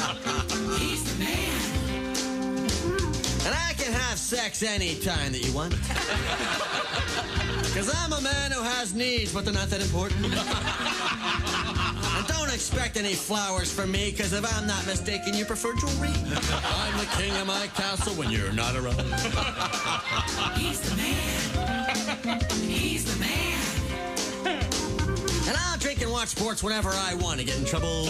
He's the man. And I can have sex anytime that you want. Because I'm a man who has needs, but they're not that important. And don't expect any flowers from me, because if I'm not mistaken, you prefer jewelry. I'm the king of my castle when you're not around. He's the man. He's the man. And I'll drink and watch sports whenever I want to get in trouble.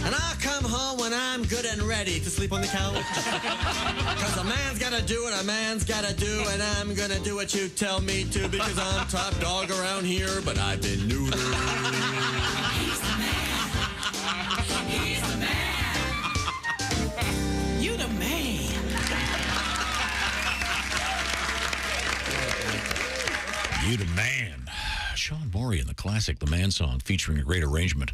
And I'll come home when I'm good and ready to sleep on the couch. Because a man's got to do what a man's got to do, and I'm going to do what you tell me to, because I'm top dog around here, but I've been neutered. He's the man. He's the man. You the man. You the man. Sean Morey in the classic The Man Song, featuring a great arrangement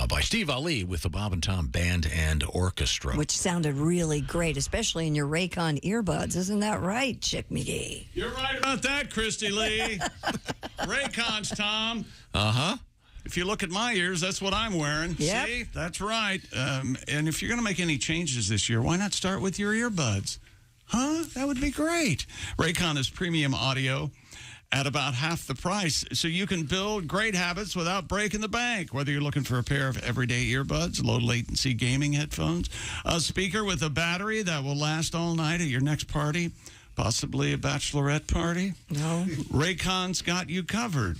by Steve Ali with the Bob and Tom Band and Orchestra. Which sounded really great, especially in your Raycon earbuds. Isn't that right, Chick McGee? You're right about that, Kristi Lee. Raycons, Tom. Uh-huh. If you look at my ears, that's what I'm wearing. Yep. See? That's right. And if you're going to make any changes this year, why not start with your earbuds? Huh? That would be great. Raycon is premium audio at about half the price, so you can build great habits without breaking the bank. Whether you're looking for a pair of everyday earbuds, low-latency gaming headphones, a speaker with a battery that will last all night at your next party, possibly a bachelorette party. No. Raycon's got you covered.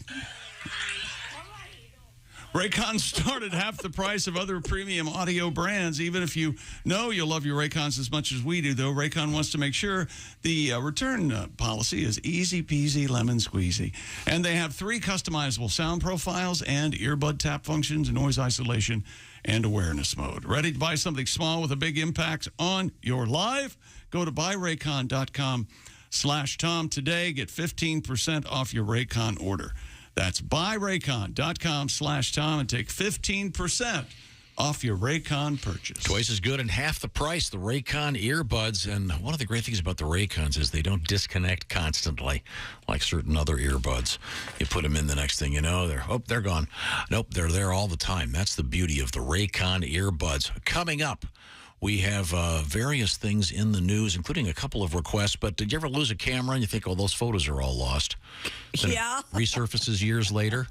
Raycons start at half the price of other premium audio brands. Even if you know you'll love your Raycons as much as we do, though, Raycon wants to make sure the return policy is easy peasy lemon squeezy. And they have 3 customizable sound profiles and earbud tap functions, noise isolation, and awareness mode. Ready to buy something small with a big impact on your life? Go to buyraycon.com/Tom today. Get 15% off your Raycon order. That's buyraycon.com/Tom and take 15% off your Raycon purchase. Twice as good and half the price, the Raycon earbuds. And one of the great things about the Raycons is they don't disconnect constantly like certain other earbuds. You put them in, the next thing you know, they're gone. Nope, they're there all the time. That's the beauty of the Raycon earbuds. Coming up, We have various things in the news, including a couple of requests. But did you ever lose a camera and you think, oh, those photos are all lost? Then Yeah. it resurfaces years later?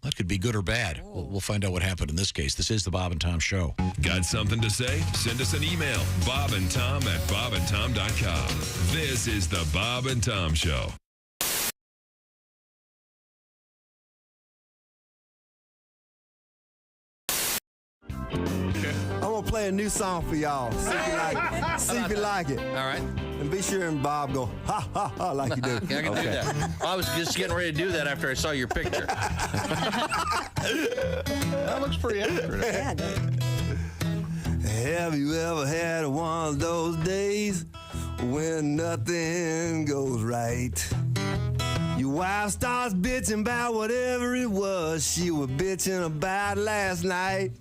That could be good or bad. We'll find out what happened in this case. This is the Bob and Tom Show. Got something to say? Send us an email, bobandtom@bobandtom.com. This is the Bob and Tom Show. I'm gonna play a new song for y'all. See if you like it. See if you like it. All right. And be sure and Bob go, ha, ha, ha, like you do. I can do that. Well, I was just getting ready to do that after I saw your picture. That looks pretty accurate. Yeah, Have you ever had one of those days when nothing goes right? Your wife starts bitching about whatever it was she was bitching about last night.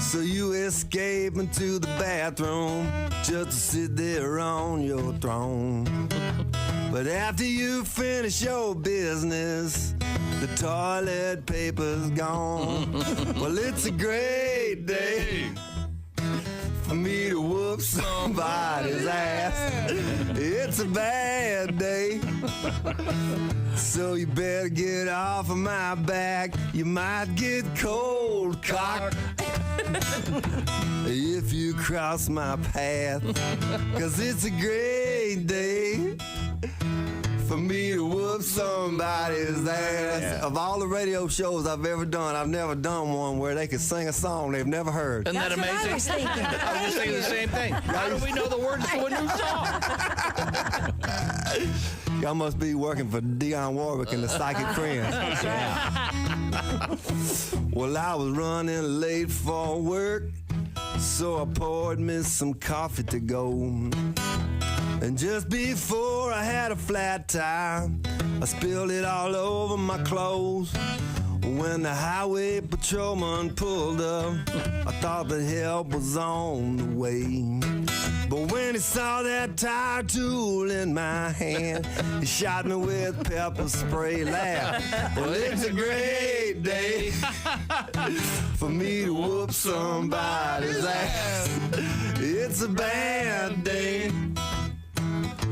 So you escape into the bathroom just to sit there on your throne. But after you finish your business, the toilet paper's gone. Well, it's a great day for me to whoop somebody's ass. It's a bad day, so you better get off of my back. You might get cold cocked if you cross my path, 'cause it's a great day for me to whoop somebody's ass. Yeah. Of all the radio shows I've ever done, I've never done one where they could sing a song they've never heard. Isn't that amazing? I was thinking. I was just thinking the same thing. How do we know the words to a new song? Y'all must be working for Dionne Warwick and the Psychic Friends. Well, I was running late for work, so I poured me some coffee to go. And just before I had a flat tire, I spilled it all over my clothes. When the highway patrolman pulled up, I thought that help was on the way. But when he saw that tire tool in my hand, he shot me with pepper spray. Laugh. Well, it's a great day for me to whoop somebody's ass. It's a bad day,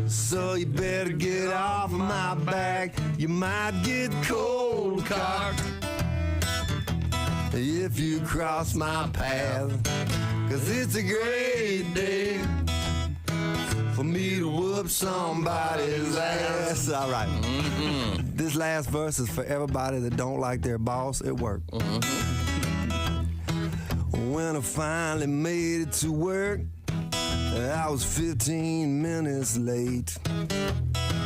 so you better get off of my back. You might get cold cocked if you cross my path, 'cause it's a great day for me to whoop somebody's ass. All right. This last verse is for everybody that don't like their boss at work. When I finally made it to work, I was 15 minutes late.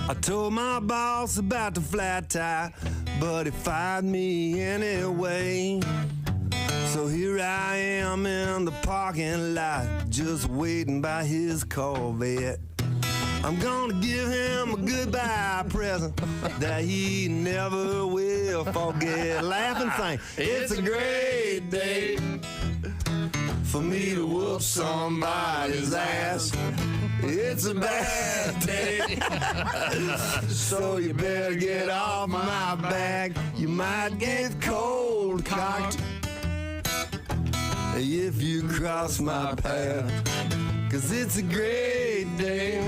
I told my boss about the flat tire, but he fired me anyway. So here I am in the parking lot, just waiting by his Corvette. I'm gonna give him a goodbye present that he never will forget. Laugh and sing. It's a great day for me to whoop somebody's ass. It's a bad day, so you better get off my back. You might get cold cocked if you cross my path, 'cause it's a great day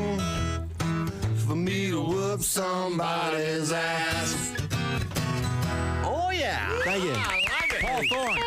for me to whoop somebody's ass. Oh, yeah. Thank you. I like it. Paul Thorne.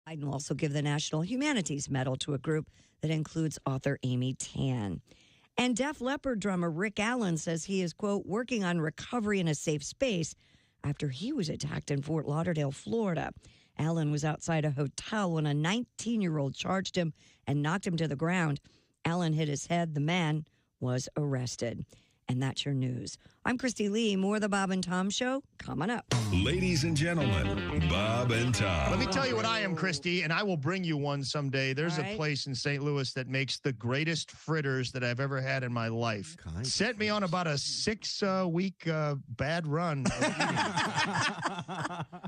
Biden will also give the National Humanities Medal to a group that includes author Amy Tan. And Def Leppard drummer Rick Allen says he is, quote, working on recovery in a safe space after he was attacked in Fort Lauderdale, Florida. Allen was outside a hotel when a 19-year-old charged him and knocked him to the ground. Allen hit his head. The man was arrested. And that's your news. I'm Kristi Lee. More of the Bob and Tom Show coming up. Ladies and gentlemen, Bob and Tom. Let me tell you what I am, Kristi, and I will bring you one someday. There's All right. a place in St. Louis that makes the greatest fritters that I've ever had in my life. Set me on about a 6-week bad run.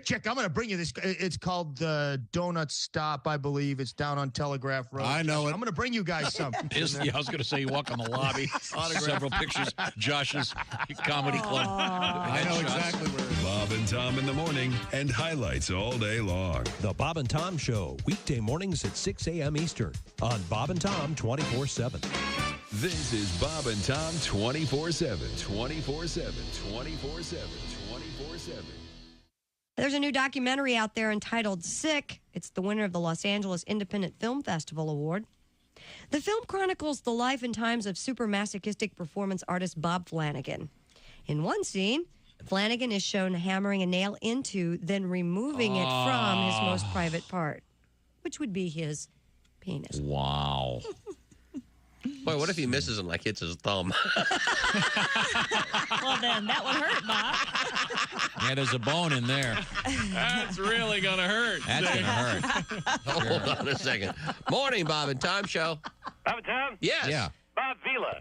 Check, I'm going to bring you this. It's called the Donut Stop, I believe. It's down on Telegraph Road. I know it. I'm going to bring you guys some. I was going to say, you walk on the lobby, several pictures, Josh's comedy club. I know exactly where it is. Bob and Tom in the morning and highlights all day long. The Bob and Tom Show, weekday mornings at 6 a.m. Eastern on Bob and Tom 24/7. This is Bob and Tom 24/7, 24/7, 24/7, 24/7. There's a new documentary out there entitled Sick. It's the winner of the Los Angeles Independent Film Festival Award. The film chronicles the life and times of super masochistic performance artist Bob Flanagan. In one scene, Flanagan is shown hammering a nail into, then removing it from his most private part, which would be his penis. Wow. Boy, what if he misses and like hits his thumb? Well, then that would hurt, Bob. Yeah, there's a bone in there. That's really going to hurt. That's going to hurt. Hold on a second. Morning, Bob and Tom Show. Bob and Tom? Yes. Yeah. Bob Vila.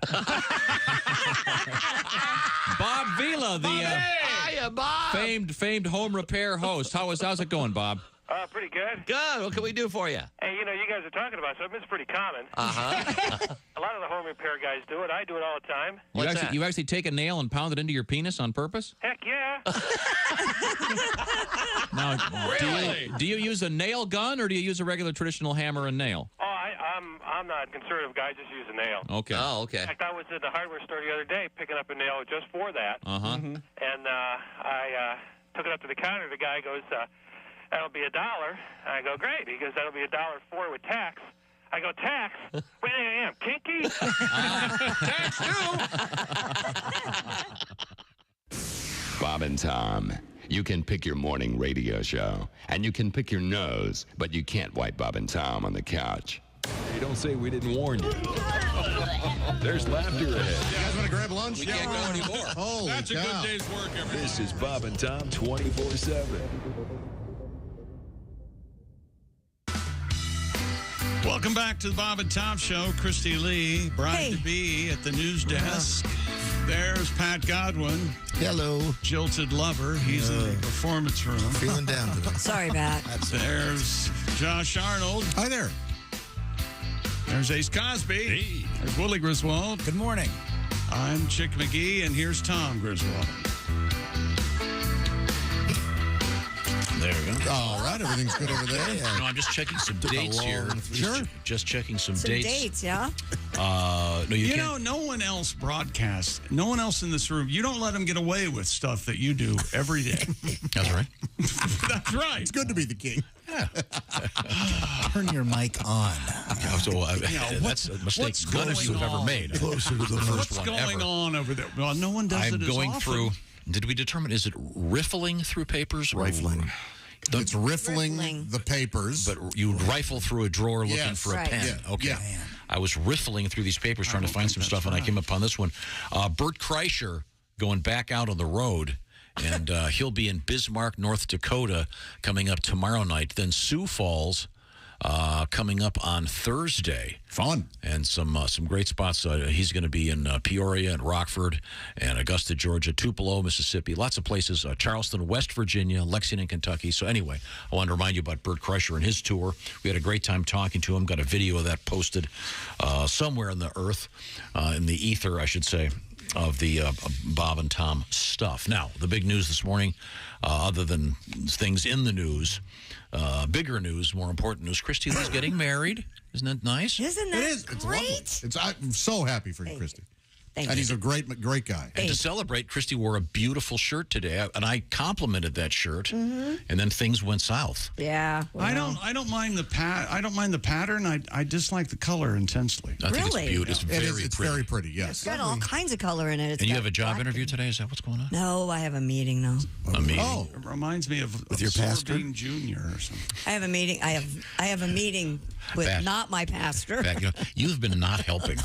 Bob Vila, the Hiya, Bob. famed home repair host. How's it going, Bob? Pretty good. Good. What can we do for you? Hey, you know, you guys are talking about something. It's pretty common. Uh-huh. A lot of the home repair guys do it. I do it all the time. You actually take a nail and pound it into your penis on purpose? Heck yeah. Now, Really? do you use a nail gun or do you use a regular traditional hammer and nail? Oh, I'm not a conservative guy. Just use a nail. Okay. Oh, okay. In fact, I was at the hardware store the other day picking up a nail just for that. Uh-huh. And I took it up to the counter. The guy goes, that'll be $1. I go, great. He goes, that'll be $1.04 with tax. I go, tax? Wait, I am kinky? Tax too? Bob and Tom. You can pick your morning radio show, and you can pick your nose, but you can't wipe Bob and Tom on the couch. Hey, don't say we didn't warn you. There's laughter ahead. You guys want to grab lunch? We can't go anymore. Holy That's cow. a good day's work, everybody. This is Bob and Tom 24/7. Welcome back to the Bob and Tom Show. Kristi Lee, bride to be at the news desk. There's Pat Godwin. Hello. Jilted lover. He's in the performance room. Feeling down today. Sorry, Pat. There's Josh Arnold. Hi there. There's Ace Cosby. Hey. There's Willie Griswold. Good morning. I'm Chick McGee, and here's Tom Griswold. There we go. All right, everything's good over there. No, I'm just checking some dates here. Sure. Just checking some Some dates, yeah? No, You can't. know, no one else broadcasts. No one else in this room. You don't let them get away with stuff that you do every day. That's right. That's right. It's good to be the king. Turn your mic on. Yeah, so that's a mistake none of you have ever made. Closer to the What's going on over there? Well, no one does it I'm as going often. through. Did we determine? Is it riffling through papers? Rifling. It's riffling the papers. But you rifle through a drawer looking Yes. for a Right. pen. Yeah. Okay. Yeah. I was riffling through these papers trying to find some stuff, and I came upon this one. Bert Kreischer going back out on the road, and he'll be in Bismarck, North Dakota, coming up tomorrow night. Then Sioux Falls coming up on Thursday. Fun. And some great spots. He's going to be in Peoria and Rockford and Augusta, Georgia, Tupelo, Mississippi, lots of places, Charleston, West Virginia, Lexington, Kentucky. So anyway, I wanted to remind you about Bert Kreischer and his tour. We had a great time talking to him. Got a video of that posted somewhere in the earth, in the ether, I should say, of the Bob and Tom stuff. Now, the big news this morning, other than things in the news, bigger news, more important news, Kristi Lee's getting married. Isn't that nice? Isn't that It is. It's great? lovely. I'm so happy for you, Kristi. Thank And you. he's a great guy. And to celebrate, Kristi wore a beautiful shirt today, and I complimented that shirt. And then things went south. Yeah. I don't mind the I don't mind the pattern. I dislike the color intensely. I think Really? it's beautiful. It's very It's pretty. very pretty. Yes. It's got all kinds of color in it. It's And you got have a job black interview today? Is that what's going on? No, I have a meeting now. A meeting? Oh, It reminds me of your pastor? Sorbine Jr. or something. I have a meeting. I have a meeting with Pat. not my pastor. Pat, you've been not helping.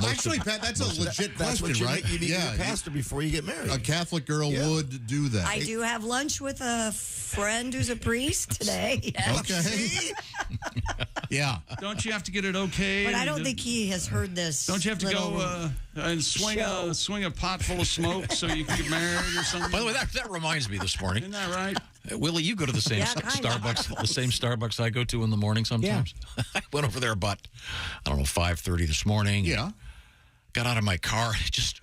actually, Pat, that's a legit legit That's question, what right? You need to be a pastor before you get married. A Catholic girl would do that. I do have lunch with a friend who's a priest today. Yes. Okay. Yeah. Don't you have to get it okay? But I don't think he has heard this. Don't you have to go and swing a pot full of smoke so you can get married or something? By the way, that reminds me this morning. Isn't that right? Willie, you go to the same Starbucks, the same Starbucks I go to in the morning sometimes. Yeah. I went over there about, 5:30 this morning. Yeah. Got out of my car. It just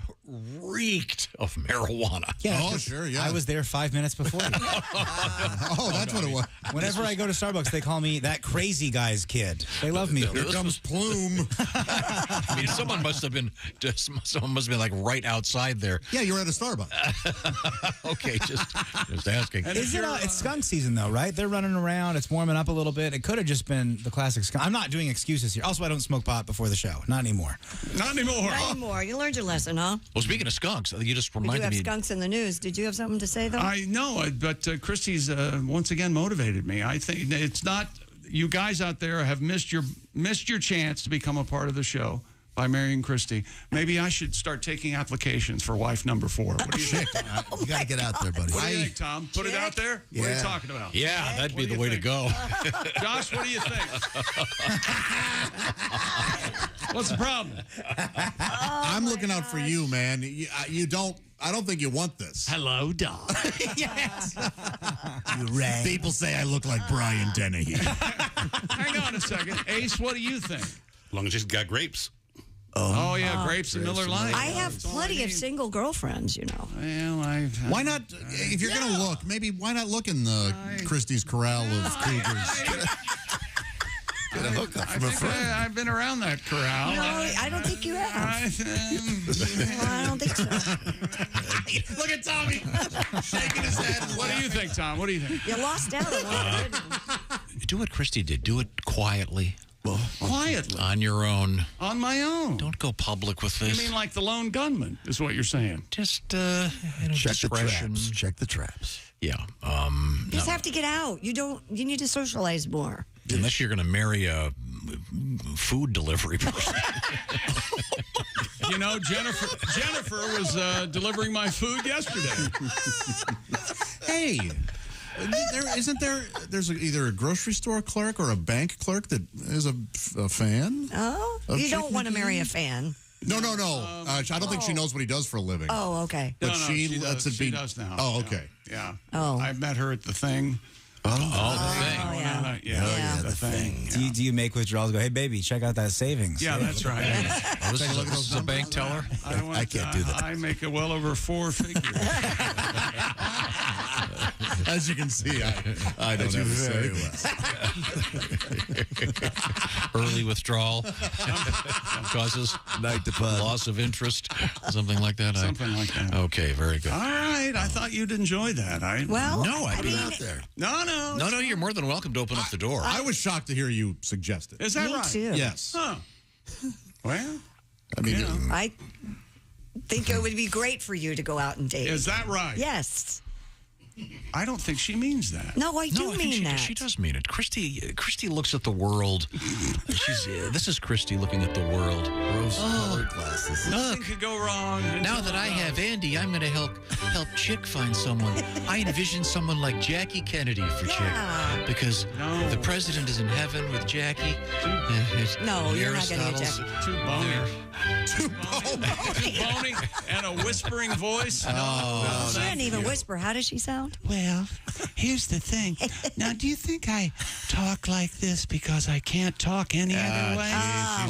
reeked of marijuana. Yeah, sure, yeah. I was there 5 minutes before. That's what it was. Whenever I go to Starbucks, they call me that crazy guy's kid. They love me. Here comes Plume. I mean, someone must have been like right outside there. Yeah, you're at a Starbucks. Okay, just asking. It's skunk season though, right? They're running around. It's warming up a little bit. It could have just been the classic skunk. I'm not doing excuses here. Also, I don't smoke pot before the show. Not anymore. Not anymore. Not anymore. You learned your lesson, huh? Well, speaking of skunks, you just We do reminded have me. skunks in the news. Did you have something to say, though? I know, but Kristi's once again motivated me. I think it's not you guys out there have missed your chance to become a part of the show by marrying Kristi. Maybe I should start taking applications for wife number 4. What do you think? You got to get out there, buddy. What do you think, Tom? Put it out there? What are you Yeah. talking about? Yeah, that'd be the way to go. Josh, what do you think? What's the problem? I'm looking out for you, man. I don't think you want this. Hello, dog. Yes. You rang. People say I look like Brian Dennehy. Hang on a second. Ace, what do you think? As long as she's got grapes. Oh, yeah, grapes and Miller Lite. I have plenty of single girlfriends, you know. Well, Why not, if you're going to look, maybe why not look in the Kristi's corral of cougars? Get a hookup from a friend. I've been around that corral. No, I don't think you have. I don't think so. Look at Tommy shaking his head. What do you think, Tom? What do you think? You lost out on one. Do what Kristi did. Do it quietly. Quietly. On your own. On my own. Don't go public with this. You mean like the lone gunman is what you're saying? Just, Check discretion. the traps. Check the traps. Yeah. You just have to get out. You need to socialize more. Unless you're going to marry a food delivery person. You know, Jennifer was delivering my food yesterday. Hey, there's either a grocery store clerk or a bank clerk that is a fan? Oh? You don't want to marry a fan. No. I don't think she knows what he does for a living. Oh, okay. But No, she lets it be. She does now. Oh, okay. Yeah. Oh. I met her at the thing. The thing. Yeah. The thing. Do you make withdrawals? Go, hey, baby, check out that savings. Yeah, that's right. This is a bank teller? I can't do that. I make it well over 4 figures. As you can see, I don't have to say less. Early withdrawal causes loss of interest, something like that. Something like that. Okay, very good. All right. I thought you'd enjoy that. No, I'd be out there. No. You're more than welcome to open up the door. I was shocked to hear you suggest it. Is that Me right? too. Yes. Huh. Well, I mean, I think it would be great for you to go out and date. is that right? Yes. I don't think she means that. No, I do I think mean that. she does mean it. Kristi looks at the world. This is Kristi looking at the world. Rose-colored glasses. Nothing could go wrong. Now that I have Andy, I'm going to help Chick find someone. I envision someone like Jackie Kennedy for Chick, because the president is in heaven with Jackie. No, you're not going to get Aristotle's Jackie. Too bony. too Bony and a whispering voice. She didn't even whisper. How does she sound? Well, here's the thing. Now, do you think I talk like this because I can't talk any other way?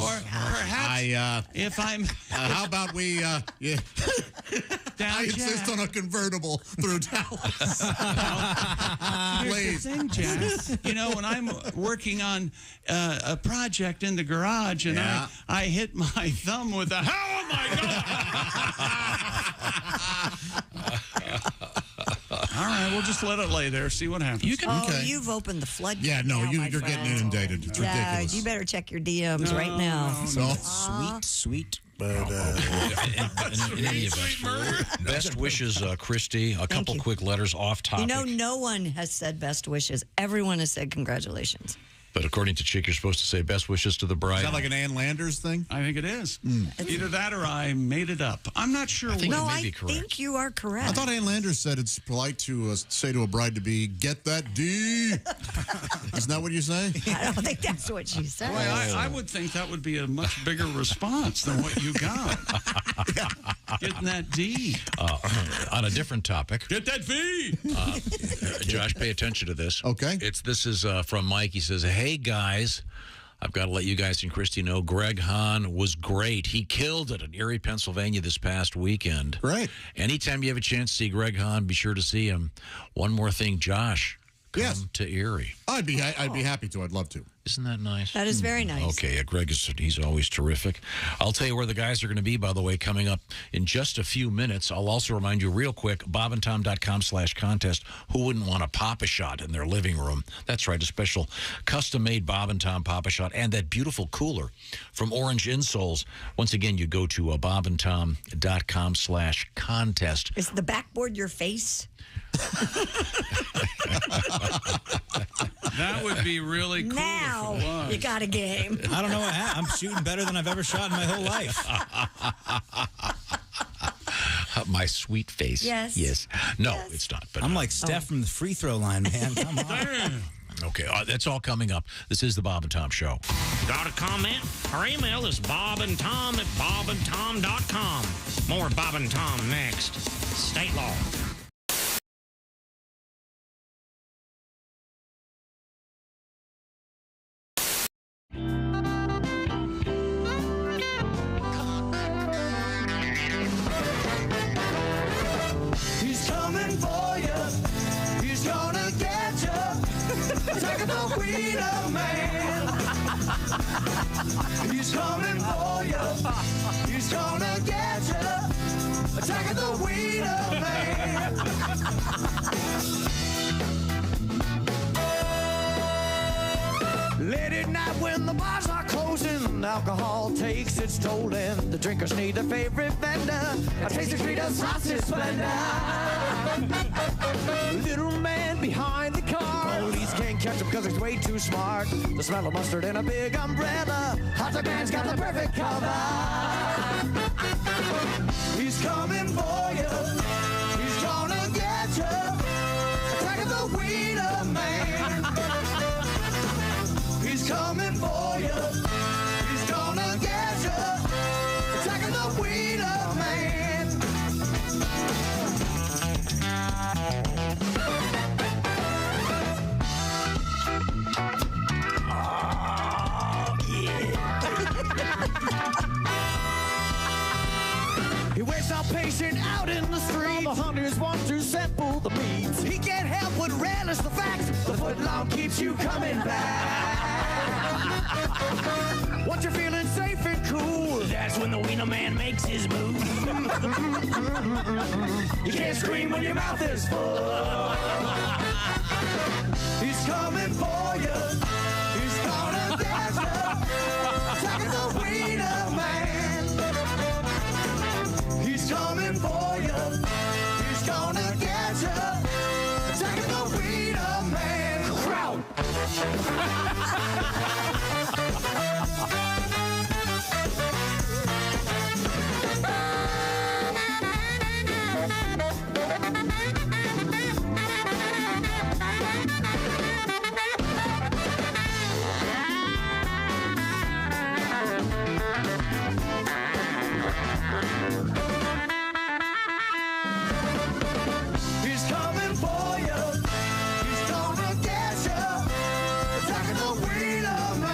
Or perhaps if I'm... how about we... I insist on a convertible through Dallas. Here's the thing, Jack. You know, when I'm working on a project in the garage and I hit my thumb with a... How am I going? All right, we'll just let it lay there, see what happens. You've opened the floodgates. Yeah, no, now, my you're friend. getting inundated. It's ridiculous. You better check your DMs right now. Sweet. But in any event, best wishes, Kristi. A couple quick letters off topic. You know, no one has said best wishes. Everyone has said congratulations. But according to Chick, you're supposed to say best wishes to the bride. Is that like an Ann Landers thing? I think it is. Either that or I made it up. I'm not sure. I think No, you may I be correct. think you are correct. I thought Ann Landers said it's polite to say to a bride to be, get that D. Isn't that what you say? I don't think that's what she said. Boy, I would think that would be a much bigger response than what you got. Getting that D. On a different topic. Get that V. Josh, pay attention to this. Okay. This is from Mike. He says, hey, guys, I've got to let you guys and Kristi know Greg Hahn was great. He killed it in Erie, Pennsylvania this past weekend. Great. Anytime you have a chance to see Greg Hahn, be sure to see him. One more thing, Josh, come to Erie. I'd be happy to. I'd love to. Isn't that nice? That is very nice. Okay, Greg he's always terrific. I'll tell you where the guys are going to be, by the way, coming up in just a few minutes. I'll also remind you real quick, bobandtom.com/contest. Who wouldn't want a Papa Shot in their living room? That's right, a special custom-made Bob and Tom Papa Shot and that beautiful cooler from Orange Insoles. Once again, you go to bobandtom.com/contest. Is the backboard your face? That would be really cool. Now you got a game. I don't know what happened. I'm shooting better than I've ever shot in my whole life. My sweet face. Yes. No, it's not. But I'm like Steph from the free throw line, man. Come on. Okay, that's all coming up. This is the Bob and Tom Show. Got a comment? Our email is bobandtom@bobandtom.com. More Bob and Tom next. State law. He's coming for you. He's gonna get you. Attack the Wiener Man. He's coming for you. He's gonna get you. Attack the Wiener Man. Late at night when the bars are closing, alcohol takes its toll and the drinkers need their favorite vendor. A tasty treat of sausage splendor. Little man behind the car, police can't catch him because he's way too smart. The smell of mustard and a big umbrella, hot dog man's got the perfect cover. He's coming for you. He's gonna get you. Attack the Wiener Man. He's coming for you. He's gonna get you. Attacking the Wiener Man. Oh, yeah. He waits out patient out in the street. All the hunters want to sample the meats. He can't help but relish the fact the footlong keeps you coming back. Once you're feeling safe and cool, that's when the Wiener Man makes his move. You can't scream when your mouth is full. He's coming for you. He's gonna get you. Attacking the Wiener Man. He's coming for you. He's gonna get you. Attacking the Wiener Man. Crowd. He's coming for you. He's gonna get you. Attacking the Wiener Man.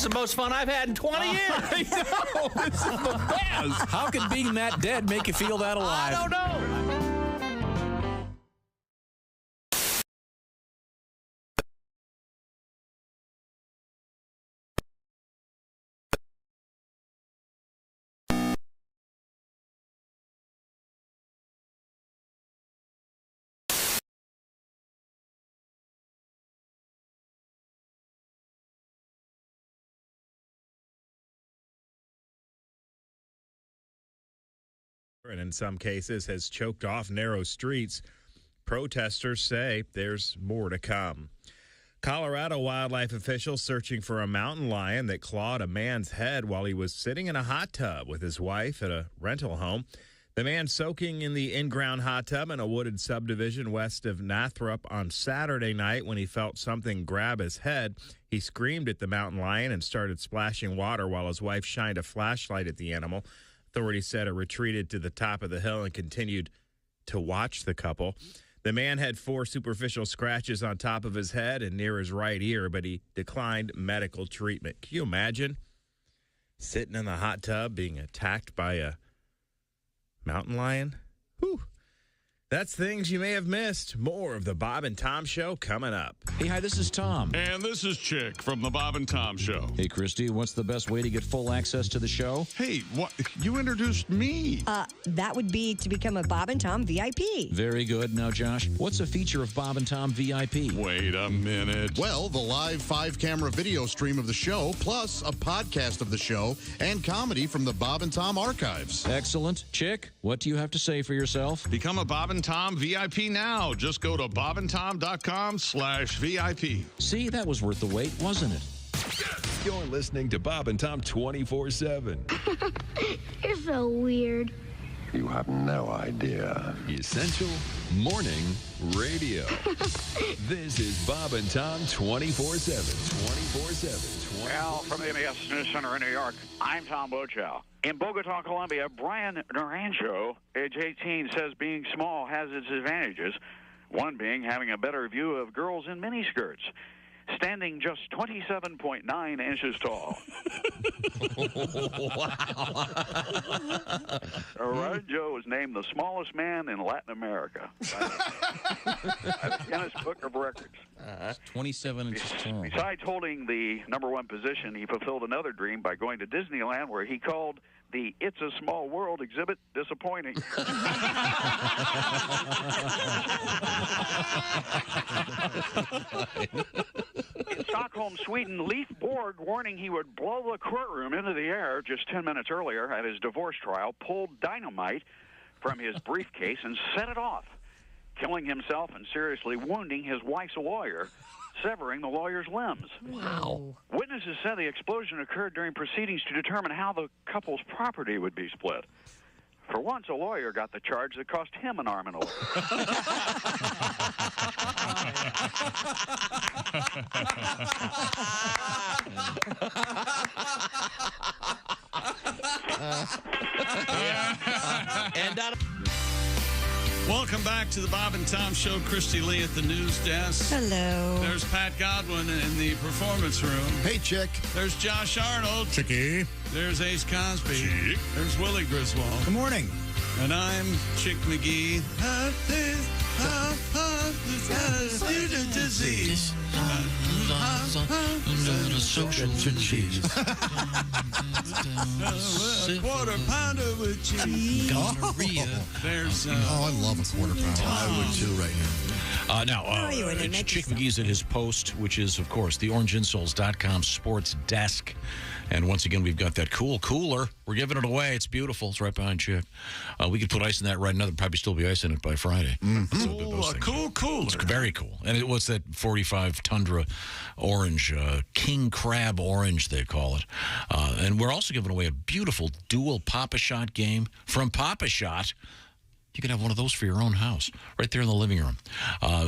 is the most fun I've had in 20 years. I know. This is the best. How can being that dead make you feel that alive? I don't know. And in some cases has choked off narrow streets. Protesters say there's more to come. Colorado wildlife officials searching for a mountain lion that clawed a man's head while he was sitting in a hot tub with his wife at a rental home. The man soaking in the in-ground hot tub in a wooded subdivision west of Nathrop on Saturday night when he felt something grab his head. He screamed at the mountain lion and started splashing water while his wife shined a flashlight at the animal. Authorities said it retreated to the top of the hill and continued to watch the couple. The man had 4 superficial scratches on top of his head and near his right ear, but he declined medical treatment. Can you imagine sitting in the hot tub being attacked by a mountain lion? Whew. That's things you may have missed. More of the Bob and Tom Show coming up. Hey, hi, this is Tom. And this is Chick from the Bob and Tom Show. Hey, Kristi, what's the best way to get full access to the show? Hey, what? You introduced me. That would be to become a Bob and Tom VIP. Very good. Now, Josh, what's a feature of Bob and Tom VIP? Wait a minute. Well, the live 5-camera video stream of the show, plus a podcast of the show and comedy from the Bob and Tom archives. Excellent. Chick, what do you have to say for yourself? Become a Bob and Tom VIP now. Just go to bobandtom.com/VIP. See, that was worth the wait, wasn't it? You're listening to Bob and Tom 24/7. You're so weird. You have no idea. Essential Morning Radio. This is Bob and Tom 24/7. 24/7. Well, from the MES News Center in New York, I'm Tom Bochow. In Bogota, Colombia, Brian Naranjo, age 18, says being small has its advantages, one being having a better view of girls in miniskirts, standing just 27.9 inches tall. Wow. Naranjo was named the smallest man in Latin America by the Guinness Book of Records. 27 inches tall. Besides holding the #1 position, he fulfilled another dream by going to Disneyland, where he called the It's a Small World exhibit disappointing. In Stockholm, Sweden, Leif Borg, warning he would blow the courtroom into the air just 10 minutes earlier at his divorce trial, pulled dynamite from his briefcase and set it off, killing himself and seriously wounding his wife's lawyer, severing the lawyer's limbs. Wow. Witnesses said the explosion occurred during proceedings to determine how the couple's property would be split. For once, a lawyer got the charge that cost him an arm and a leg. Welcome back to the Bob and Tom Show. Kristi Lee at the news desk. Hello. There's Pat Godwin in the performance room. Hey, Chick. There's Josh Arnold. Chicky. There's Ace Cosby. Chick. There's Willie Griswold. Good morning. And I'm Chick McGee. Disease. Social cheese. A quarter pounder with cheese. Gonorrhea. There's. I love a quarter pounder. I would too right now. It's Chick McGee's at his post, which is, of course, the orangeinsoles.com sports desk. And once again, we've got that cool cooler. We're giving it away. It's beautiful. It's right behind Chick. We could put ice in that right now. There'd probably still be ice in it by Friday. A cool cooler. It's very cool. And it was that 45 Tundra orange, king crab orange, they call it. And we're also giving away a beautiful dual Papa Shot game from Papa Shot. You can have one of those for your own house right there in the living room.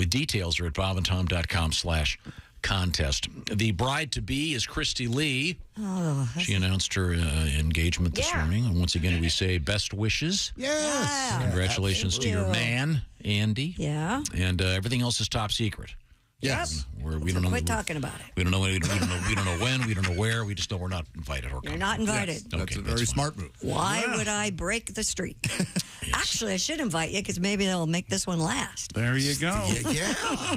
Details are at bobandtom.com/contest. The bride-to-be is Kristi Lee. Oh, she announced her engagement this morning. And once again, we say best wishes. Yes. Congratulations to your man, Andy. Yeah. And everything else is top secret. Yes. We don't know. Quit talking about it. We don't know. We don't know when. We don't know where. We just know we're not invited. Or You're not invited. Yes, that's a very smart move. Why would I break the streak? Actually, I should invite you because maybe they'll make this one last. There you go. Yeah.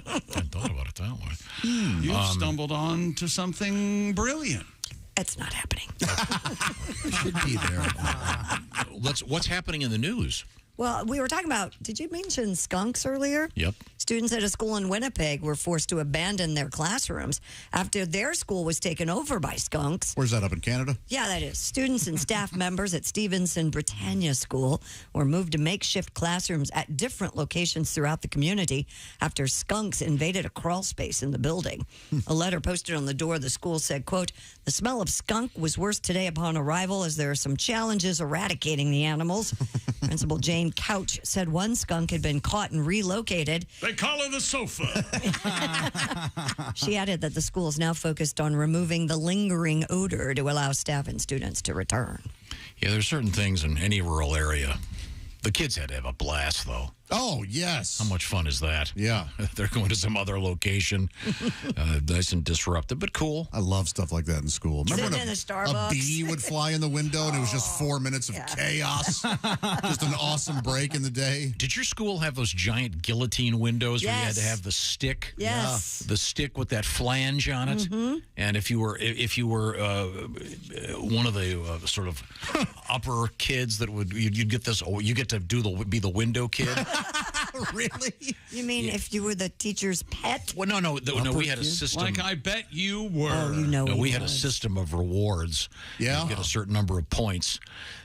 I hadn't thought about it that way. You've stumbled on to something brilliant. It's not happening. Should be there. What's happening in the news? Well, we were talking about, did you mention skunks earlier? Yep. Students at a school in Winnipeg were forced to abandon their classrooms after their school was taken over by skunks. Where's that, up in Canada? Yeah, that is. Students and staff members at Stevenson Britannia School were moved to makeshift classrooms at different locations throughout the community after skunks invaded a crawl space in the building. A letter posted on the door of the school said, quote, "The smell of skunk was worse today upon arrival as there are some challenges eradicating the animals." Principal Jane Couch said one skunk had been caught and relocated. They call her the sofa. She added that the school is now focused on removing the lingering odor to allow staff and students to return. Yeah, there's certain things in any rural area. The kids had to have a blast, though. Oh, yes. How much fun is that? Yeah. They're going to some other location. Nice and disruptive, but cool. I love stuff like that in school. Remember Sitting when in a a Starbucks. bee would fly in the window and it was just 4 minutes of chaos? Just an awesome break in the day. Did your school have those giant guillotine windows where you had to Yes. have the stick? Yes. The stick with that flange on it. Mhm. And if you were one of the sort of upper kids that would you'd get this, you get to be the window kid. Really? You mean if you were the teacher's pet? Well, no, we had a system. Like I bet you were. Oh, you know. No, we had a was. system of rewards. Yeah. You get a certain number of points.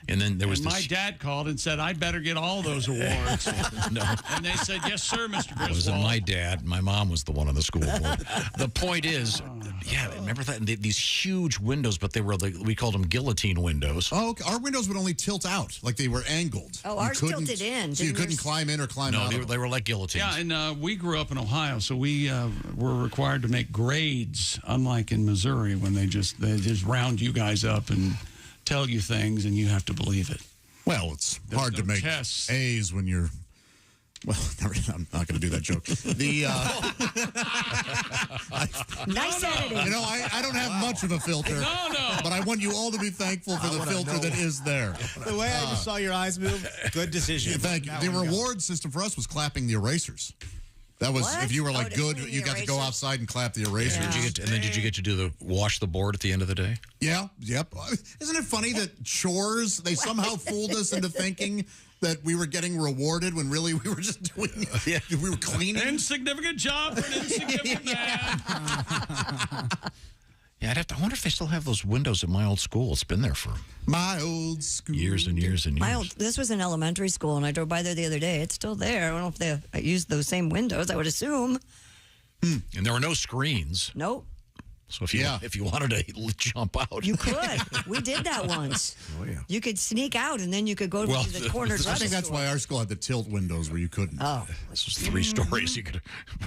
And then there was And my this. dad called and said, "I better get all those awards." No. And they said, "Yes, sir, Mr. It Griswold." wasn't my dad. My mom was the one on the school board. The point is, yeah, remember that? And these huge windows, but they were we called them guillotine windows. Oh, okay. Our windows would only tilt out, like they were angled. Oh, You ours couldn't- tilted in. So you Didn't couldn't yours? climb in or climb No, out. they were like guillotines. Yeah, and we grew up in Ohio, so we were required to make grades, unlike in Missouri when they just round you guys up and tell you things, and you have to believe it. Well, it's There's hard to no make tests. A's when you're. Well, I'm not going to do that joke. The Nice editing. you know, I don't have much of a filter. No. But I want you all to be thankful for the filter that is there. The way I just saw your eyes move, good decision. Thank you. The reward system for us was clapping the erasers. That was What? if you were Oh, like to good, clean the you got to go erasers? outside and clap the erasers. Yeah. Did you get to do the wash the board at the end of the day? Yeah, yep. Isn't it funny that chores, they somehow fooled us into thinking that we were getting rewarded when really we were just doing, we were cleaning. Insignificant job for an insignificant man. Yeah, I wonder if they still have those windows at my old school. It's been there for My old school. years and years and years. This was an elementary school, and I drove by there the other day. It's still there. I don't know if they used those same windows. I would assume. And there were no screens. Nope. So if you wanted to jump out, You could. We did that once. Oh, yeah. You could sneak out, and then you could go Well, to the corner I drugstore. think that's why our school had the tilt windows where you couldn't. Oh. This was 3 stories. You could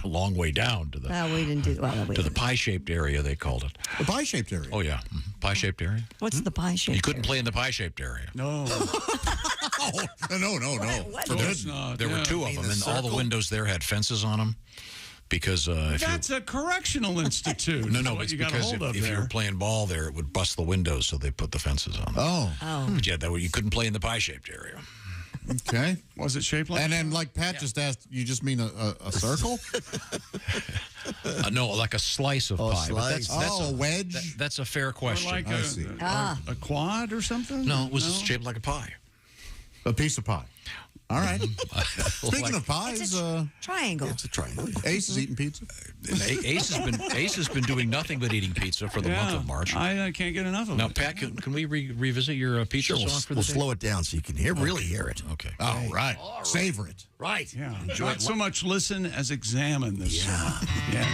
a long way down to the Well, we didn't do well. We to the didn't. pie-shaped area. They called it. The pie-shaped area. Oh yeah, pie-shaped area. What's the pie shape? You couldn't play in the pie-shaped area. No. No. What? Of course not. There were Yeah. 2 of them, and all the windows there had fences on them. Because That's a correctional institute. no, That's no, what it's you got because hold of if you there. were playing ball there, it would bust the windows, so they put the fences on them. Oh. But yeah, that way you couldn't play in the pie-shaped area. Okay. Was it shaped like? And then, like Pat just asked, you just mean a circle? No, like a slice of pie. But slice. that's a wedge? That's a fair Or question. like I see. a quad or something? No, it was shaped like a pie. A piece of pie. All right. Speaking Like- of pies, It's a triangle. It's a triangle. Ace is eating pizza. Ace has been doing nothing but eating pizza for the month of March. I can't get enough of Now, it. Pat, can we revisit your pizza Sure, song for the we'll day? slow it down so you can really hear it. Okay. All right. Savor it. Right. Yeah. Not so much listen as examine this song. Yes.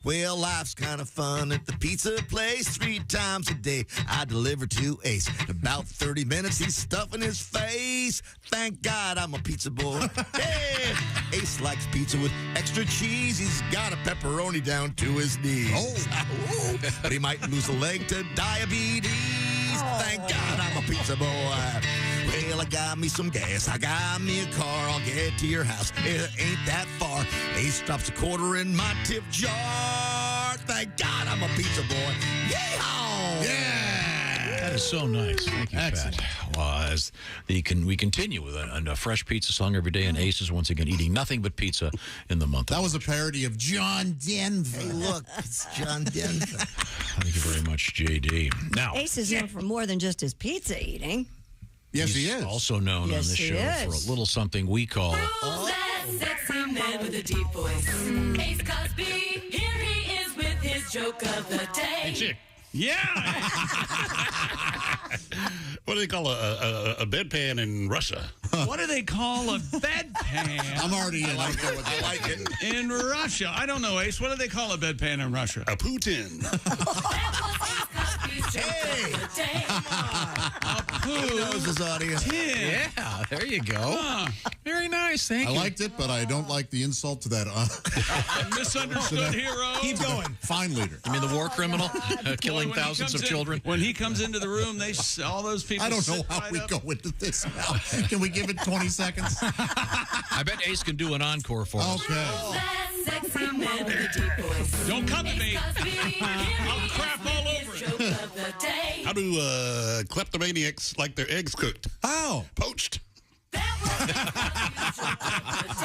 Well, life's kind of fun at the pizza place. 3 times a day I deliver to Ace. In about 30 minutes he's stuffing his face. Thank God I'm a pizza boy. Hey, Ace likes pizza with extra cheese. He's got a pepperoni down to his knees. Oh, but he might lose a leg to diabetes. Thank God I'm a pizza boy. Well, I got me some gas. I got me a car. I'll get to your house. It ain't that far. Ace drops a quarter in my tip jar. Thank God I'm a pizza boy. Yeehaw! Yeah! That is so nice. Thank you, Pat. Well, as we continue with a fresh pizza song every day, and Ace is once again eating nothing but pizza in the month. That was a parody of John Denver. Hey, look, it's John Denver. Thank you very much, JD. Now, Ace is known for more than just his pizza eating. Yes, he's he is. Also known Yes, on this he show is. for a little something we call. That sexy man with a deep voice. Ace Cosby, here he is with his joke of the day. Hey, chick. Yeah. What do they call a bedpan in Russia? What do they call a bedpan? I'm already in. I like it. In Russia. I don't know, Ace. What do they call a bedpan in Russia? A Putin. Hey! He knows his audience. Yeah, there you go. Very nice. Thank I you. liked it, but I don't like the insult to that. Misunderstood hero. Keep going. Fine leader. I mean, the war criminal killing When he thousands of comes in- children. When he comes into the room, all those people. I don't know sit how right we up. go into this now. Can we give it 20 seconds? I bet Ace can do an encore for us. Okay. That sexy man with a deep voice. Don't come to me. Ace Cosby, here he I'll is crap with all his over it. joke of the day. How do kleptomaniacs like their eggs cooked? Oh. Poached.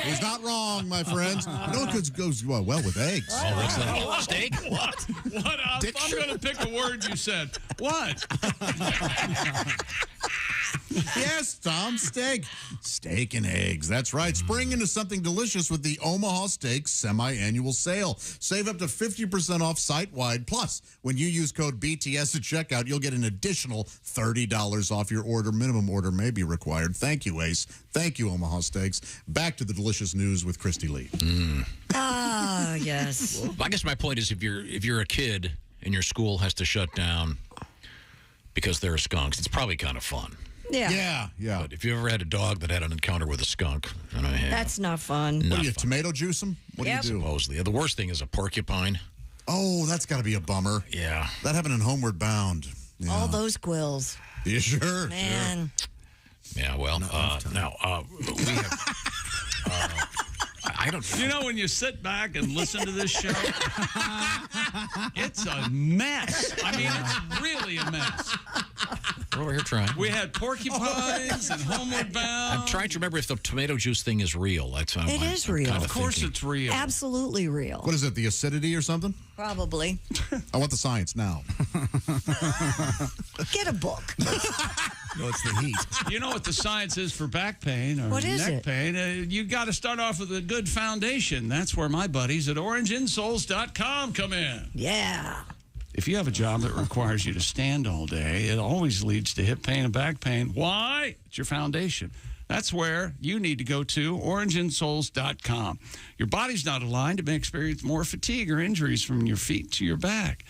He's not wrong, my friends. You know what goes well with eggs? Oh, what's that? Steak? What? I'm going to pick a word you said. What? Yes, Tom, steak. Steak and eggs. That's right. Spring into something delicious with the Omaha Steaks semi-annual sale. Save up to 50% off site-wide. Plus, when you use code BTS at checkout, you'll get an additional $30 off your order. Minimum order may be required. Thank you, Ace. Thank you, Omaha Steaks. Back to the delicious news with Kristi Lee. Ah, yes. Well, I guess my point is if you're a kid and your school has to shut down because there are skunks, it's probably kind of fun. Yeah. But if you ever had a dog that had an encounter with a skunk, That's not fun. What do you, tomato juice them? What do you do? Supposedly. The worst thing is a porcupine. Oh, that's got to be a bummer. Yeah. That happened in Homeward Bound. Yeah. All those quills. Yeah, sure. Man. Yeah, well, now, we have... I don't... You know, when you sit back and listen to this show, it's a mess. I mean, it's really a mess. We're over here trying. We had porcupines and Homeward Bound. I'm trying to remember if the tomato juice thing is real. It is real. Of course it's real. Absolutely real. What is it, the acidity or something? Probably. I want the science now. Get a book. No, it's the heat. You know what the science is for back pain or What is neck it? pain? You got to start off with a good foundation. That's where my buddies at orangeinsoles.com come in. Yeah. If you have a job that requires you to stand all day, it always leads to hip pain and back pain. Why? It's your foundation. That's where you need to go to, orangeinsoles.com. Your body's not aligned. It may experience more fatigue or injuries from your feet to your back.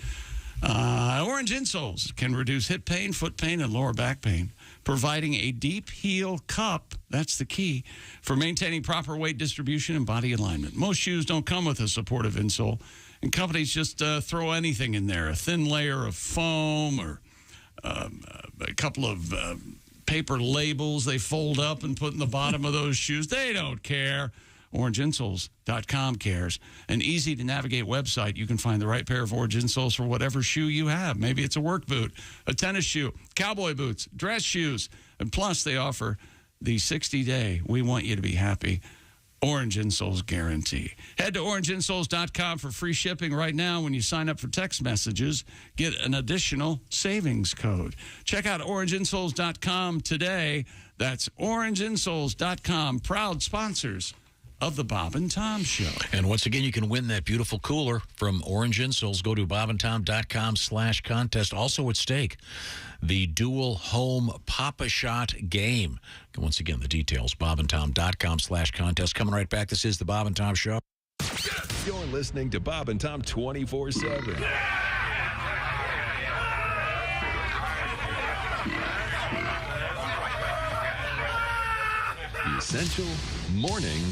Orange Insoles can reduce hip pain, foot pain, and lower back pain, providing a deep heel cup, that's the key, for maintaining proper weight distribution and body alignment. Most shoes don't come with a supportive insole, and companies just throw anything in there, a thin layer of foam or a couple of paper labels they fold up and put in the bottom of those shoes. They don't care. OrangeInsoles.com cares. An easy-to-navigate website. You can find the right pair of Orange Insoles for whatever shoe you have. Maybe it's a work boot, a tennis shoe, cowboy boots, dress shoes. And plus, they offer the 60-day We Want You to Be Happy Orange Insoles guarantee. Head to orangeinsoles.com for free shipping right now. When you sign up for text messages, get an additional savings code. Check out orangeinsoles.com today. That's orangeinsoles.com. Proud sponsors of the Bob and Tom Show. And once again, you can win that beautiful cooler from Orange Insoles. Go to bobandtom.com/contest. Also at stake, the dual home Papa Shot game. Once again, the details, bobandtom.com/contest. Coming right back. This is the Bob and Tom Show. You're listening to Bob and Tom 24/7. The Essential Morning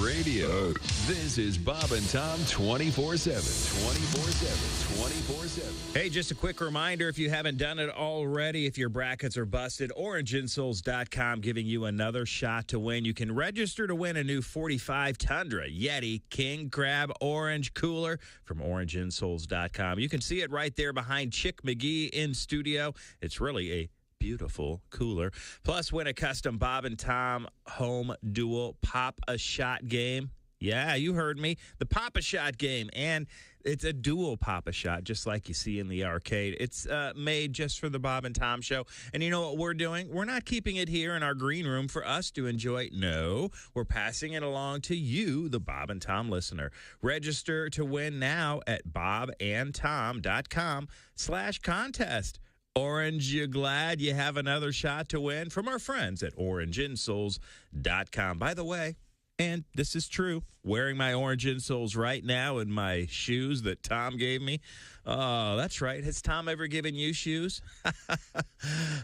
radio. This is Bob and Tom 24/7. 24/7. 24/7. Hey, just a quick reminder, if you haven't done it already, if your brackets are busted, orangeinsoles.com giving you another shot to win. You can register to win a new 45 Tundra Yeti King Crab Orange Cooler from orangeinsoles.com. You can see it right there behind Chick McGee in studio. It's really a beautiful cooler. Plus, win a custom Bob and Tom home dual Pop-A-Shot game. Yeah, you heard me. The Pop-A-Shot game. And it's a dual Pop-A-Shot, just like you see in the arcade. It's made just for the Bob and Tom show. And you know what we're doing? We're not keeping it here in our green room for us to enjoy. No, we're passing it along to you, the Bob and Tom listener. Register to win now at bobandtom.com/contest. Orange, you glad you have another shot to win from our friends at orangeinsoles.com. By the way, and this is true, wearing my orange insoles right now in my shoes that Tom gave me. Oh, that's right. Has Tom ever given you shoes?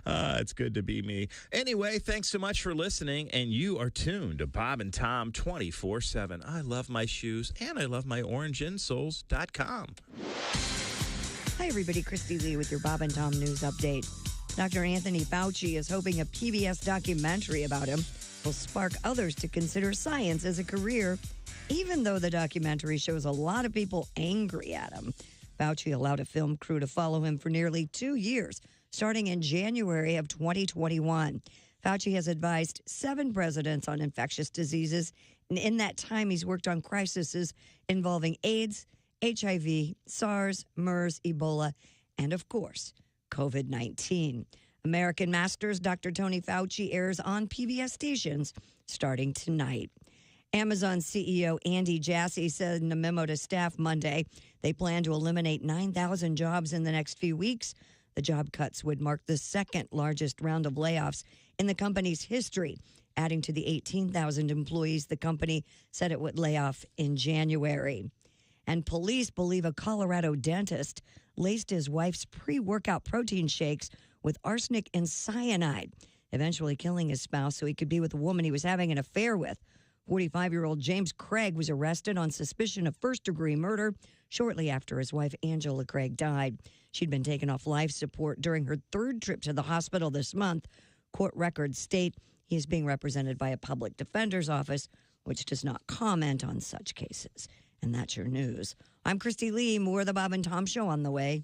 It's good to be me. Anyway, thanks so much for listening, and you are tuned to Bob and Tom 24/7. I love my shoes, and I love my orangeinsoles.com. Hi, everybody. Kristi Lee with your Bob and Tom News Update. Dr. Anthony Fauci is hoping a PBS documentary about him will spark others to consider science as a career, even though the documentary shows a lot of people angry at him. Fauci allowed a film crew to follow him for nearly 2 years, starting in January of 2021. Fauci has advised 7 presidents on infectious diseases, and in that time, he's worked on crises involving AIDS, HIV, SARS, MERS, Ebola, and, of course, COVID-19. American Masters, Dr. Tony Fauci airs on PBS stations starting tonight. Amazon CEO Andy Jassy said in a memo to staff Monday they plan to eliminate 9,000 jobs in the next few weeks. The job cuts would mark the second largest round of layoffs in the company's history, adding to the 18,000 employees the company said it would lay off in January. And police believe a Colorado dentist laced his wife's pre-workout protein shakes with arsenic and cyanide, eventually killing his spouse so he could be with a woman he was having an affair with. 45-year-old James Craig was arrested on suspicion of first-degree murder shortly after his wife Angela Craig died. She'd been taken off life support during her 3rd trip to the hospital this month. Court records state he is being represented by a public defender's office, which does not comment on such cases. And that's your news. I'm Kristi Lee. More of the Bob and Tom Show on the way.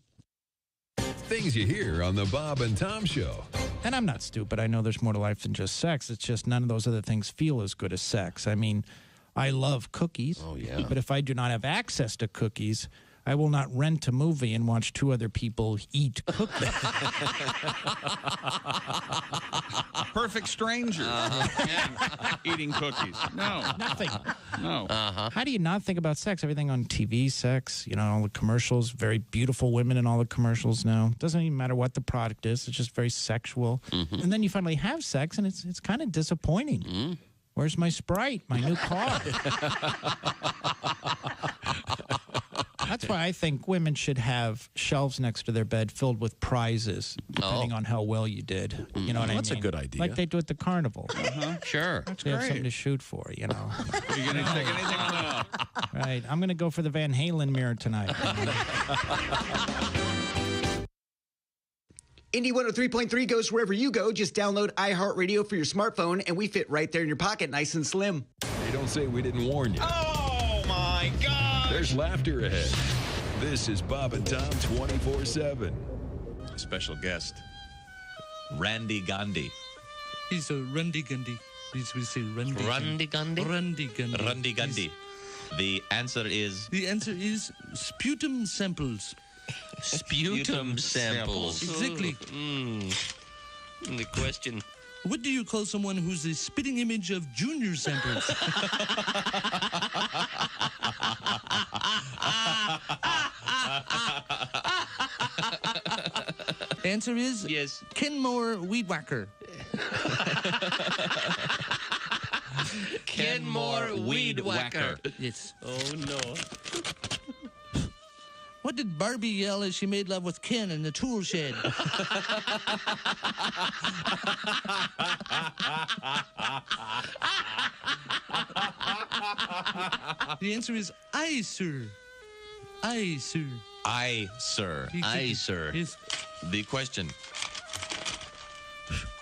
Things you hear on the Bob and Tom Show. And I'm not stupid. I know there's more to life than just sex. It's just none of those other things feel as good as sex. I mean, I love cookies. Oh, yeah. But if I do not have access to cookies, I will not rent a movie and watch 2 other people eat cookies. Perfect strangers eating cookies. No. Nothing. No. How do you not think about sex? Everything on TV, sex, you know, all the commercials, very beautiful women in all the commercials now. Doesn't even matter what the product is. It's just very sexual. Mm-hmm. And then you finally have sex, and it's kind of disappointing. Mm. Where's my Sprite, my new car? That's why I think women should have shelves next to their bed filled with prizes, depending on how well you did. You know what I mean? That's a good idea. Like they do at the carnival. Sure. That's great. Have something to shoot for, you know. Are you going to take anything on that? Right. I'm going to go for the Van Halen mirror tonight. Indy 103.3 goes wherever you go. Just download iHeartRadio for your smartphone, and we fit right there in your pocket, nice and slim. Hey, don't say we didn't warn you. Oh, my God. There's laughter ahead. This is Bob and Tom 24/7. Special guest, Randy Gandhi. He's a Randy Gandhi. We say Randy. Randy Gandhi? Randy Gandhi. Randy Gandhi. The answer is... The answer is sputum samples. Sputum samples. Exactly. The question... What do you call someone who's a spitting image of junior samples? Answer is yes. Kenmore Weed Whacker. Kenmore Weed Whacker. Yes. Oh no. What did Barbie yell as she made love with Ken in the tool shed? The answer is aye, sir. Aye, sir. Aye, sir. Aye, sir. Yes. The question.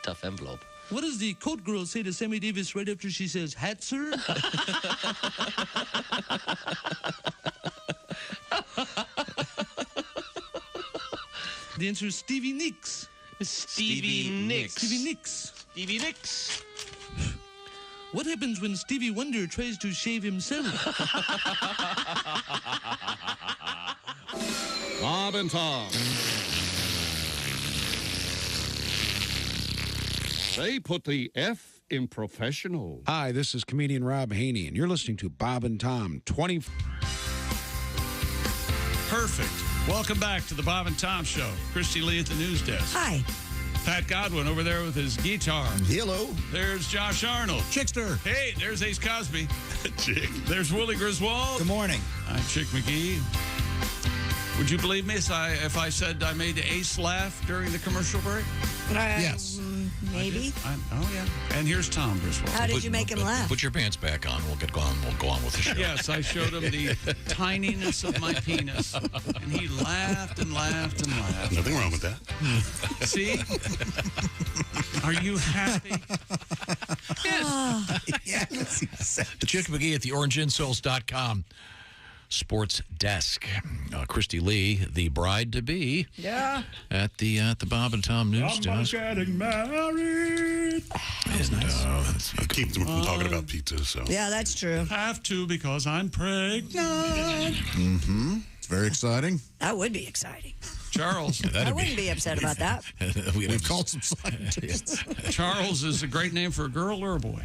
Tough envelope. What does the coat girl say to Sammy Davis right after she says, hat, sir? The answer is Stevie Nicks. Stevie Nicks. Stevie Nicks. Stevie Nicks. What happens when Stevie Wonder tries to shave himself? Bob and Tom. They put the F in professional. Hi, this is comedian Rob Haney, and you're listening to Bob and Tom 20. Perfect. Welcome back to the Bob and Tom Show. Kristi Lee at the news desk. Hi. Pat Godwin over there with his guitar. Hello. There's Josh Arnold. Chickster. Hey, there's Ace Cosby. Chick. There's Willie Griswold. Good morning. I'm Chick McGee. Would you believe me if I said I made Ace laugh during the commercial break? Yes. Maybe. Oh, yeah. And here's Tom Griswold. How did you make him laugh? Put your pants back on. We'll go on with the show. Yes, I showed him the tininess of my penis, and he laughed and laughed and laughed. Nothing wrong with that. See? Are you happy? Yes. The Chick McGee at the orangeinsoles.com sports desk. Kristi Lee, the bride-to-be. Yeah. At the Bob and Tom news desk. Getting married. It keeps them from talking about pizza, so. Yeah, that's true. Have to because I'm pregnant. Mm-hmm. It's very exciting. That would be exciting. Charles. I wouldn't be upset about that. We've called some scientists. Charles is a great name for a girl or a boy.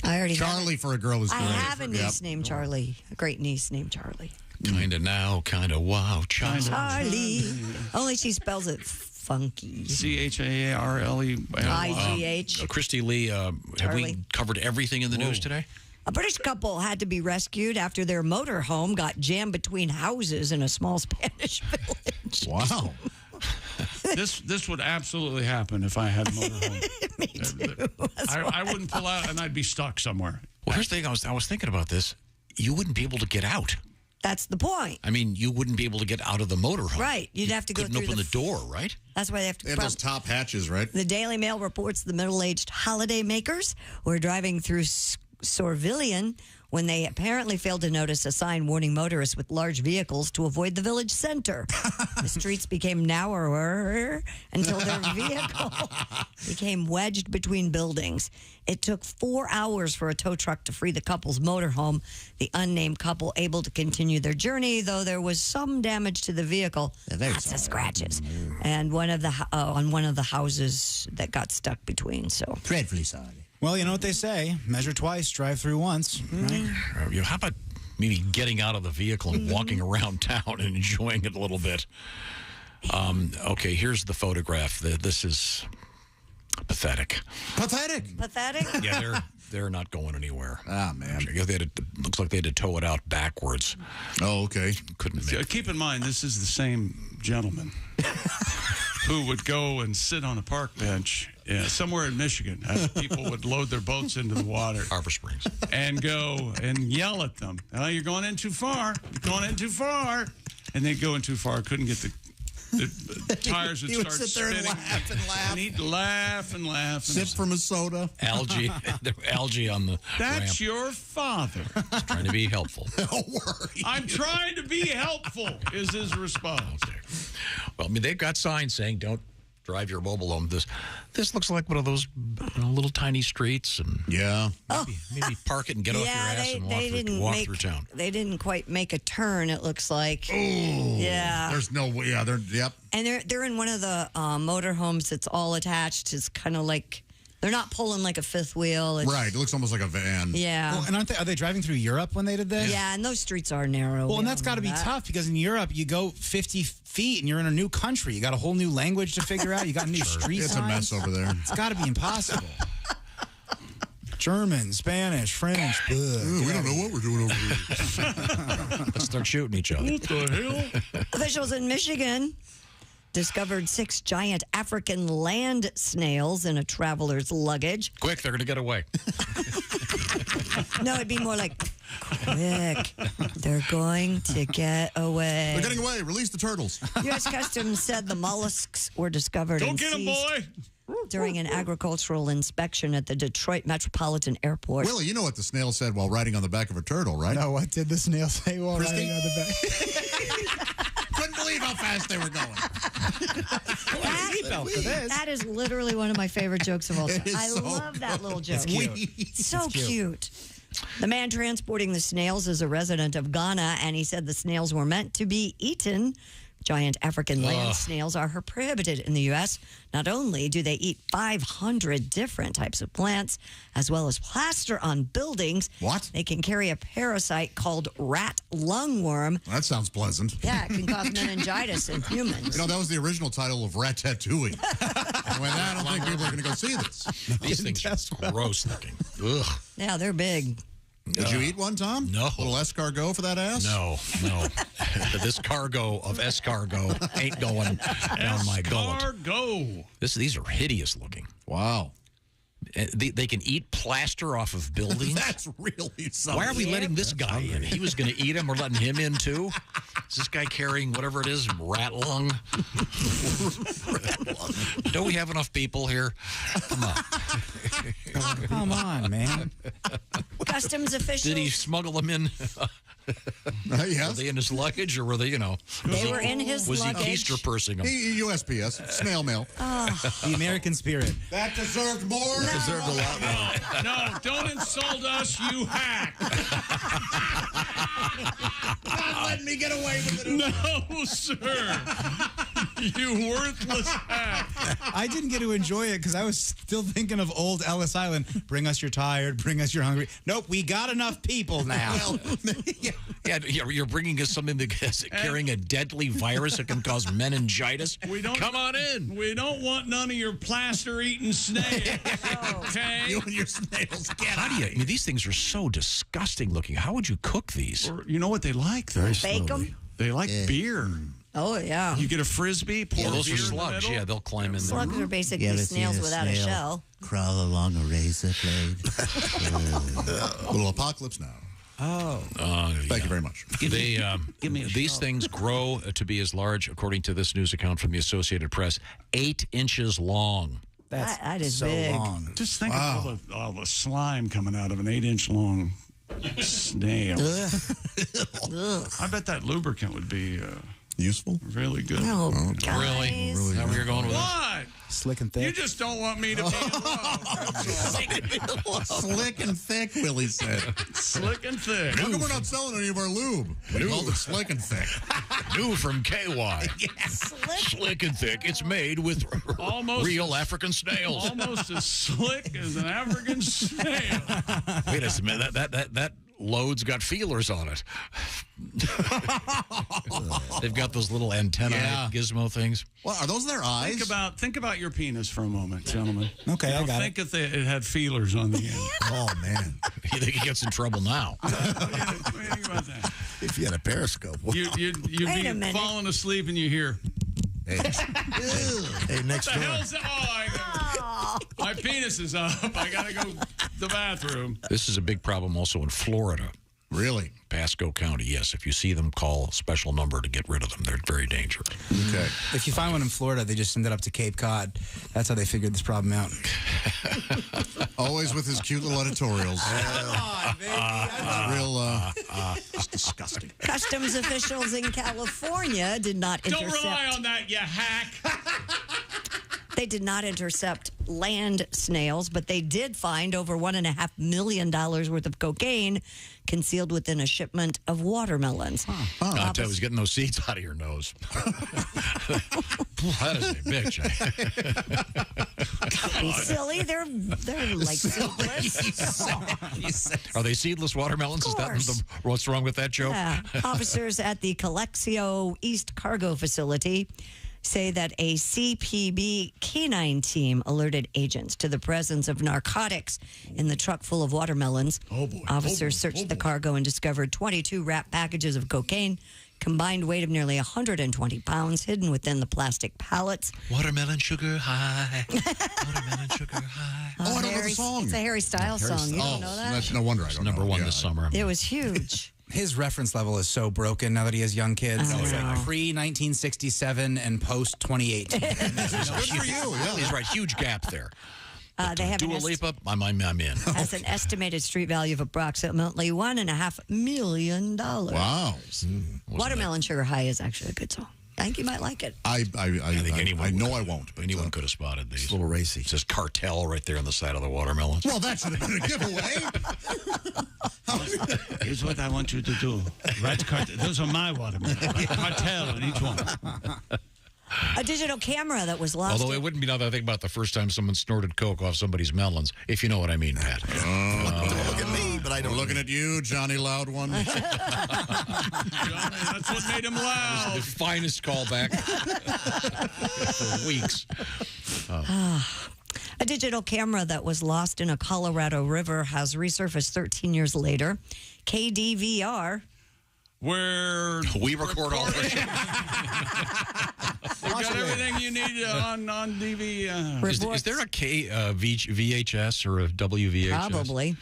I already Charlie for a girl is I great. have a niece named Charlie. A great niece named Charlie. Kind of now, kind of wow. Charlie. Only she spells it funky. CHARLE. IGH. Kristi Lee, have we Charlie. covered everything in the news today? A British couple had to be rescued after their motorhome got jammed between houses in a small Spanish village. Wow. This would absolutely happen if I had a motorhome. Me too. I wouldn't pull out, and I'd be stuck somewhere. Well, here's the thing. I was thinking about this. You wouldn't be able to get out. That's the point. I mean, you wouldn't be able to get out of the motorhome. Right. You'd have to go Couldn't through open the door, right? That's why they have to. They have those top hatches, right? The Daily Mail reports the middle-aged holiday makers were driving through Sorvillian when they apparently failed to notice a sign warning motorists with large vehicles to avoid the village center. The streets became narrower until their vehicle became wedged between buildings. It took 4 hours for a tow truck to free the couple's motorhome. The unnamed couple able to continue their journey, though there was some damage to the vehicle. Lots of scratches. And one of the on one of the houses that got stuck between. So Dreadfully sorry. Well, you know what they say: measure twice, drive through once. Right? How about maybe getting out of the vehicle and walking around town and enjoying it a little bit? Okay, here's the photograph. This is pathetic. Pathetic. Pathetic? Yeah, they're not going anywhere. Ah, man. Looks like they had to tow it out backwards. Oh, okay. Couldn't make Keep in mind, this is the same gentleman who would go and sit on a park bench somewhere in Michigan as people would load their boats into the water. Harbor Springs. And go and yell at them. Oh, you're going in too far. You're going in too far. And they'd go in too far. Couldn't get the tires would start sit there spinning. and laugh and laugh. And he'd laugh and laugh. Sip from a soda. Algae on the That's ramp. your father. He's trying to be helpful. Don't worry. I'm trying to be helpful, is his response. Well, I mean, they've got signs saying don't drive your mobile home. This looks like one of those little tiny streets, and maybe park it and get off your ass and walk through town. They didn't quite make a turn. It looks like. Oh, yeah. There's no way. Yeah, yep. And they're in one of the motorhomes that's all attached. It's kind of like they're not pulling like a fifth wheel. It's, Right. It looks almost like a van. Yeah. Well, and are they driving through Europe when they did this? Yeah, and those streets are narrow. Well, and that's got to be tough because in Europe you go 50 feet and you're in a new country. You got a whole new language to figure out. You got new street It's signs. a mess over there. It's got to be impossible. German, Spanish, French. We don't know what we're doing over here. Let's start shooting each other. What the hell? Officials in Michigan discovered 6 giant African land snails in a traveler's luggage. Quick, they're going to get away. No, it'd be more like, quick, they're going to get away. They're getting away. Release the turtles. U.S. Customs said the mollusks were discovered Don't and get 'em, seized boy. during an agricultural inspection at the Detroit Metropolitan Airport. Willie, you know what the snail said while riding on the back of a turtle, right? No, what did the snail say while Kristi? riding on the back? Couldn't believe how fast they were going. That is literally one of my favorite jokes of all time. It is I so love that little joke. It's So cute. The man transporting the snails is a resident of Ghana, and he said the snails were meant to be eaten. Giant African land snails are prohibited in the U.S. Not only do they eat 500 different types of plants, as well as plaster on buildings. What? They can carry a parasite called rat lungworm. That sounds pleasant. Yeah, it can cause meningitis in humans. You know, that was the original title of Ratatouille. And with that, I don't think people are going to go see this. These things are gross looking. Ugh. Yeah, they're big. Did you eat one, Tom? No. A little escargot for that ass? No. This cargo of escargot ain't going down my gullet. Escargot. These are hideous looking. Wow. They can eat plaster off of buildings. That's really something. Why are we letting this guy in? He was going to eat him. We're letting him in too. Is this guy carrying whatever it is? Rat lung? Don't we have enough people here? Come on. Come on, man. Customs officials. Did he smuggle them in? Yes. Were they in his luggage, or were they, They were in his was luggage. he keister pursing them? USPS, snail mail. The American spirit. That deserved more. That deserved a lot more. No, don't insult us, you hack. Not letting me get away with it. No, sir. You worthless hack. I didn't get to enjoy it because I was still thinking of old Ellis Island. Bring us your tired, bring us your hungry. Nope, we got enough people now. Yeah, you're bringing us something that's carrying a deadly virus that can cause meningitis. Come on in. We don't want none of your plaster-eating snails. Okay? You and your snails. How do you? I mean, these things are so disgusting looking. How would you cook these? Or, you know what they like, though? Bake them. They like beer. Oh, yeah. You get a Frisbee, pour Yeah, those beer are in the slugs. middle. Yeah, they'll climb in there. Slugs are basically snails without a shell. Crawl along a razor blade. A little apocalypse now. Oh. Thank you very much. These things grow to be as large, according to this news account from the Associated Press, 8 inches long. That is so big. long. Just think of all the slime coming out of an 8-inch long snail. I bet that lubricant would be useful. Really good. Oh, guys. Really? Is that where you're going with this? What? Slick and thick. You just don't want me to be Slick and thick, Willie said. Slick and thick. How come we're not selling any of our lube? We called it slick and thick. New from KY. Slick and thick. It's made with real African snails. Almost as slick as an African snail. Wait a minute. That load's got feelers on it. They've got those little antennae gizmo things. Well, are those their eyes? Think about your penis for a moment, gentlemen. Okay, I got think if it had feelers on the end. Oh, man. You think he gets in trouble now? Think about that. If you had a periscope. You'd Wait a be minute. falling asleep and you hear, Hey, next what the door. hell's that? My penis is up. I got to go to the bathroom. This is a big problem also in Florida. Really? Pasco County, yes. If you see them, call a special number to get rid of them. They're very dangerous. Okay. If you find one in Florida, they just send it up to Cape Cod. That's how they figured this problem out. Always with his cute little editorials. Real, it's disgusting. Customs officials in California did not Don't intercept. rely on that, you hack. They did not intercept land snails, but they did find over $1.5 million worth of cocaine concealed within a shipment of watermelons. I was getting those seeds out of your nose. That is a bitch. Be silly. They're like seedless. Are they seedless watermelons? Is that what's wrong with that joke? Yeah. Officers at the Calexio East Cargo Facility say that a CPB canine team alerted agents to the presence of narcotics in the truck full of watermelons. Oh, boy. Officers searched the cargo and discovered 22 wrapped packages of cocaine, combined weight of nearly 120 pounds, hidden within the plastic pallets. Watermelon sugar high. Watermelon sugar high. I know the song. It's a Harry Styles song. You don't know that? That's no wonder I don't know. Number one this summer. It was huge. His reference level is so broken now that he has young kids. I It's know. like pre-1967 and post-2018. Good for you. Yeah. He's right. Huge gap there. They have Dua Lipa, I'm in. has an estimated street value of approximately $1.5 million. Wow. Watermelon Sugar High is actually a good song. I think you might like it. I know I won't. But Anyone could have spotted these. It's a little racy. It says cartel right there on the side of the watermelon. Well, that should have been a giveaway. Here's what I want you to do. Write cartel. Those are my watermelons. Cartel in each one. A digital camera that was lost. Although it wouldn't be now that I think about the first time someone snorted coke off somebody's melons, if you know what I mean, Pat. Look at me, but I don't. We're looking at you, Johnny Loud One. Johnny, that's what made him loud. The finest callback for weeks. A digital camera that was lost in a Colorado river has resurfaced 13 years later. KDVR. Where we record all the show. We got everything you need on DV. Is there a VHS or a WVHS? Probably,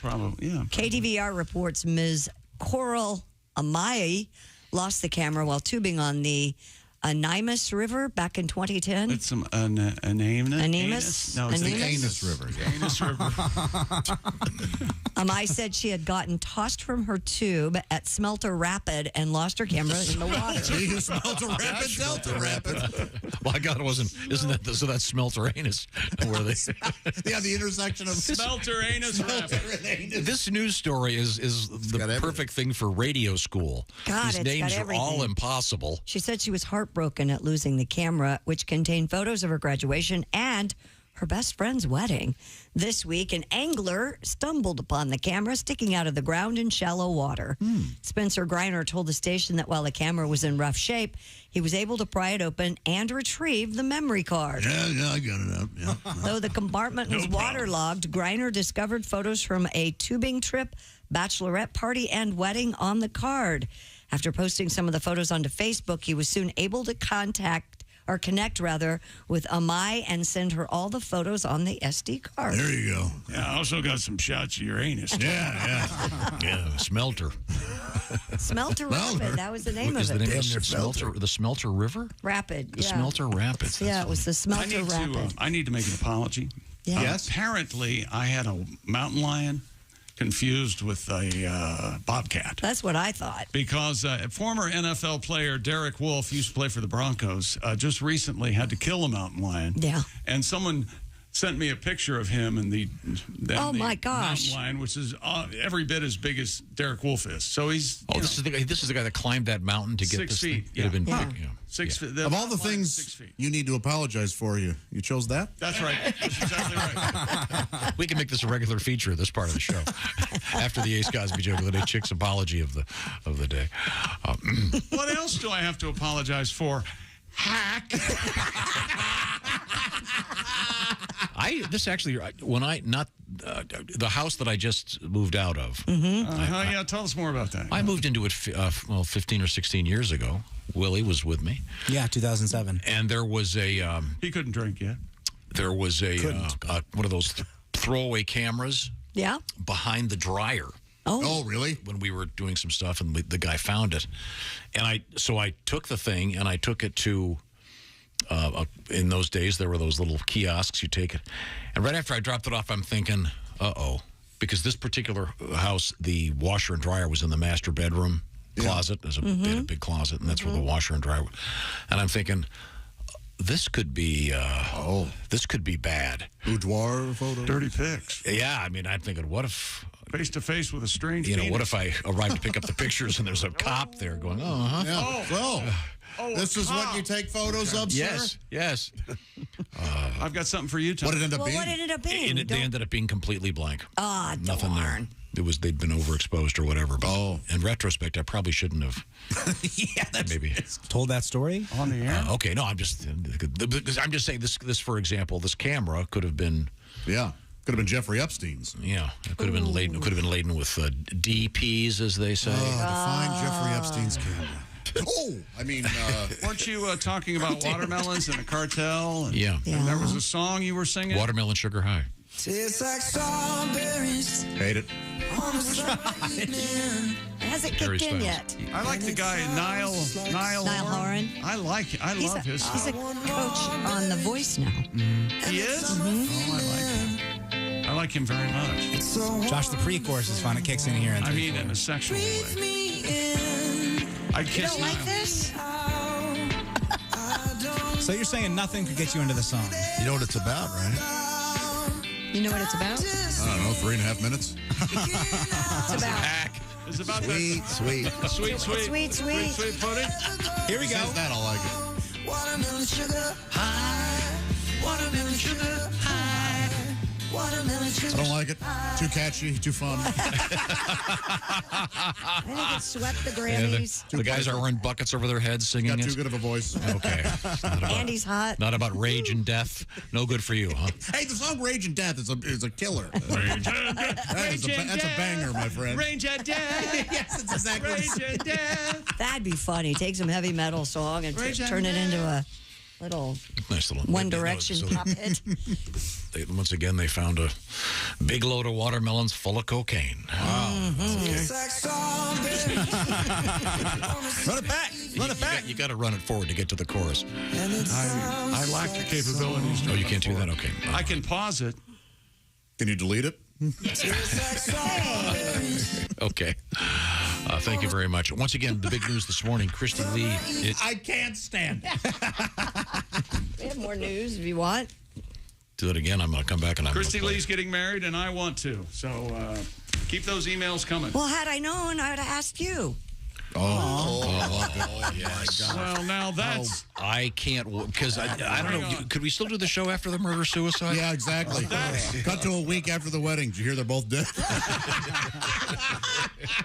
yeah. KDVR reports Ms. Coral Amai lost the camera while tubing on the Animas River back in 2010. It's Animas? Animas? No, it's the Anus River. Anus River. Amai said she had gotten tossed from her tube at Smelter Rapid and lost her camera in the water. Gee, Smelter Rapid, Delta Rapid. Well, I got it wasn't. Isn't that so? That's Smelter Anus, where they? Yeah, the intersection of Smelter Anus Rapid. This news story is the perfect thing for radio school. God, These it's names got are all everything. impossible. She said she was heartbroken at losing the camera, which contained photos of her graduation and her best friend's wedding. This week, an angler stumbled upon the camera sticking out of the ground in shallow water. Spencer Greiner told the station that while the camera was in rough shape, he was able to pry it open and retrieve the memory card. Yeah, I got it up. Yeah. Though the compartment was waterlogged, Greiner discovered photos from a tubing trip, bachelorette party, and wedding on the card. After posting some of the photos onto Facebook, he was soon able to connect with Amai and send her all the photos on the SD card. There you go. Yeah, I also got some shots of your anus. Yeah, Smelter. Smelter Rapid, that was the name Is of the it. name of Smelter? The Smelter River? Rapid, The yeah. Smelter Rapids. Yeah, it was the Smelter Rapid. I need to make an apology. Yeah. Yes? Apparently, I had a mountain lion confused with a bobcat. That's what I thought. Because former NFL player Derek Wolfe used to play for the Broncos, just recently had to kill a mountain lion. Yeah. And someone sent me a picture of him and the my gosh. mountain lion, which is every bit as big as Derek Wolfe is. So he's This is the guy that climbed that mountain to get 6 this feet. thing. It had been Yeah. big. Yeah. 6 feet. Of all the things you need to apologize for, you chose that? That's right. That's exactly right. We can make this a regular feature of this part of the show. After the Ace Cosby joke of the day, Chick's apology of the day. What else do I have to apologize for? Hack. The house that I just moved out of. Yeah, tell us more about that. I moved into it 15 or 16 years ago. Willie was with me. Yeah, 2007. And there was a he couldn't drink yet. There was a one of those throwaway cameras. Yeah. Behind the dryer. Oh, really? When we were doing some stuff, and the guy found it, and I took the thing and I took it to. In those days, there were those little kiosks. You take it, and right after I dropped it off, I'm thinking, because this particular house, the washer and dryer was in the master bedroom closet. There's a big closet, and that's where the washer and dryer. And I'm thinking, this could be this could be bad. Boudoir photo, dirty pics. Yeah, I mean, I'm thinking, what if face to face with a strange? What if I arrive to pick up the pictures and there's a cop there going, This is what you take photos of, sir? Yes. I've got something for you, Tom. What did it end up Well, being? what did it end up being? They ended up being completely blank. Ah, Nothing darn. there. They'd been overexposed or whatever. But in retrospect, I probably shouldn't have. Maybe told that story on the air. Okay, no, I'm just saying this for example. This camera could have been. Yeah. Could have been Jeffrey Epstein's. Yeah, it could have been laden. Could have been laden with DPs, as they say. To find Jeffrey Epstein's camera. I mean, weren't you talking about watermelons and a cartel? And, Yeah. And there was a song you were singing. Watermelon Sugar High. Tastes like strawberries. Hate it. Hasn't Harry kicked in Styles. yet. I like the guy Niall Horan. I love his He's a coach on The Voice now. He is? Oh, I like him. I like him very much. Josh, the pre-chorus is fun. It kicks in here. I mean, in a sexual way. I'd You kiss don't like Niall. this? So you're saying nothing could get you into the song? You know what it's about, right? You know what it's about? I don't know, 3.5 minutes? It's about It's about Sweet. sweet pudding. Here we go. Says that, I like it. Watermelon sugar high. Watermelon sugar high. Watermelon I sugar. don't like it. Too catchy, too fun. I think it swept the Grammys. The guys are wearing buckets over their heads singing Got it. too good of a voice. Okay. Andy's hot. Not about rage and death. No good for you, huh? Hey, the song Rage and Death is a killer. Rage and That's a banger, my friend. Rage and death. Yes, it's exactly Rage and death. That'd be funny. Take some heavy metal song and Rage and turn it into a little Nice little One Direction pop hit. Once again, they found a big load of watermelons full of cocaine. Wow. Tastes like strawberries. Run it back. Run it back. You got to run it forward to get to the chorus. I lack the capabilities. Oh, you can't do that? Okay. I can pause it. Can you delete it? Okay. Thank you very much. Once again, the big news this morning, Kristi Lee. I can't stand it. We have more news if you want. Do it again. I'm going to come back and I'm going Kristi to play. Lee's getting married, and I want to. So keep those emails coming. Well, had I known, I would have asked you. Oh, yes. Well, now that's... I can't, because I don't know. Could we still do the show after the murder-suicide? Yeah, exactly. Cut to a week after the wedding. Did you hear they're both dead?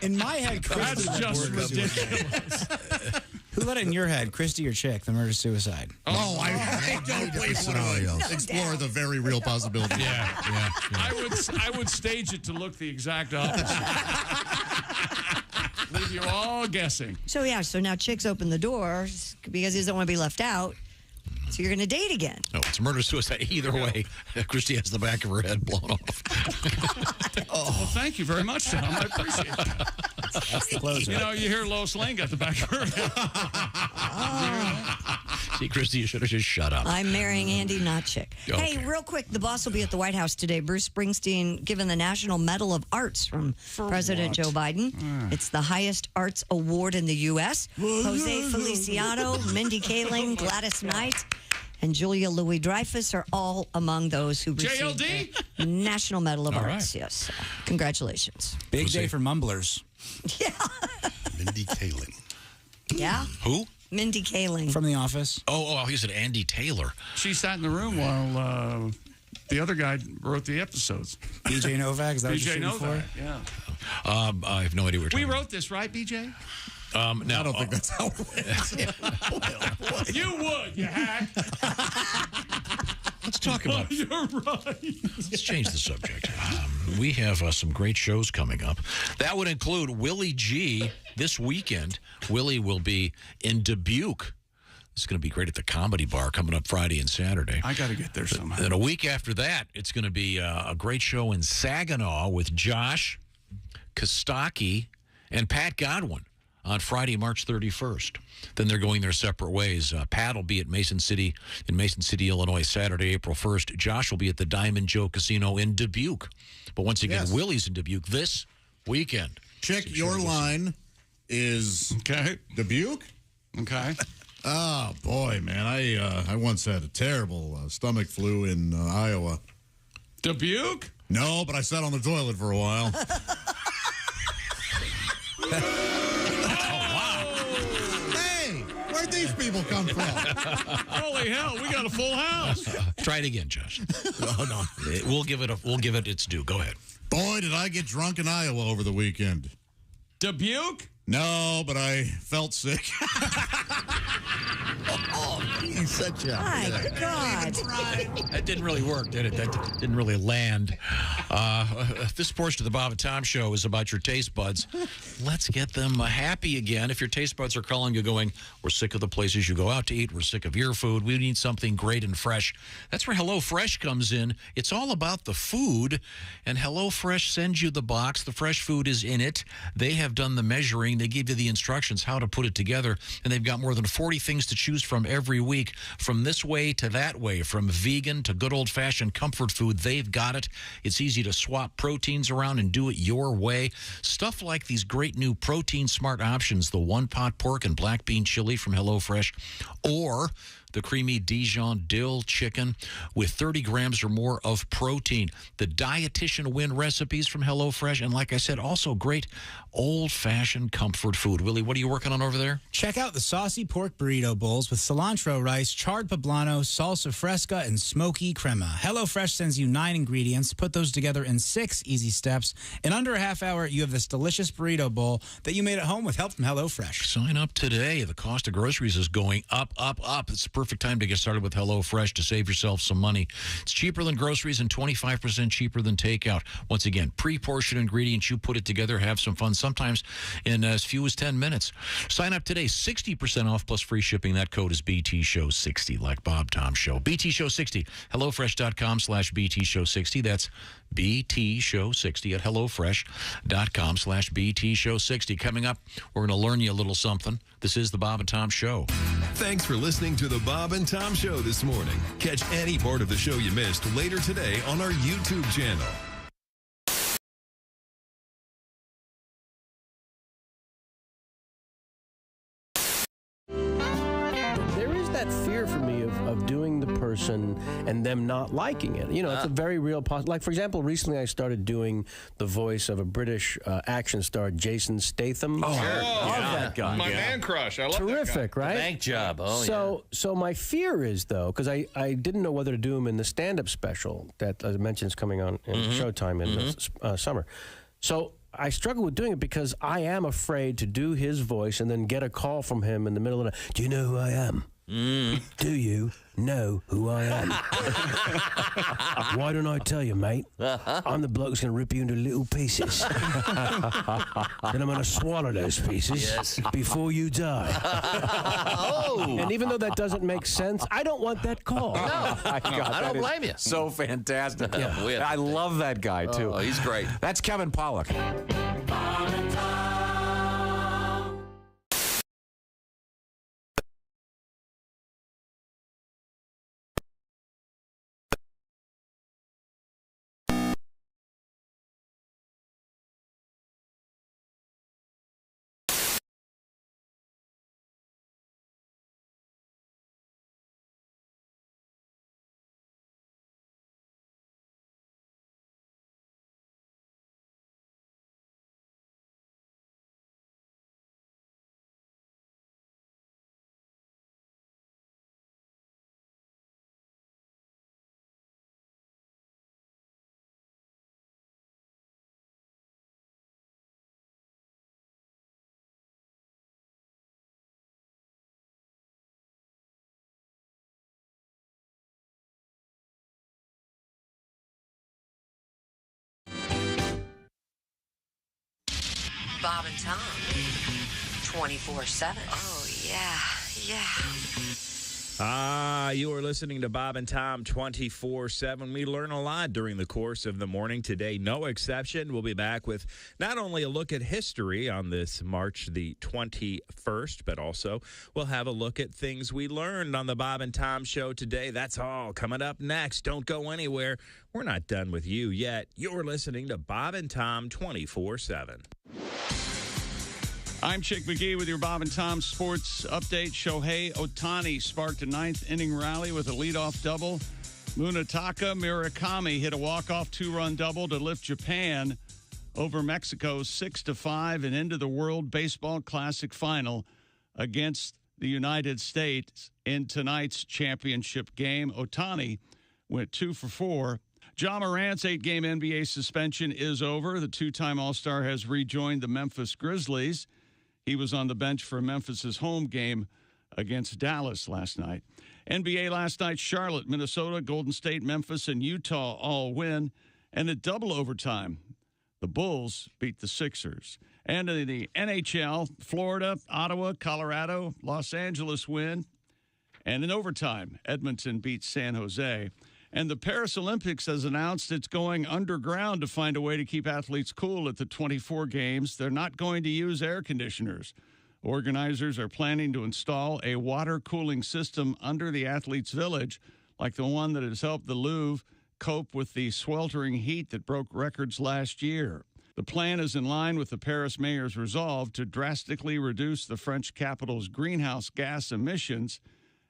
In my head, That's just ridiculous. Who let it in your head, Kristi or Chick, the murder-suicide? Oh, I don't believe scenarios. Explore the very real possibility. Yeah. I would stage it to look the exact opposite. Leave you all guessing. So now Chick's opened the door because he doesn't want to be left out. So you're going to date again. No, it's murder-suicide. Either way, Kristi has the back of her head blown off. Well, thank you very much, Tom. I appreciate that. That's the closer. You know, you hear Lois Lane got the back of her head. See, Kristi, you should have just shut up. I'm marrying Andy, not Chick. Okay. Hey, real quick, the boss will be at the White House today. Bruce Springsteen given the National Medal of Arts from President Joe Biden. It's the highest arts award in the U.S. Jose Feliciano, Mindy Kaling, Gladys Knight, and Julia Louis-Dreyfus are all among those who received the National Medal of Arts. Yes. So, congratulations. Big day for mumblers. Mindy Kaling. Yeah? Who? Mindy Kaling. From The Office. Oh, he said Andy Taylor. She sat in the room while the other guy wrote the episodes. BJ Novak, is that what you're BJ shooting Novak, for? yeah. I have no idea what We you're talking wrote this, right, BJ? about. No, I don't think that's how it went. You would, you hack. Let's talk about. You're right. Let's change the subject. We have some great shows coming up. That would include Willie G this weekend. Willie will be in Dubuque. It's going to be great at the Comedy Bar coming up Friday and Saturday. I got to get there somehow. Then a week after that, it's going to be a great show in Saginaw with Josh Kostaki and Pat Godwin on Friday, March 31st. Then they're going their separate ways. Pat will be at Mason City, Illinois, Saturday, April 1st. Josh will be at the Diamond Joe Casino in Dubuque. But once again, Willie's in Dubuque this weekend. Chick, your line is Dubuque? Okay. Oh, boy, man. I once had a terrible stomach flu in Iowa. Dubuque? No, but I sat on the toilet for a while. Hey, where'd the these people come from? Holy hell, we got a full house. Try it again, Josh. Oh, no. We'll give it its due. Go ahead. Boy, did I get drunk in Iowa over the weekend. Dubuque? No, but I felt sick. Oh, he's such a... My God. That didn't really work, did it? That didn't really land. This portion of the Bob and Tom Show is about your taste buds. Let's get them happy again. If your taste buds are calling you going, we're sick of the places you go out to eat. We're sick of your food. We need something great and fresh. That's where HelloFresh comes in. It's all about the food, and HelloFresh sends you the box. The fresh food is in it. They have done the measuring. They give you the instructions how to put it together, and they've got more than 40 things to choose from every week, from this way to that way, from vegan to good old-fashioned comfort food. They've got it. It's easy to swap proteins around and do it your way. Stuff like these great new protein smart options, the one-pot pork and black bean chili from HelloFresh, or the creamy Dijon dill chicken with 30 grams or more of protein. The dietitian win recipes from HelloFresh, and like I said, also great old-fashioned comfort food. Willie, what are you working on over there? Check out the saucy pork burrito bowls with cilantro rice, charred poblano, salsa fresca, and smoky crema. HelloFresh sends you 9 ingredients. Put those together in 6 easy steps. In under a half hour, you have this delicious burrito bowl that you made at home with help from HelloFresh. Sign up today. The cost of groceries is going up, up, up. It's the perfect time to get started with HelloFresh to save yourself some money. It's cheaper than groceries and 25% cheaper than takeout. Once again, pre-portioned ingredients. You put it together, have some fun, sometimes in as few as 10 minutes. Sign up today. 60% off plus free shipping. That code is BT Show 60, like Bob Tom Show. BT Show 60. HelloFresh.com/BT Show 60. That's BT Show 60 at HelloFresh.com/BT Show 60. Coming up, we're going to learn you a little something. This is the Bob and Tom Show. Thanks for listening to the Bob and Tom Show this morning. Catch any part of the show you missed later today on our YouTube channel. There is that fear for me of doing the person and them not liking it. You know, it's a very real possibility. Like, for example, recently I started doing the voice of a British action star, Jason Statham. Oh, sure. Love that guy. My man crush. I love Terrific, that guy. right? Bank job. Oh, so my fear is, though, because I didn't know whether to do him in the stand-up special that I mentioned is coming on in Showtime in the summer. So I struggle with doing it because I am afraid to do his voice and then get a call from him in the middle of the night. Do you know who I am? Do you know who I am? Why don't I tell you, mate? I'm the bloke who's going to rip you into little pieces. Then I'm going to swallow those pieces before you die. And even though that doesn't make sense, I don't want that call. I don't blame you. So fantastic. Yeah. I love that guy, too. Oh, he's great. That's Kevin Pollak. Bob and Tom, 24/7. Oh, yeah. You are listening to Bob and Tom 24/7. We learn a lot during the course of the morning. Today, no exception. We'll be back with not only a look at history on this March the 21st, but also we'll have a look at things we learned on the Bob and Tom Show today. That's all coming up next. Don't go anywhere. We're not done with you yet. You're listening to Bob and Tom 24/7. I'm Chick McGee with your Bob and Tom Sports Update. Shohei Ohtani sparked a ninth-inning rally with a leadoff double. Munetaka Murakami hit a walk-off two-run double to lift Japan over Mexico 6-5 and into the World Baseball Classic final against the United States in tonight's championship game. Ohtani went 2 for 4. Ja Morant's 8-game NBA suspension is over. The two-time All-Star has rejoined the Memphis Grizzlies. He was on the bench for Memphis's home game against Dallas last night. NBA last night, Charlotte, Minnesota, Golden State, Memphis, and Utah all win. And at double overtime, the Bulls beat the Sixers. And in the NHL, Florida, Ottawa, Colorado, Los Angeles win. And in overtime, Edmonton beats San Jose. And the Paris Olympics has announced it's going underground to find a way to keep athletes cool at the 24 games. They're not going to use air conditioners. Organizers are planning to install a water cooling system under the athletes' village, like the one that has helped the Louvre cope with the sweltering heat that broke records last year. The plan is in line with the Paris mayor's resolve to drastically reduce the French capital's greenhouse gas emissions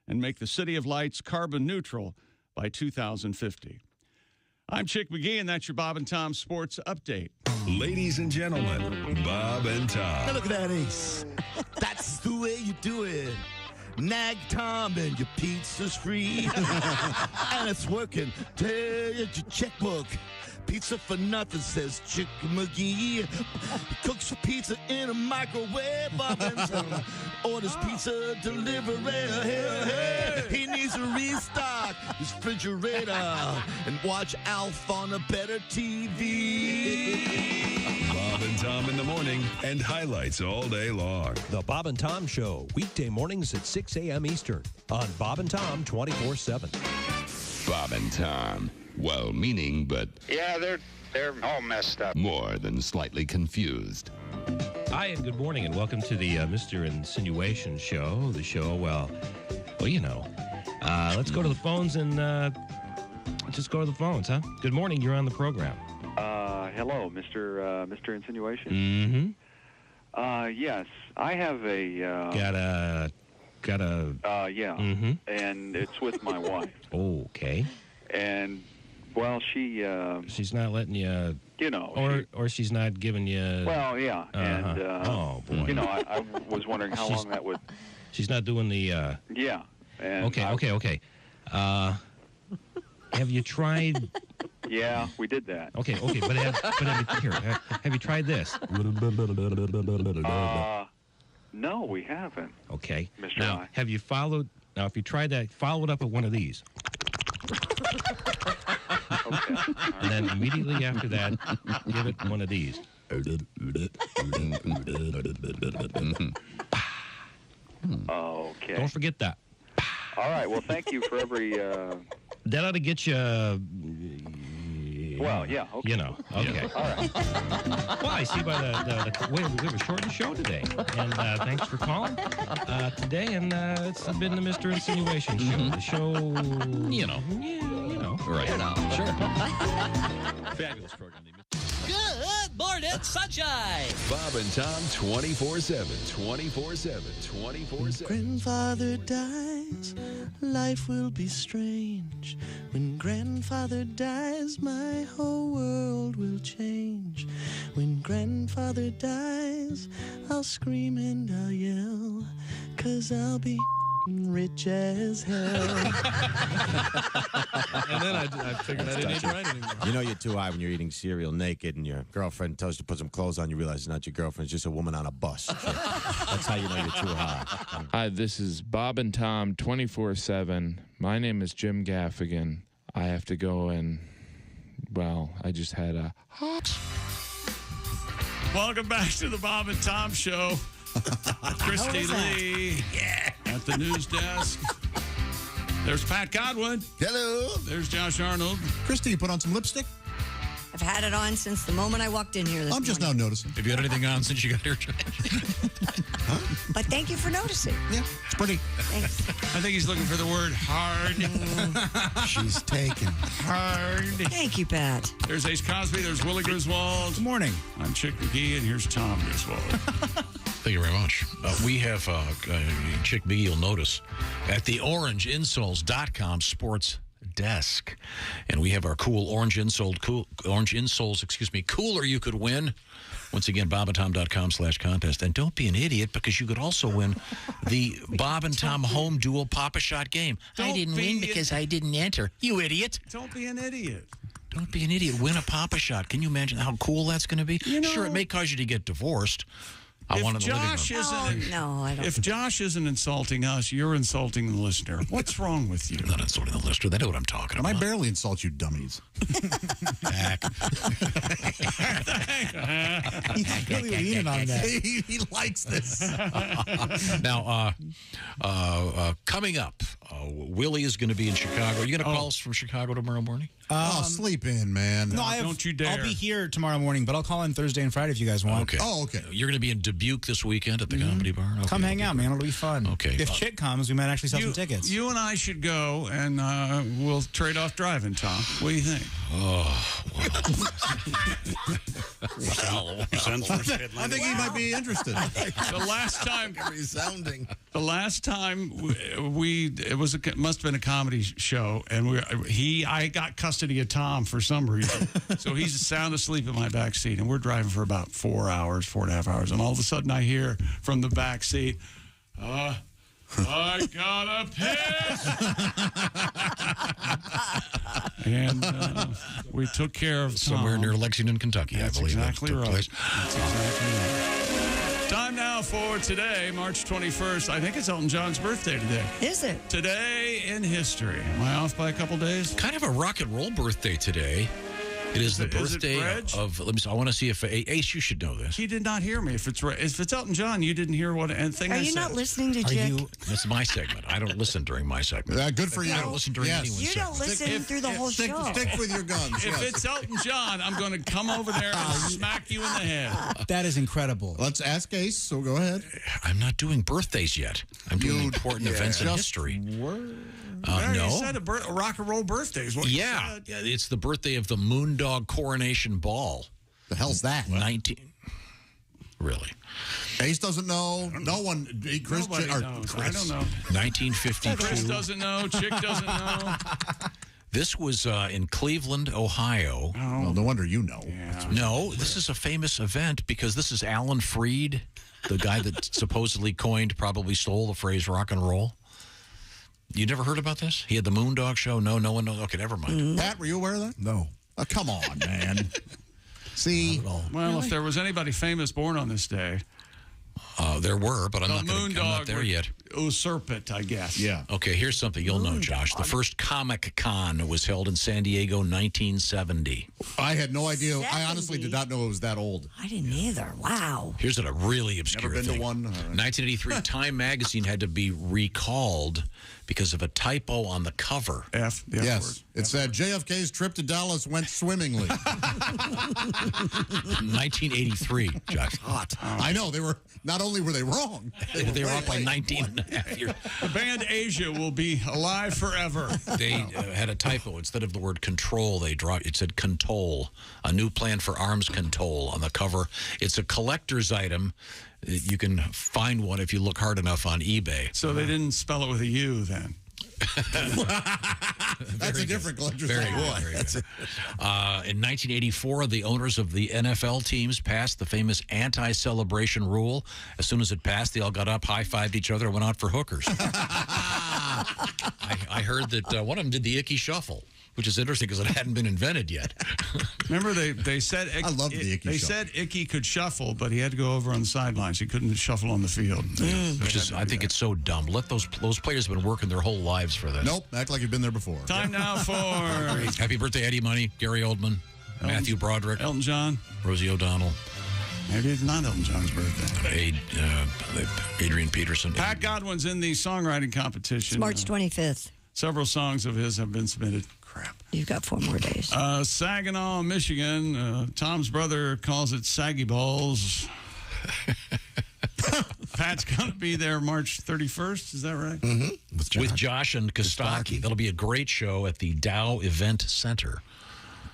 and make the City of Lights carbon neutral by 2050. I'm Chick McGee, and that's your Bob and Tom Sports Update. Ladies and gentlemen, Bob and Tom. Now look at that ace. That's the way you do it. Nag Tom and your pizza's free. And it's working. Take your checkbook. Pizza for nothing, says Chick McGee. He cooks your pizza in a microwave oven. Orders pizza delivery. Hey, he needs to restock his refrigerator and watch Alf on a better TV. Bob and Tom in the morning and highlights all day long. The Bob and Tom Show, weekday mornings at 6 a.m. Eastern on Bob and Tom 24/7. Bob and Tom. Well-meaning, but Yeah, they're all messed up. more than slightly confused. Hi, and good morning, and welcome to the Mr. Insinuation Show. The show, well, you know. Let's go to the phones and just go to the phones, huh? Good morning, you're on the program. Hello, Mr. Insinuation. Mm-hmm. Yes, I have a. Got a. Yeah. Mm-hmm. And it's with my wife. Okay. And, well, she's not letting you. You know. Or she's not giving you. Well, yeah. And. Oh boy. You know, I was wondering how long that would. She's not doing the. Yeah. And Okay. Have you tried? Yeah, we did that. Okay, but have you tried this? No, we haven't. Okay. Mr. Now, I. have you followed? Now, if you tried that, follow it up with one of these. Okay. And then immediately after that, give it one of these. Okay. Don't forget that. All right. Well, thank you for every. That ought to get you. Well, yeah. Okay. You know. Okay. All right. Well, I see by the way we have a shortened show today, and thanks for calling today. And it's been the Mr. Insinuation Show. The show. You know. Right. Sure. Fabulous program. Good morning, sunshine. Bob and Tom 24/7. 24/7. 24/7. Grandfather dies, life will be strange. When grandfather dies, my whole world will change. When grandfather dies, I'll scream and I'll yell, 'cause I'll be rich as hell. And then I figured I didn't need to write anymore. You know you're too high when you're eating cereal naked and your girlfriend tells you to put some clothes on. You realize it's not your girlfriend. It's just a woman on a bus. That's how you know you're too high. Hi, this is Bob and Tom 24/7. My name is Jim Gaffigan. I have to go and, well, I just had a... Welcome back to the Bob and Tom Show. Kristi Lee at the news desk. There's Pat Godwin. Hello. There's Josh Arnold. Kristi, you put on some lipstick? I've had it on since the moment I walked in here this I'm just now morning. noticing. Have you had anything on since you got here? But thank you for noticing. Yeah, it's pretty. Thanks. I think he's looking for the word hard. She's taken. Hard. Thank you, Pat. There's Ace Cosby. There's Willie Griswold. Good morning. I'm Chick McGee, and here's Tom Griswold. Thank you very much. We have, Chick McGee, you'll notice, at the orangeinsoles.com sports desk. And we have our cool orange insoles, cooler you could win. Once again, bobandtom.com/contest. And don't be an idiot, because you could also win the Bob and Tom Home Dual Pop-A-Shot game. I didn't win because I didn't enter. You idiot. Don't be an idiot. Don't be an idiot. Win a Pop-A-Shot. Can you imagine how cool that's going to be? Sure, it may cause you to get divorced. I want in the living room. If Josh isn't insulting us, you're insulting the listener. What's wrong with you? I'm not insulting the listener. They know what I'm talking about. I barely insult you, dummies. He's really leaning on that. He likes this. Now, coming up, Willie is going to be in Chicago. Are you going to call us from Chicago tomorrow morning? Sleep in, man. No, don't you dare. I'll be here tomorrow morning, but I'll call in Thursday and Friday if you guys want. Okay. Oh, okay. You're going to be in Dubuque this weekend at the Comedy Bar? Okay. Come hang out, man. It'll be fun. Okay. If Chick comes, we might actually sell some tickets. You and I should go, and we'll trade off driving, Tom. What do you think? Oh, I think he might be interested. The last time it must have been a comedy show, and I got custody of Tom for some reason, so he's sound asleep in my back seat, and we're driving for about 4.5 hours, and all of a sudden I hear from the back seat, I gotta piss. And we took care of somewhere Tom. near Lexington, Kentucky, That's I believe. Exactly right. Place. That's exactly right. Time now for today, March 21st. I think it's Elton John's birthday today. Is it? Today in history. Am I off by a couple days? Kind of a rock and roll birthday today. It is the birthday of. Let me. I want to see if Ace. You should know this. He did not hear me. If it's Elton John, you didn't hear what anything I said. Are you not listening to Jick? That's my segment. I don't listen during my segment. Good for you. I don't listen during anyone's You segment. don't listen through the whole show. Stick with your guns. If it's Elton John, I'm going to come over there and smack you in the head. That is incredible. Let's ask Ace, so go ahead. I'm not doing birthdays yet. I'm doing important events in history. No. You said a rock and roll birthday is what you said. Yeah, it's the birthday of the Moondog Coronation Ball. The hell's that? 19. Really? Ace doesn't know. No one. Chris, Nobody knows. I don't know. 1952. Chris doesn't know. Chick doesn't know. This was in Cleveland, Ohio. Well, no wonder you know. Yeah. No, this is a famous event because this is Alan Freed, the guy that supposedly probably stole the phrase rock and roll. You never heard about this? He had the Moondog Show? No one knows. Okay, never mind. Pat, were you aware of that? No. Come on, man. See? Well, if there was anybody famous born on this day. There were, but I'm not there yet. Usurp it, I guess. Yeah. Okay, here's something you'll know, Josh. The first Comic Con was held in San Diego, 1970. I had no idea. I honestly did not know it was that old. I didn't either. Wow. Here's a really obscure Never been thing. to one. 1983, Time Magazine had to be recalled because of a typo on the cover. Yes. It said JFK's trip to Dallas went swimmingly. 1983, Josh. Hot. I know. They were, not only were they wrong, they were up by 19 and a half years. The band Asia will be alive forever. They had a typo. Instead of the word control, it said contol. A new plan for arms control on the cover. It's a collector's item. You can find one if you look hard enough on eBay. So they didn't spell it with a U then. That's a different collector's item. In 1984, the owners of the NFL teams passed the famous anti-celebration rule. As soon as it passed, they all got up, high-fived each other, and went out for hookers. I heard that one of them did the Icky Shuffle, which is interesting because it hadn't been invented yet. Remember, they said I love the Icky They said Icky could shuffle, but he had to go over on the sidelines. He couldn't shuffle on the field. Which is, I think it's so dumb. Let those players have been working their whole lives for this. Nope, act like you've been there before. Time now for Happy birthday, Eddie Money, Gary Oldman, Matthew Broderick, Elton John, Rosie O'Donnell. Maybe it's not Elton John's birthday. Adrian Peterson. Pat Godwin's in the songwriting competition. It's March 25th. Several songs of his have been submitted. Crap. You've got 4 more days. Saginaw, Michigan. Tom's brother calls it Saggy Balls. Pat's going to be there March 31st. Is that right? Mm-hmm. With Josh and Kostaki. That'll be a great show at the Dow Event Center.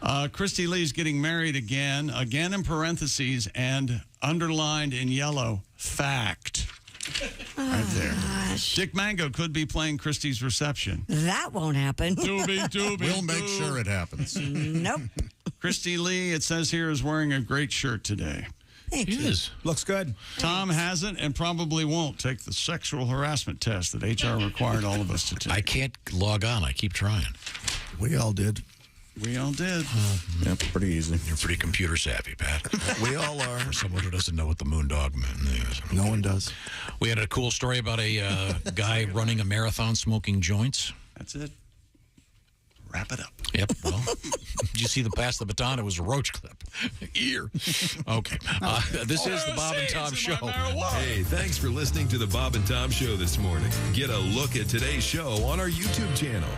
Kristi Lee's getting married again in parentheses and underlined in yellow, fact. Right there. Dick Mango could be playing Kristi's reception. That won't happen. We'll make sure it happens. Nope. Kristi Lee, it says here, is wearing a great shirt today. Thank you. Looks good. Tom hasn't and probably won't take the sexual harassment test that HR required all of us to take. I can't log on. I keep trying. We all did. We all did. Yeah, pretty easy. You're pretty computer savvy, Pat. We all are. For someone who doesn't know what the moondog is. No one does. We had a cool story about a guy running a marathon smoking joints. That's it. Wrap it up. Yep. Well, did you see the pass the baton? It was a roach clip. Ear. Okay. This is the Bob and Tom Show. Hey, thanks for listening to the Bob and Tom Show this morning. Get a look at today's show on our YouTube channel.